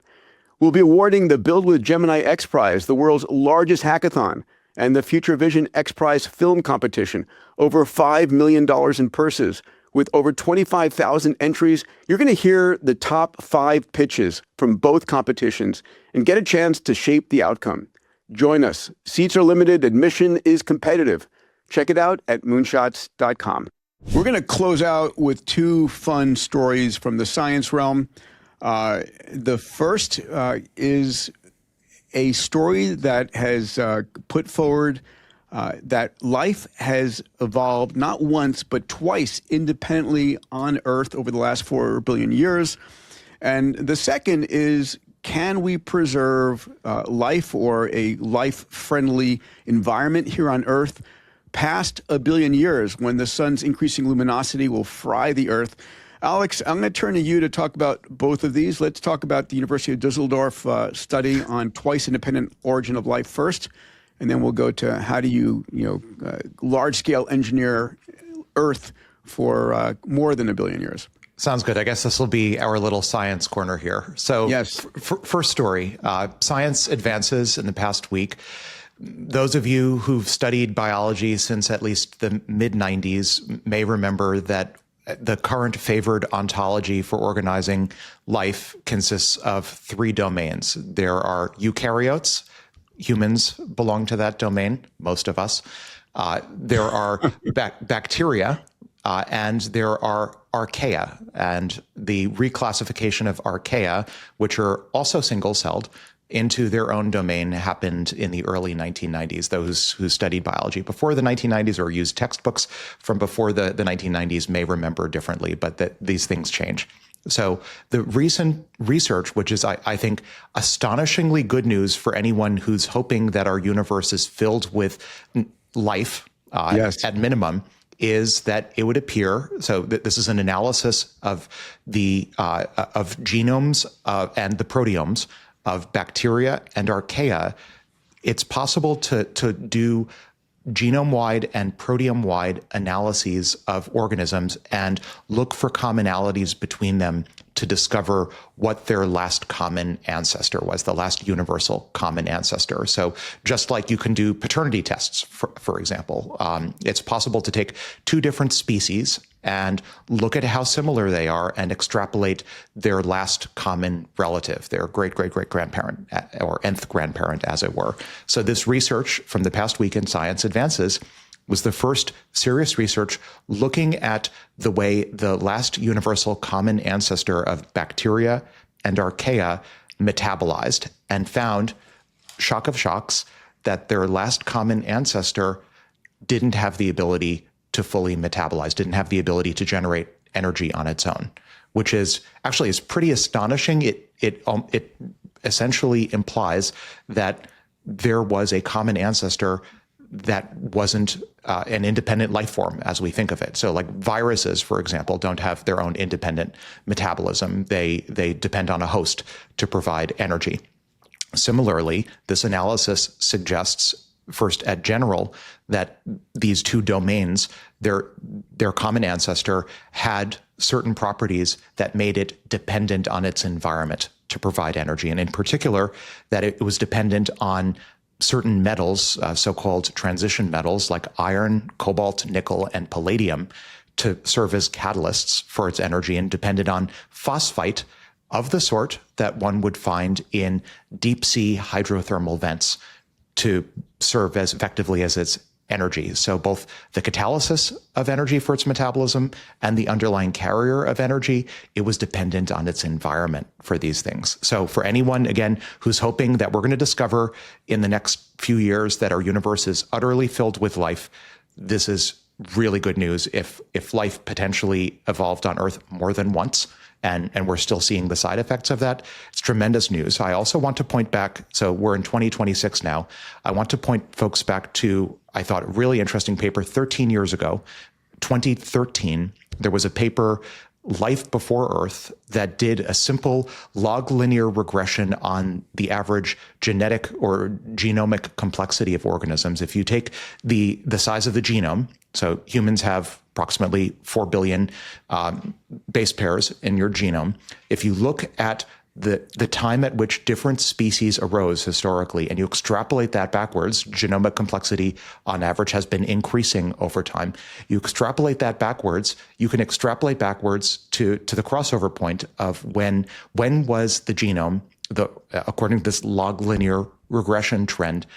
We'll be awarding the Build with Gemini XPRIZE, the world's largest hackathon, and the Future Vision XPRIZE film competition, over $5 million in purses. With over 25,000 entries, you're going to hear the top 5 pitches from both competitions and get a chance to shape the outcome. Join us. Seats are limited. Admission is competitive. Check it out at moonshots.com. We're going to close out with 2 fun stories from the science realm. The first is a story that has put forward that life has evolved not once but twice independently on Earth over the last 4 billion years. And the second is, can we preserve life or a life-friendly environment here on Earth past 1 billion years, when the sun's increasing luminosity will fry the Earth? Alex, I'm going to turn to you to talk about both of these. Let's talk about the University of Dusseldorf study on twice independent origin of life first, and then we'll go to how do you large-scale engineer Earth for more than 1 billion years. Sounds good. I guess this will be our little science corner here. So yes. First story, science advances in the past week. Those of you who've studied biology since at least the mid-90s may remember that the current favored ontology for organizing life consists of 3 domains. There are eukaryotes, humans belong to that domain, most of us. There are bacteria, and there are archaea. And the reclassification of archaea, which are also single-celled, into their own domain happened in the early 1990s. Those who studied biology before the 1990s or used textbooks from before the 1990s may remember differently, but these things change. So the recent research, which is, I think, astonishingly good news for anyone who's hoping that our universe is filled with life, at minimum, is that it would appear, so this is an analysis of the of genomes and the proteomes of bacteria and archaea. It's possible to do genome-wide and proteome-wide analyses of organisms and look for commonalities between them to discover what their last common ancestor was, the last universal common ancestor. So just like you can do paternity tests, for example, it's possible to take two different species and look at how similar they are and extrapolate their last common relative, their great-great-great-grandparent or nth grandparent, as it were. So this research from the past week in Science Advances was the first serious research looking at the way the last universal common ancestor of bacteria and archaea metabolized, and found, shock of shocks, that their last common ancestor didn't have the ability to fully metabolize, didn't have the ability to generate energy on its own, which is actually is pretty astonishing. It essentially implies that there was a common ancestor that wasn't an independent life form as we think of it. So like viruses, for example, don't have their own independent metabolism. They depend on a host to provide energy. Similarly, this analysis suggests, first at general, that these two domains, their common ancestor had certain properties that made it dependent on its environment to provide energy. And in particular, that it was dependent on certain metals, so-called transition metals like iron, cobalt, nickel, and palladium to serve as catalysts for its energy, and depended on phosphite of the sort that one would find in deep sea hydrothermal vents to serve as effectively as its energy. So both the catalysis of energy for its metabolism and the underlying carrier of energy, it was dependent on its environment for these things. So for anyone, again, who's hoping that we're going to discover in the next few years that our universe is utterly filled with life, this is really good news. If life potentially evolved on Earth more than once, and we're still seeing the side effects of that, it's tremendous news. I also want to point back, so we're in 2026 now. I want to point folks back to, I thought, a really interesting paper 13 years ago, 2013. There was a paper, Life Before Earth, that did a simple log linear regression on the average genetic or genomic complexity of organisms. If you take the size of the genome, so humans have approximately 4 billion base pairs in your genome. If you look at the time at which different species arose historically, and you extrapolate that backwards, genomic complexity on average has been increasing over time. You extrapolate that backwards, you can extrapolate backwards to the crossover point of when was the genome, according to this log linear regression trend,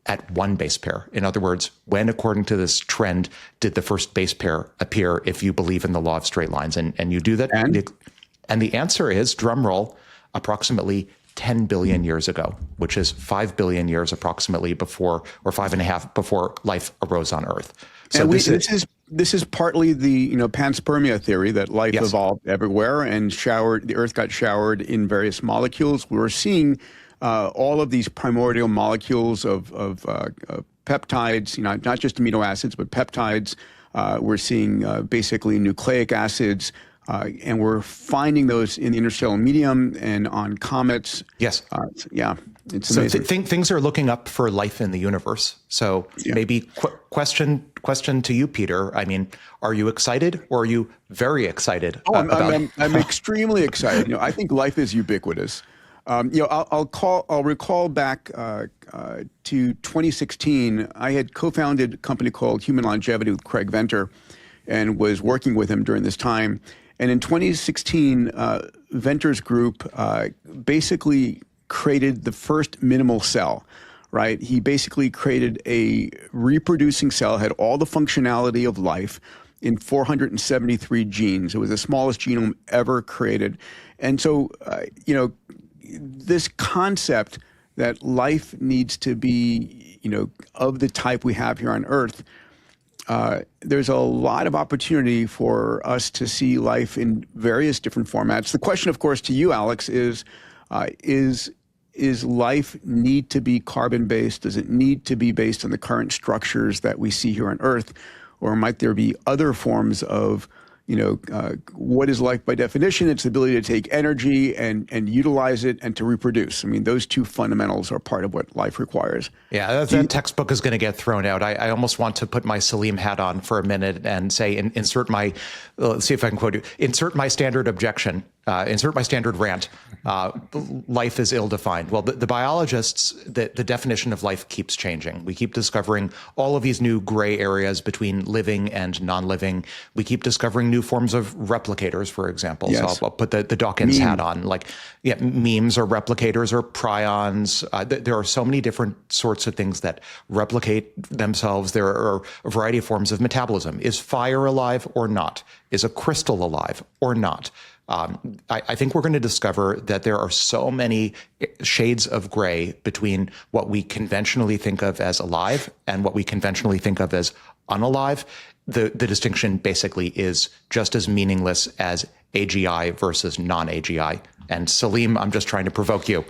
at one base pair. In other words, when, according to this trend, did the first base pair appear, if you believe in the law of straight lines? And you do that. And the answer is, drum roll, approximately 10 billion years ago, which is 5 billion years approximately before, or 5.5 before life arose on Earth. So this is partly the panspermia theory that life evolved everywhere and the Earth got showered in various molecules. We're seeing all of these primordial molecules of peptides, not just amino acids, but peptides. We're seeing basically nucleic acids, and we're finding those in the interstellar medium and on comets. Yes. It's so amazing. Things are looking up for life in the universe. So maybe question to you, Peter. I mean, are you excited, or are you very excited? I'm extremely excited. I think life is ubiquitous. I'll recall back to 2016. I had co-founded a company called Human Longevity with Craig Venter, and was working with him during this time. And in 2016, Venter's group basically created the first minimal cell, right? He basically created a reproducing cell, had all the functionality of life in 473 genes. It was the smallest genome ever created. And so, this concept that life needs to be, of the type we have here on Earth, there's a lot of opportunity for us to see life in various different formats. The question, of course, to you, Alex, is life need to be carbon-based? Does it need to be based on the current structures that we see here on Earth? Or might there be other forms of, what is life by definition? It's the ability to take energy and utilize it and to reproduce. I mean, those two fundamentals are part of what life requires. Yeah, that textbook is going to get thrown out. I almost want to put my Salim hat on for a minute and say, insert my, let's see if I can quote you, insert my standard objection, insert my standard rant. Life is ill-defined. Well, the biologists, the definition of life keeps changing. We keep discovering all of these new gray areas between living and non-living. We keep discovering new forms of replicators, for example. Yes. So I'll put the Dawkins hat on. Memes or replicators or prions. There are so many different sorts of things that replicate themselves. There are a variety of forms of metabolism. Is fire alive or not? Is a crystal alive or not? I think we're going to discover that there are so many shades of gray between what we conventionally think of as alive and what we conventionally think of as unalive. The distinction basically is just as meaningless as AGI versus non-AGI. And Salim, I'm just trying to provoke you.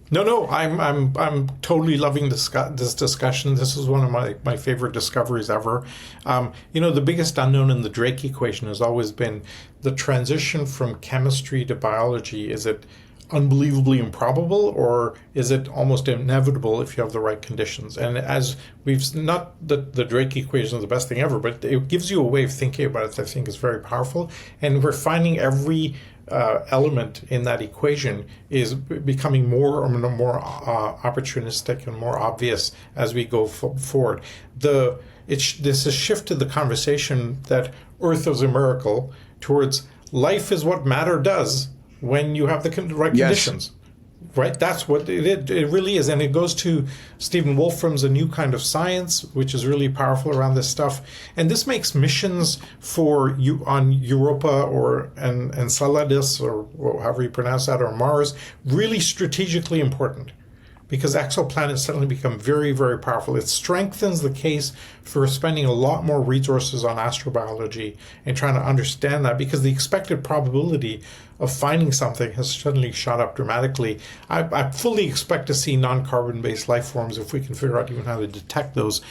No, I'm totally loving this discussion. This is one of my favorite discoveries ever. The biggest unknown in the Drake equation has always been the transition from chemistry to biology. Is it unbelievably improbable, or is it almost inevitable if you have the right conditions? And as not that the Drake equation is the best thing ever, but it gives you a way of thinking about it that I think is very powerful. And we're finding every element in that equation is becoming more and more opportunistic and more obvious as we go forward. This is shift to the conversation that Earth is a miracle towards life is what matter does when you have the right conditions. Right? That's what it really is. And it goes to Stephen Wolfram's A New Kind of Science, which is really powerful around this stuff. And this makes missions on Europa and Enceladus, or however you pronounce that, or Mars, really strategically important, because exoplanets suddenly become very, very powerful. It strengthens the case for spending a lot more resources on astrobiology and trying to understand that, because the expected probability of finding something has suddenly shot up dramatically. I fully expect to see non-carbon-based life forms if we can figure out even how to detect those.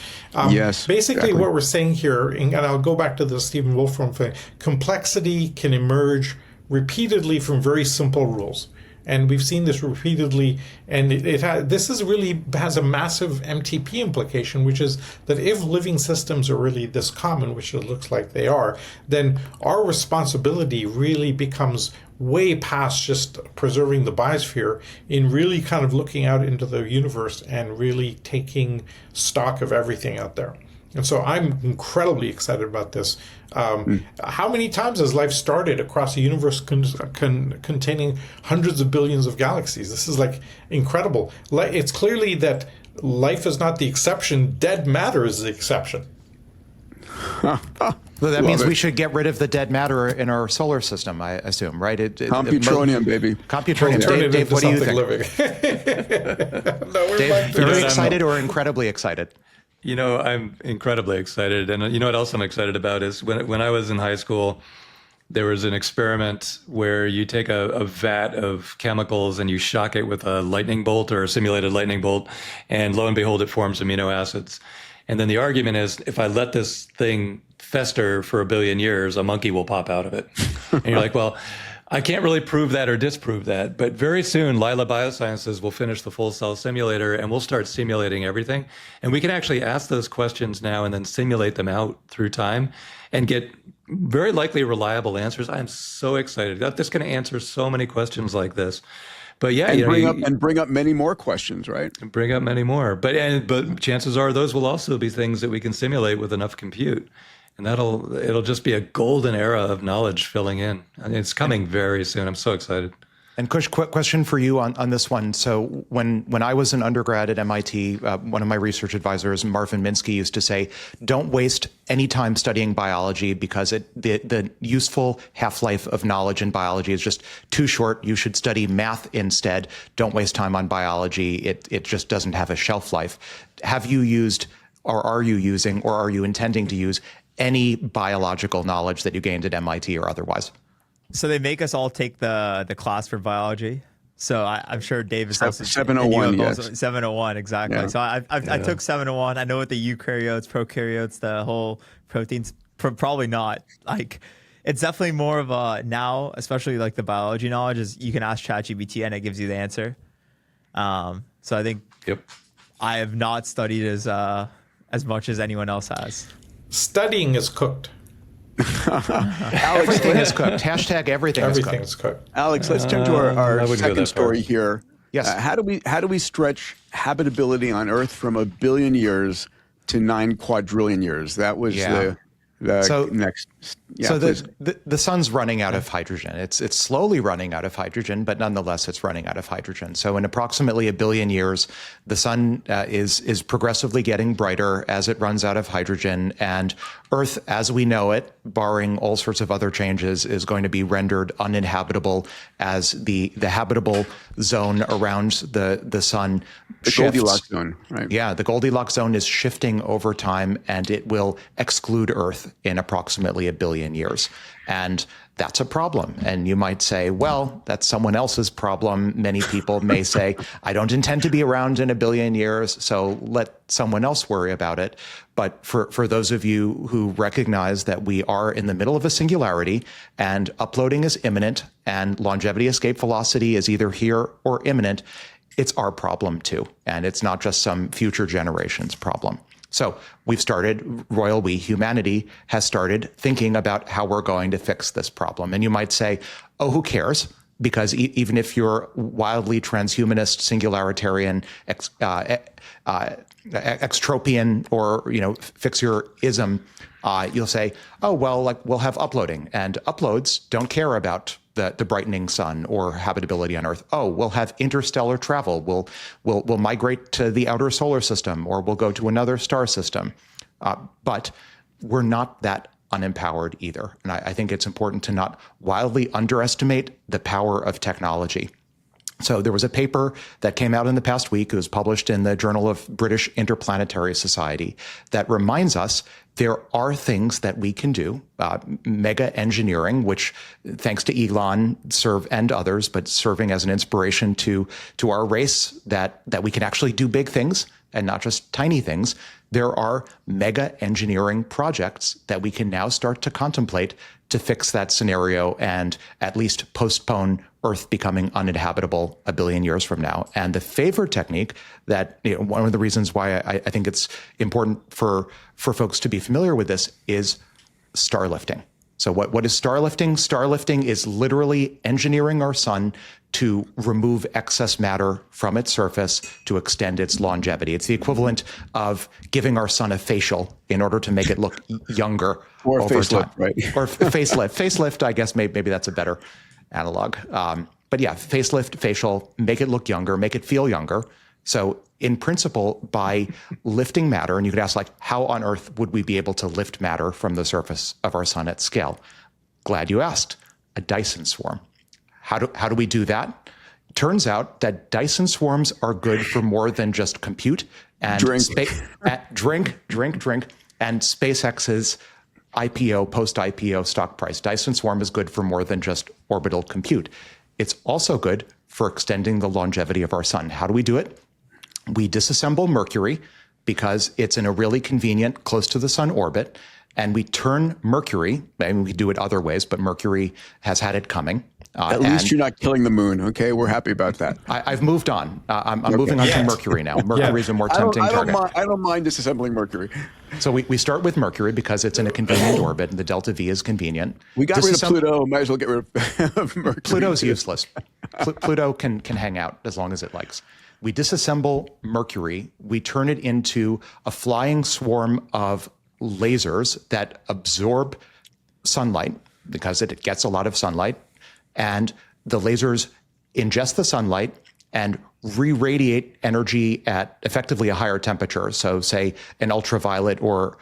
Yes, basically, exactly. What we're saying here, and I'll go back to the Stephen Wolfram thing, complexity can emerge repeatedly from very simple rules. And we've seen this repeatedly, and this really has a massive MTP implication, which is that if living systems are really this common, which it looks like they are, then our responsibility really becomes way past just preserving the biosphere in really kind of looking out into the universe and really taking stock of everything out there. And so I'm incredibly excited about this. How many times has life started across a universe containing hundreds of billions of galaxies? This is incredible. It's clearly that life is not the exception. Dead matter is the exception. Well, that means we should get rid of the dead matter in our solar system, I assume, right? Computronium, baby. Computronium. Dave, what do you think? Dave, very excited or incredibly excited? I'm incredibly excited. And what else I'm excited about is when I was in high school, there was an experiment where you take a vat of chemicals and you shock it with a lightning bolt or a simulated lightning bolt, and lo and behold, it forms amino acids. And then the argument is, if I let this thing fester for 1 billion years, a monkey will pop out of it. And you're like, well, I can't really prove that or disprove that, but very soon Lila Biosciences will finish the full cell simulator and we'll start simulating everything. And we can actually ask those questions now and then simulate them out through time and get very likely reliable answers. I'm so excited. That's going to answer so many questions like this. But yeah, and bring up many more questions, right? And bring up many more. But chances are those will also be things that we can simulate with enough compute. And it'll just be a golden era of knowledge filling in. And it's coming very soon. I'm so excited. And Kush, quick question for you on this one. So when I was an undergrad at MIT, one of my research advisors, Marvin Minsky, used to say, don't waste any time studying biology because the useful half-life of knowledge in biology is just too short. You should study math instead. Don't waste time on biology. It just doesn't have a shelf life. Have you used, or are you using, or are you intending to use any biological knowledge that you gained at MIT or otherwise? So they make us all take the class for biology. So I'm sure Dave is also 701, yes. 701, exactly. Yeah. So I took 701. I know what the eukaryotes, prokaryotes, the whole proteins. Probably not. Like, it's definitely more of a now, especially like the biology knowledge is you can ask ChatGPT and it gives you the answer. So I think I have not studied as much as anyone else has. Studying is cooked. Everything is cooked. Hashtag everything is cooked. Alex, let's turn to our second story here. Yes. How do we stretch habitability on Earth from 1 billion years to 9 quadrillion years? That was the next. Yeah, so the sun's running out of hydrogen. It's slowly running out of hydrogen, but nonetheless, it's running out of hydrogen. So in approximately 1 billion years, the sun is progressively getting brighter as it runs out of hydrogen, and Earth, as we know it, barring all sorts of other changes, is going to be rendered uninhabitable as the habitable zone around the sun shifts. Goldilocks zone, right? Yeah, the Goldilocks zone is shifting over time, and it will exclude Earth in approximately 1 billion years. And that's a problem. And you might say, well, that's someone else's problem. Many people may say, I don't intend to be around in 1 billion years, so let someone else worry about it. But for those of you who recognize that we are in the middle of a singularity and uploading is imminent and longevity escape velocity is either here or imminent, it's our problem too. And it's not just some future generation's problem. So we've started, royal we, humanity has started thinking about how we're going to fix this problem. And you might say, oh, who cares? Because even if you're wildly transhumanist, singularitarian, extropian, or fixer-ism, you'll say, oh, well, like we'll have uploading, and uploads don't care about the brightening sun or habitability on Earth. Oh, we'll have interstellar travel. We'll migrate to the outer solar system, or we'll go to another star system. But we're not that unempowered either. And I think it's important to not wildly underestimate the power of technology. So there was a paper that came out in the past week. It was published in the Journal of British Interplanetary Society that reminds us there are things that we can do, mega engineering, which thanks to Elon and others, but serving as an inspiration to our race that we can actually do big things and not just tiny things. There are mega engineering projects that we can now start to contemplate to fix that scenario and at least postpone Earth becoming uninhabitable 1 billion years from now. And the favorite technique that, one of the reasons why I think it's important for folks to be familiar with this is starlifting. So what is starlifting? Starlifting is literally engineering our sun to remove excess matter from its surface to extend its longevity. It's the equivalent of giving our sun a facial in order to make it look younger or over facelift, time. right? Or facelift. Facelift, I guess maybe that's a better analog. But yeah, facelift, facial, make it look younger, make it feel younger. So in principle, by lifting matter, and you could ask, like, how on earth would we be able to lift matter from the surface of our sun at scale? Glad you asked. A Dyson swarm. How do we do that? Turns out that Dyson swarms are good for more than just compute and drink, and SpaceX's IPO, post-IPO stock price. Dyson swarm is good for more than just orbital compute. It's also good for extending the longevity of our sun. How do we do it? We disassemble Mercury because it's in a really convenient, close to the sun orbit, and we turn Mercury, and we do it other ways, but Mercury has had it coming. At least you're not killing the moon, okay? We're happy about that. I've moved on. I'm moving on to Mercury now. Mercury's a more tempting target. I don't mind disassembling Mercury. So we start with Mercury because it's in a convenient orbit, and the delta V is convenient. We got rid of Pluto. Might as well get rid of Mercury. Pluto's useless. Pluto can hang out as long as it likes. We disassemble Mercury. We turn it into a flying swarm of lasers that absorb sunlight because it gets a lot of sunlight. And the lasers ingest the sunlight and re-radiate energy at effectively a higher temperature. So say an ultraviolet or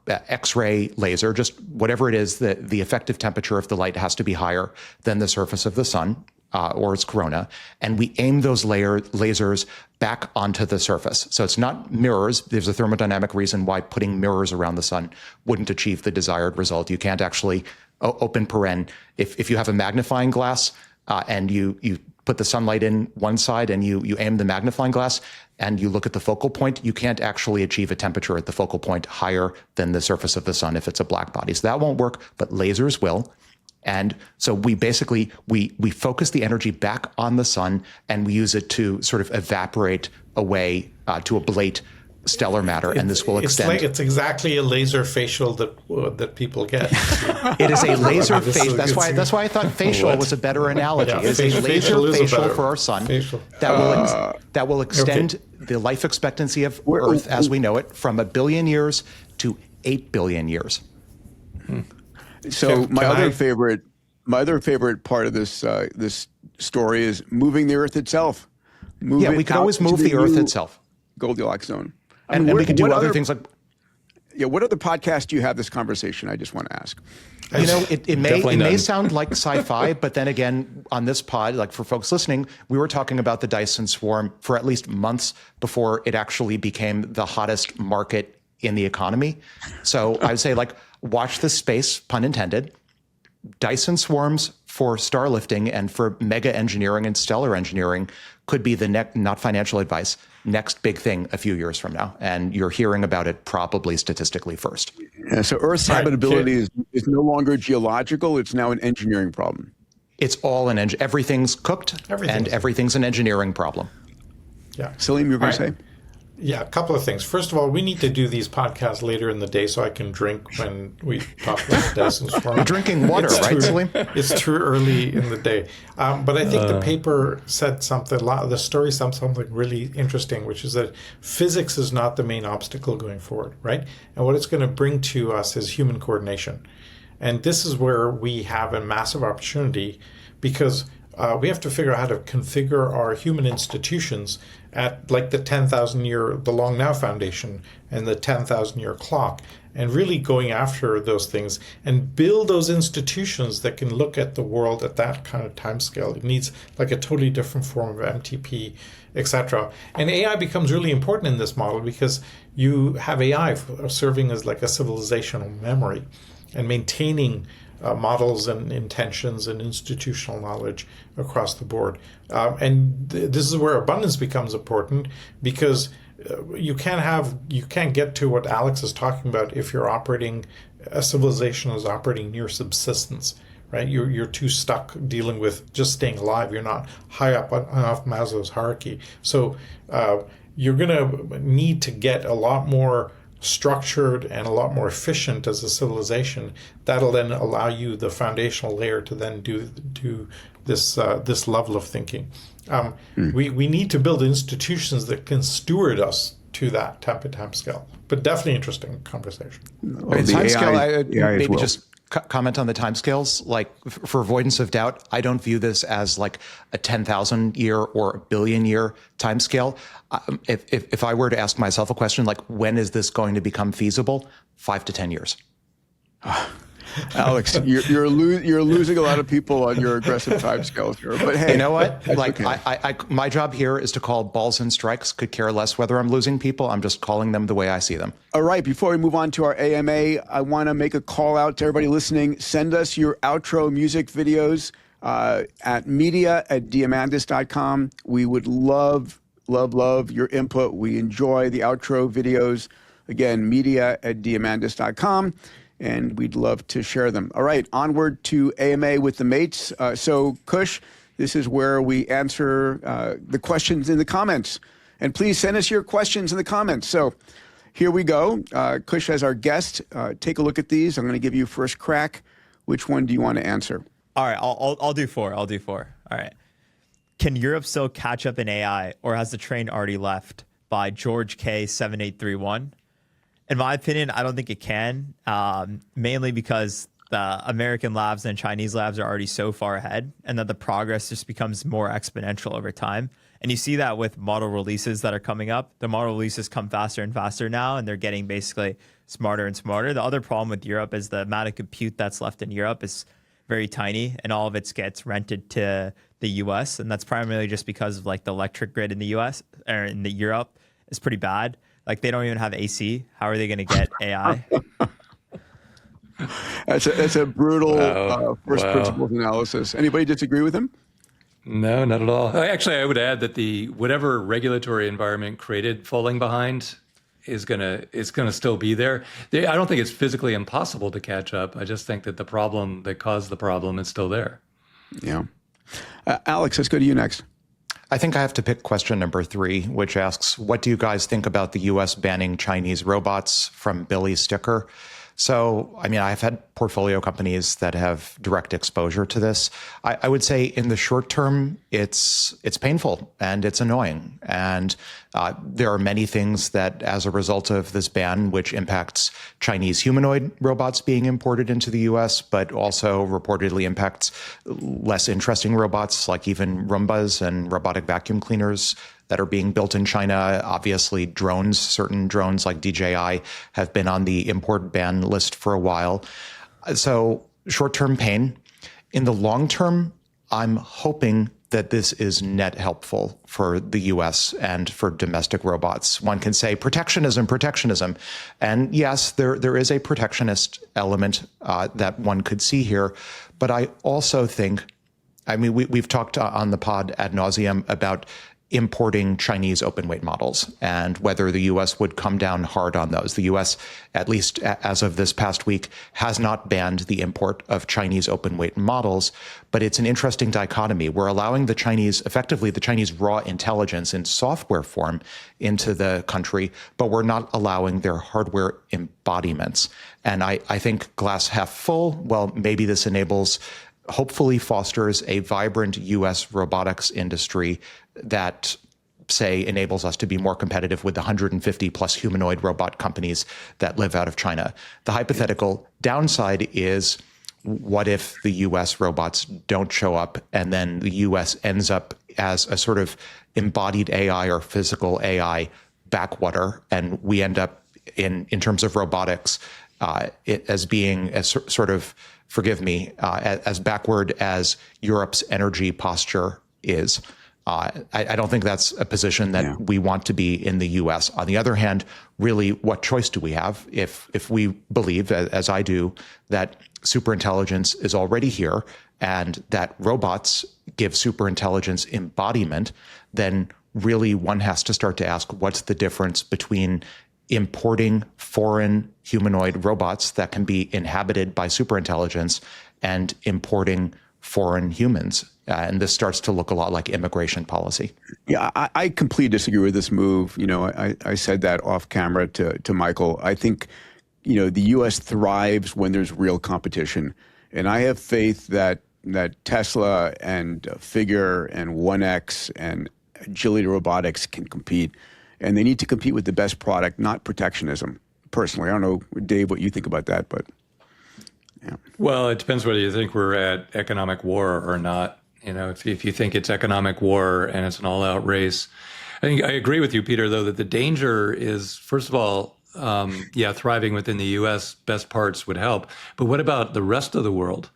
X-ray laser, just whatever it is, the effective temperature of the light has to be higher than the surface of the sun or its corona. And we aim those lasers back onto the surface. So it's not mirrors. There's a thermodynamic reason why putting mirrors around the sun wouldn't achieve the desired result. You can't actually open paren. If you have a magnifying glass and you put the sunlight in one side and you aim the magnifying glass and you look at the focal point, you can't actually achieve a temperature at the focal point higher than the surface of the sun if it's a black body. So that won't work, but lasers will. And so we basically, we focus the energy back on the sun and we use it to sort of evaporate away, to ablate stellar matter, and this will extend. It's exactly a laser facial that people get. It is a laser facial. That's why I thought facial was a better analogy. Yeah, it is a laser facial for our sun facial. that will extend the life expectancy of Earth as we know it from 1 billion years to 8 billion years. So my other favorite part of this this story is moving the Earth itself. We could always move the Earth itself. Goldilocks zone. And we could do other things like. Yeah, what other podcast do you have this conversation? I just want to ask. It may sound like sci-fi, but then again, on this pod, like for folks listening, we were talking about the Dyson Swarm for at least months before it actually became the hottest market in the economy. So I would say, watch this space, pun intended. Dyson Swarms for star lifting and for mega engineering and stellar engineering could be the next, not financial advice, next big thing a few years from now. And you're hearing about it probably statistically first. Yeah, so Earth's habitability is no longer geological. It's now an engineering problem. It's all everything's cooked and everything's an engineering problem. Yeah. Salim, you were going to say? Yeah, a couple of things. First of all, we need to do these podcasts later in the day so I can drink when we talk about the Dyson Swarm. You're drinking water, right, Salim? It's too early in the day. But I think the paper said something, the story said something really interesting, which is that physics is not the main obstacle going forward, right? And what it's going to bring to us is human coordination. And this is where we have a massive opportunity because we have to figure out how to configure our human institutions at like the 10,000-year, the Long Now Foundation and the 10,000-year clock, and really going after those things and build those institutions that can look at the world at that kind of time scale. It needs like a totally different form of MTP, etc. And AI becomes really important in this model because you have AI serving as like a civilizational memory and maintaining models and intentions and institutional knowledge across the board. This is where abundance becomes important because you can't get to what Alex is talking about if a civilization is operating near subsistence, right? You're too stuck dealing with just staying alive. You're not high up enough Maslow's hierarchy. So you're going to need to get a lot more structured and a lot more efficient as a civilization. That'll then allow you the foundational layer to then do this level of thinking. We need to build institutions that can steward us to that type of time scale. But definitely interesting conversation. Time scale, maybe just comment on the timescales. Like for avoidance of doubt, I don't view this as like a 10,000 year or a billion year timescale. If I were to ask myself a question like, when is this going to become feasible? 5 to 10 years. Alex, you're losing a lot of people on your aggressive timescales here. But hey, you know what? Like okay. My job here is to call balls and strikes. Could care less whether I'm losing people. I'm just calling them the way I see them. All right. Before we move on to our AMA, I want to make a call out to everybody listening. Send us your outro music videos at media@diamandis.com. We would love your input. We enjoy the outro videos. Again, media@diamandis.com. And we'd love to share them. All right, onward to AMA with the mates. So, Kush, this is where we answer the questions in the comments. And please send us your questions in the comments. So here we go. Kush as our guest. Take a look at these. I'm going to give you first crack. Which one do you want to answer? All right, I'll do 4. All right. Can Europe still catch up in AI, or has the train already left? By George K7831. In my opinion, I don't think it can, mainly because the American labs and Chinese labs are already so far ahead, and that the progress just becomes more exponential over time. And you see that with model releases that are coming up. The model releases come faster and faster now, and they're getting basically smarter and smarter. The other problem with Europe is the amount of compute that's left in Europe is very tiny, and all of it gets rented to the US. And that's primarily just because of like the electric grid in the US or in the Europe is pretty bad. Like they don't even have AC. How are they going to get AI? That's a brutal first principles analysis. Anybody disagree with him? No, not at all. Actually, I would add that the whatever regulatory environment created falling behind is gonna still be there. I don't think it's physically impossible to catch up. I just think that the problem that caused the problem is still there. Yeah. Alex, let's go to you next. I think I have to pick question number 3, which asks, what do you guys think about the U.S. banning Chinese robots, from Billy Sticker? So, I mean, I've had portfolio companies that have direct exposure to this. I would say in the short term, it's painful and it's annoying. And there are many things that, as a result of this ban, which impacts Chinese humanoid robots being imported into the U.S., but also reportedly impacts less interesting robots like even Roombas and robotic vacuum cleaners that are being built in China. Obviously, drones, certain drones like DJI have been on the import ban list for a while. So short-term pain. In the long term, I'm hoping that this is net helpful for the US and for domestic robots. One can say protectionism. And yes, there is a protectionist element that one could see here. But I also think, I mean, we've talked on the pod ad nauseum about importing Chinese open weight models and whether the U.S. would come down hard on those. The U.S., at least as of this past week, has not banned the import of Chinese open weight models, but it's an interesting dichotomy. We're allowing the Chinese, effectively the Chinese raw intelligence in software form into the country, but we're not allowing their hardware embodiments. And I think glass half full, well, maybe this hopefully fosters a vibrant U.S. robotics industry that, say, enables us to be more competitive with the 150 plus humanoid robot companies that live out of China. The hypothetical downside is, what if the US robots don't show up and then the US ends up as a sort of embodied AI or physical AI backwater, and we end up in terms of robotics as being as sort of, forgive me, as backward as Europe's energy posture is. I don't think that's a position that we want to be in the U.S. On the other hand, really, what choice do we have? If we believe, as I do, that superintelligence is already here and that robots give superintelligence embodiment, then really one has to start to ask, what's the difference between importing foreign humanoid robots that can be inhabited by superintelligence and importing foreign humans? And this starts to look a lot like immigration policy. Yeah, I completely disagree with this move. You know, I said that off camera to Michael. I think, you know, the U.S. thrives when there's real competition. And I have faith that Tesla and Figure and 1X and Agility Robotics can compete. And they need to compete with the best product, not protectionism. Personally, I don't know, Dave, what you think about that, but yeah. Well, it depends whether you think we're at economic war or not. You know, if you think it's economic war and it's an all-out race, I think I agree with you, Peter, though, that the danger is, first of all, thriving within the U.S., best parts would help. But what about the rest of the world?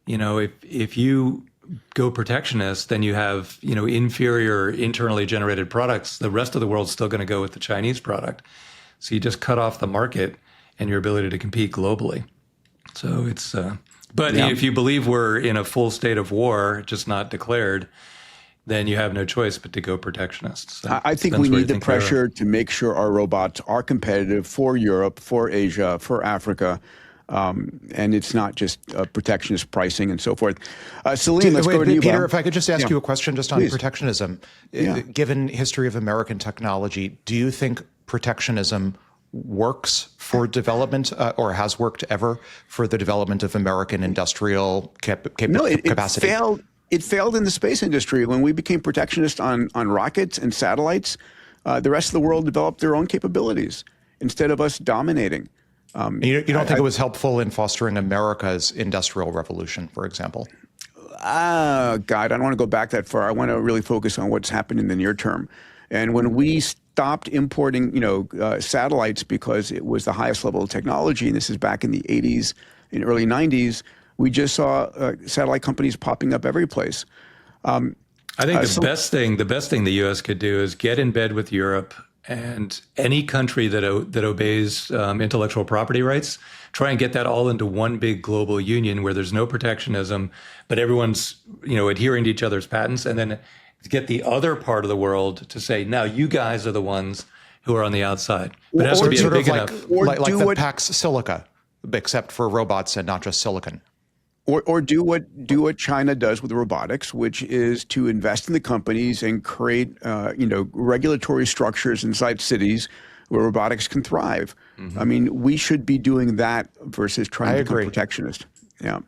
You know, if you go protectionist, then you have, you know, inferior internally generated products. The rest of the world's still going to go with the Chinese product. So you just cut off the market and your ability to compete globally. So it's, if you believe we're in a full state of war, just not declared, then you have no choice but to go protectionist. So I think we need the pressure to make sure our robots are competitive for Europe, for Asia, for Africa. And it's not just protectionist pricing and so forth. Salim, let's go to you, Peter, Bob. if I could just ask you a question just on protectionism. Yeah. Given history of American technology, do you think protectionism works for development or has worked ever for the development of American industrial capacity? It failed in the space industry. When we became protectionist on rockets and satellites, the rest of the world developed their own capabilities instead of us dominating. You don't think it was helpful in fostering America's industrial revolution, for example? God, I don't want to go back that far. I want to really focus on what's happened in the near term. And when we stopped importing, satellites because it was the highest level of technology, and this is back in the 80s and early 90s, we just saw satellite companies popping up every place. I think the best thing the U.S. could do is get in bed with Europe and any country that obeys intellectual property rights. Try and get that all into one big global union where there's no protectionism, but everyone's adhering to each other's patents, and then get the other part of the world to say, now you guys are the ones who are on the outside. But it has to be sort big of enough. like the Pax Silica, except for robots and not just silicon. Or do what China does with robotics, which is to invest in the companies and create regulatory structures inside cities where robotics can thrive. I mean, we should be doing that versus trying to become protectionist. Yeah,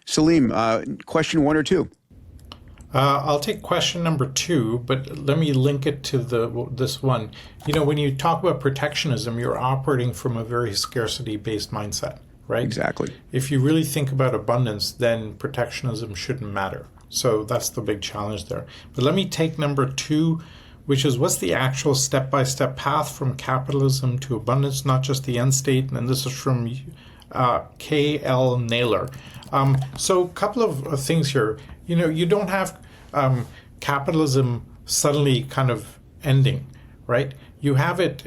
Salim, question 1 or 2. I'll take question number 2, but let me link it to this one. When you talk about protectionism, you're operating from a very scarcity-based mindset. Right? Exactly. If you really think about abundance, then protectionism shouldn't matter. So that's the big challenge there. But let me take number 2, which is what's the actual step-by-step path from capitalism to abundance, not just the end state. And this is from K.L. Naylor. So a couple of things here. You don't have capitalism suddenly kind of ending, right? You have it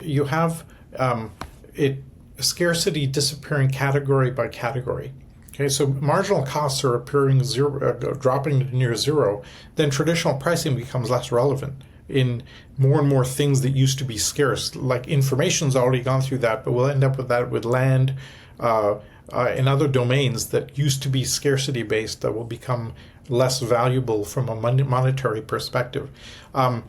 scarcity disappearing category by category. Okay, so marginal costs are appearing dropping to near zero. Then traditional pricing becomes less relevant in more and more things that used to be scarce. Like information's already gone through that, but we'll end up with that with land in other domains that used to be scarcity based that will become less valuable from a monetary perspective. Now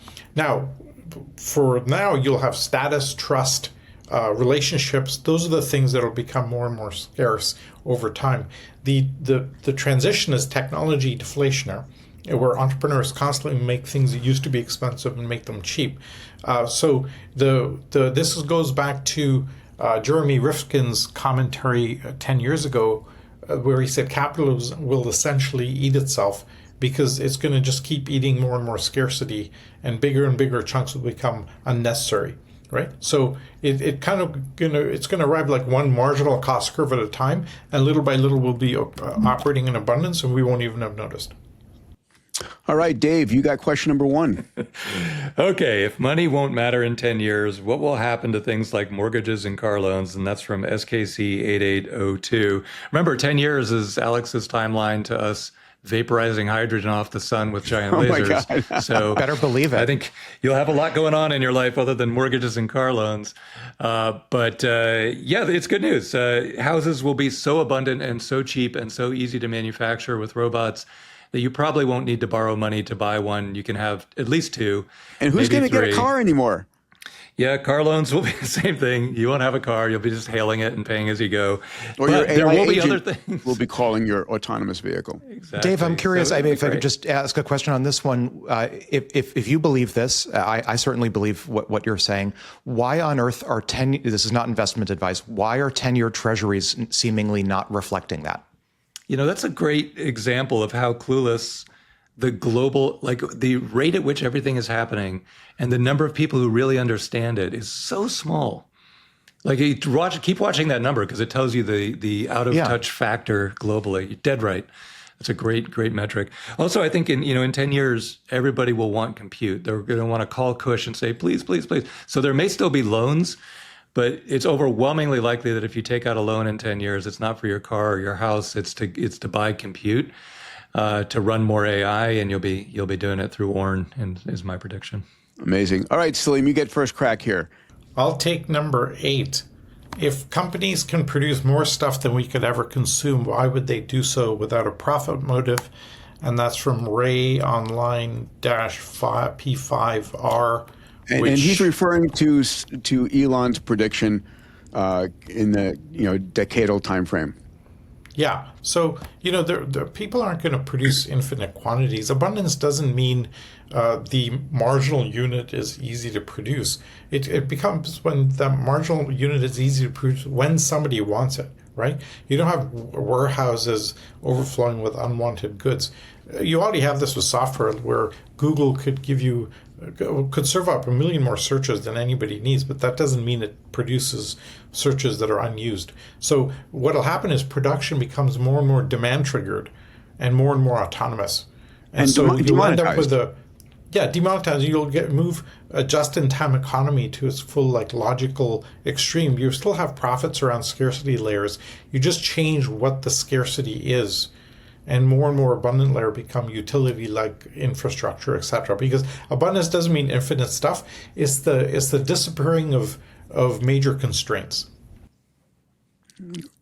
you'll have status, trust, relationships. Those are the things that will become more and more scarce over time. The transition is technology deflationary, where entrepreneurs constantly make things that used to be expensive and make them cheap. So this goes back to Jeremy Rifkin's commentary 10 years ago, where he said capitalism will essentially eat itself because it's going to just keep eating more and more scarcity, and bigger chunks will become unnecessary. Right, so it's going to arrive like one marginal cost curve at a time, and little by little we'll be operating in abundance, and we won't even have noticed. All right, Dave, you got question number 1. Okay, if money won't matter in 10 years, what will happen to things like mortgages and car loans? And that's from SKC 8802. Remember, 10 years is Alex's timeline to us vaporizing hydrogen off the sun with giant lasers. My God. So better believe it. I think you'll have a lot going on in your life other than mortgages and car loans. But it's good news. Houses will be so abundant and so cheap and so easy to manufacture with robots that you probably won't need to borrow money to buy one. You can have at least 2. And who's going to get a car anymore? Yeah, car loans will be the same thing. You won't have a car. You'll be just hailing it and paying as you go. Or but your there AI will be agent other things. will be calling your autonomous vehicle. Exactly. Dave, I'm curious. So if I could just ask a question on this one. If you believe this, I certainly believe what you're saying. Why on earth are this is not investment advice, why are 10-year treasuries seemingly not reflecting that? That's a great example of how clueless the global, the rate at which everything is happening and the number of people who really understand it is so small. Keep watching that number because it tells you the out of touch factor globally. You're dead right. That's a great metric. Also, I think in 10 years, everybody will want compute. They're going to want to call Kush and say, please, please, please. So there may still be loans, but it's overwhelmingly likely that if you take out a loan in 10 years, it's not for your car or your house. It's to buy compute. To run more AI, and you'll be doing it through Ornn, and is my prediction. Amazing. All right, Salim, you get first crack here. I'll take number 8. If companies can produce more stuff than we could ever consume, why would they do so without a profit motive? And that's from Ray Online P5R. And he's referring to Elon's prediction in the decadal time frame. Yeah. So, the people aren't going to produce infinite quantities. Abundance doesn't mean the marginal unit is easy to produce. It becomes when the marginal unit is easy to produce when somebody wants it, right? You don't have warehouses overflowing with unwanted goods. You already have this with software where Google could serve up 1 million more searches than anybody needs, but that doesn't mean it produces searches that are unused. So what'll happen is production becomes more and more demand triggered and more autonomous. And so you'll end up with demonetized. You'll move a just-in-time economy to its full logical extreme. You still have profits around scarcity layers. You just change what the scarcity is. And more abundant layer become utility like infrastructure, etc. Because abundance doesn't mean infinite stuff. It's the disappearing of major constraints.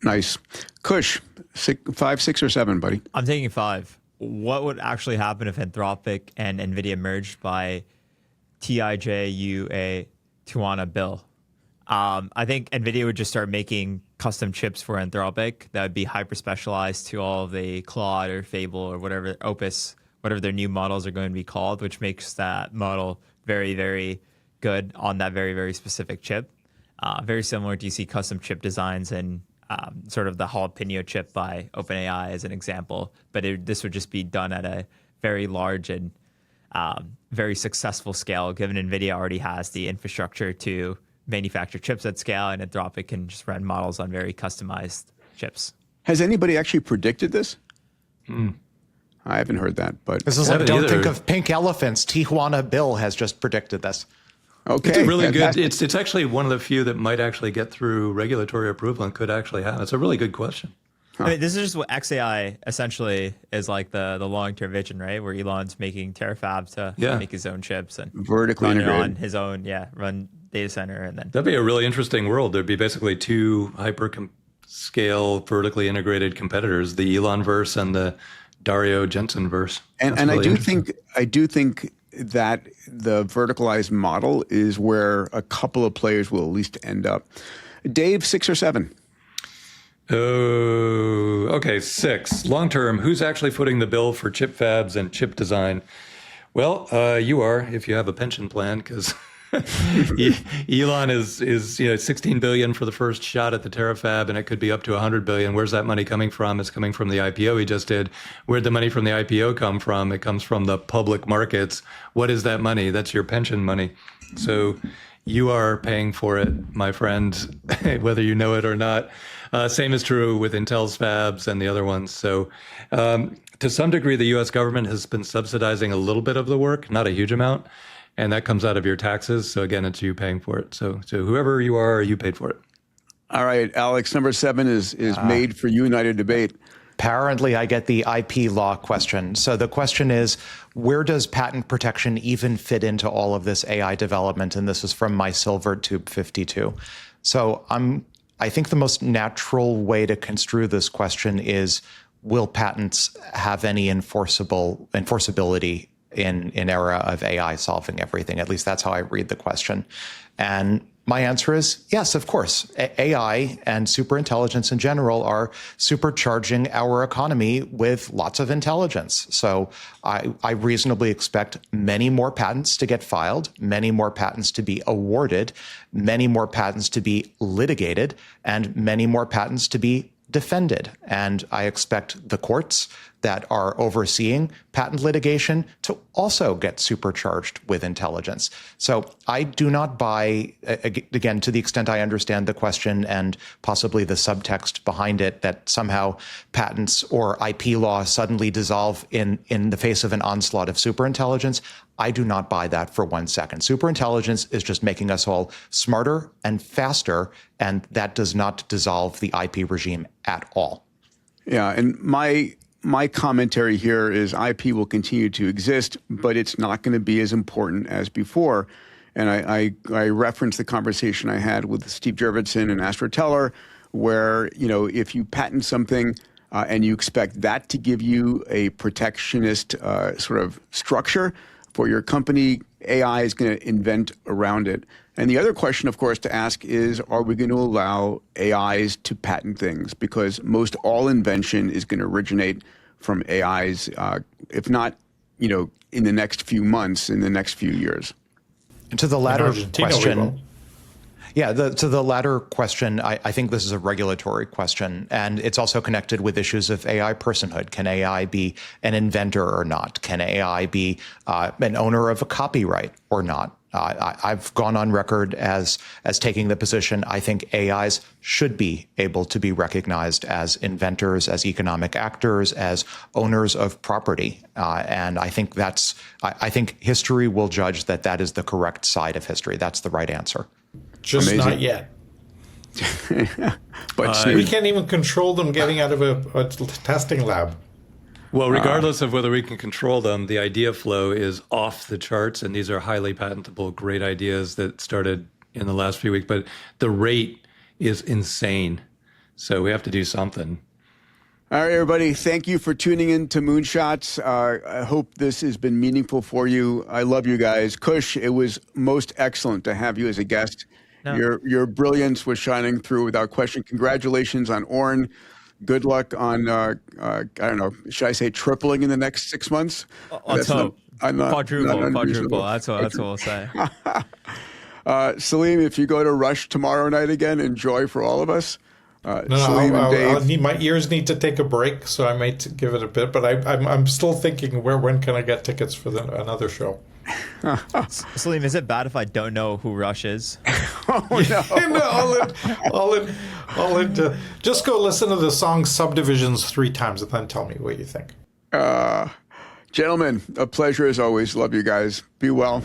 Nice. Kush, 5, 6, or 7, buddy? I'm taking 5. What would actually happen if Anthropic and NVIDIA merged by TIJUA Tuana Bill? I think NVIDIA would just start making custom chips for Anthropic that would be hyper specialized to all of the Claude or Fable or whatever Opus, whatever their new models are going to be called, which makes that model very, very good on that very, very specific chip. Very similar to you see custom chip designs and sort of the jalapeno chip by OpenAI as an example. But this would just be done at a very large and very successful scale, given NVIDIA already has the infrastructure to manufacture chips at scale, and Anthropic can just run models on very customized chips. Has anybody actually predicted this? I haven't heard that, but this is like, don't think of pink elephants. Tijuana Bill has just predicted this. Okay, it's a really good. It's actually one of the few that might actually get through regulatory approval and could actually have. It's a really good question. I mean, this is just what XAI essentially is like the long-term vision, right? Where Elon's making terafab to make his own chips and vertically run integrated on his own, run data center, and then that'd be a really interesting world. There'd be basically 2 hyper-scale vertically integrated competitors: the Elon-verse and the Dario Jensen-verse. And really I do think that the verticalized model is where a couple of players will at least end up. Dave, 6 or 7? Oh, okay, 6. Long term, who's actually footing the bill for chip fabs and chip design? Well, you are, if you have a pension plan, because Elon is 16 billion for the first shot at the terafab, and it could be up to 100 billion. Where's that money coming from? It's coming from the IPO he just did. Where'd the money from the IPO come from? It comes from the public markets. What is that money? That's your pension money. So you are paying for it, my friend, whether you know it or not. Same is true with Intel's fabs and the other ones. So to some degree, the U.S. government has been subsidizing a little bit of the work, not a huge amount. And that comes out of your taxes. So again, it's you paying for it. So whoever you are, you paid for it. All right, Alex, number 7 is made for you and I to debate. Apparently, I get the IP law question. So the question is, where does patent protection even fit into all of this AI development? And this is from my Silvertube 52. So I think the most natural way to construe this question is, will patents have any enforceability in an era of AI solving everything? At least that's how I read the question. And my answer is yes, of course. AI and superintelligence in general are supercharging our economy with lots of intelligence. So I reasonably expect many more patents to get filed, many more patents to be awarded, many more patents to be litigated, and many more patents to be defended. And I expect the courts that are overseeing patent litigation to also get supercharged with intelligence. So I do not buy, again, to the extent I understand the question and possibly the subtext behind it, that somehow patents or IP law suddenly dissolve in the face of an onslaught of superintelligence. I do not buy that for 1 second. Superintelligence is just making us all smarter and faster, and that does not dissolve the IP regime at all. Yeah, and my commentary here is IP will continue to exist, but it's not going to be as important as before. And I referenced the conversation I had with Steve Jurvetson and Astro Teller, where, if you patent something and you expect that to give you a protectionist sort of structure for your company, AI is going to invent around it. And the other question, of course, to ask is, are we going to allow AIs to patent things? Because most all invention is going to originate from AIs, if not, in the next few months, in the next few years. To the latter question. Yeah, to the latter question, I think this is a regulatory question, and it's also connected with issues of AI personhood. Can AI be an inventor or not? Can AI be an owner of a copyright or not? I've gone on record as taking the position I think AIs should be able to be recognized as inventors, as economic actors, as owners of property, and I think I think history will judge that is the correct side of history. That's the right answer. Just Amazing. not yet. But we can't even control them getting out of a testing lab. Well, regardless of whether we can control them, the idea flow is off the charts, and these are highly patentable, great ideas that started in the last few weeks. But the rate is insane, so we have to do something. All right, everybody, thank you for tuning in to Moonshots. I hope this has been meaningful for you. I love you guys. Kush, it was most excellent to have you as a guest. No. Your brilliance was shining through without question. Congratulations on Ornn. Good luck on, I don't know, should I say tripling in the next 6 months? Quadruple. That's what we'll say. Salim, if you go to Rush tomorrow night again, enjoy for all of us. Salim and Dave. My ears need to take a break, so I might give it a bit. But I'm still thinking, when can I get tickets for another show? Salim, is it bad if I don't know who Rush is? Oh, no. all in. Just go listen to the song Subdivisions 3 times and then tell me what you think. Gentlemen, a pleasure as always. Love you guys. Be well.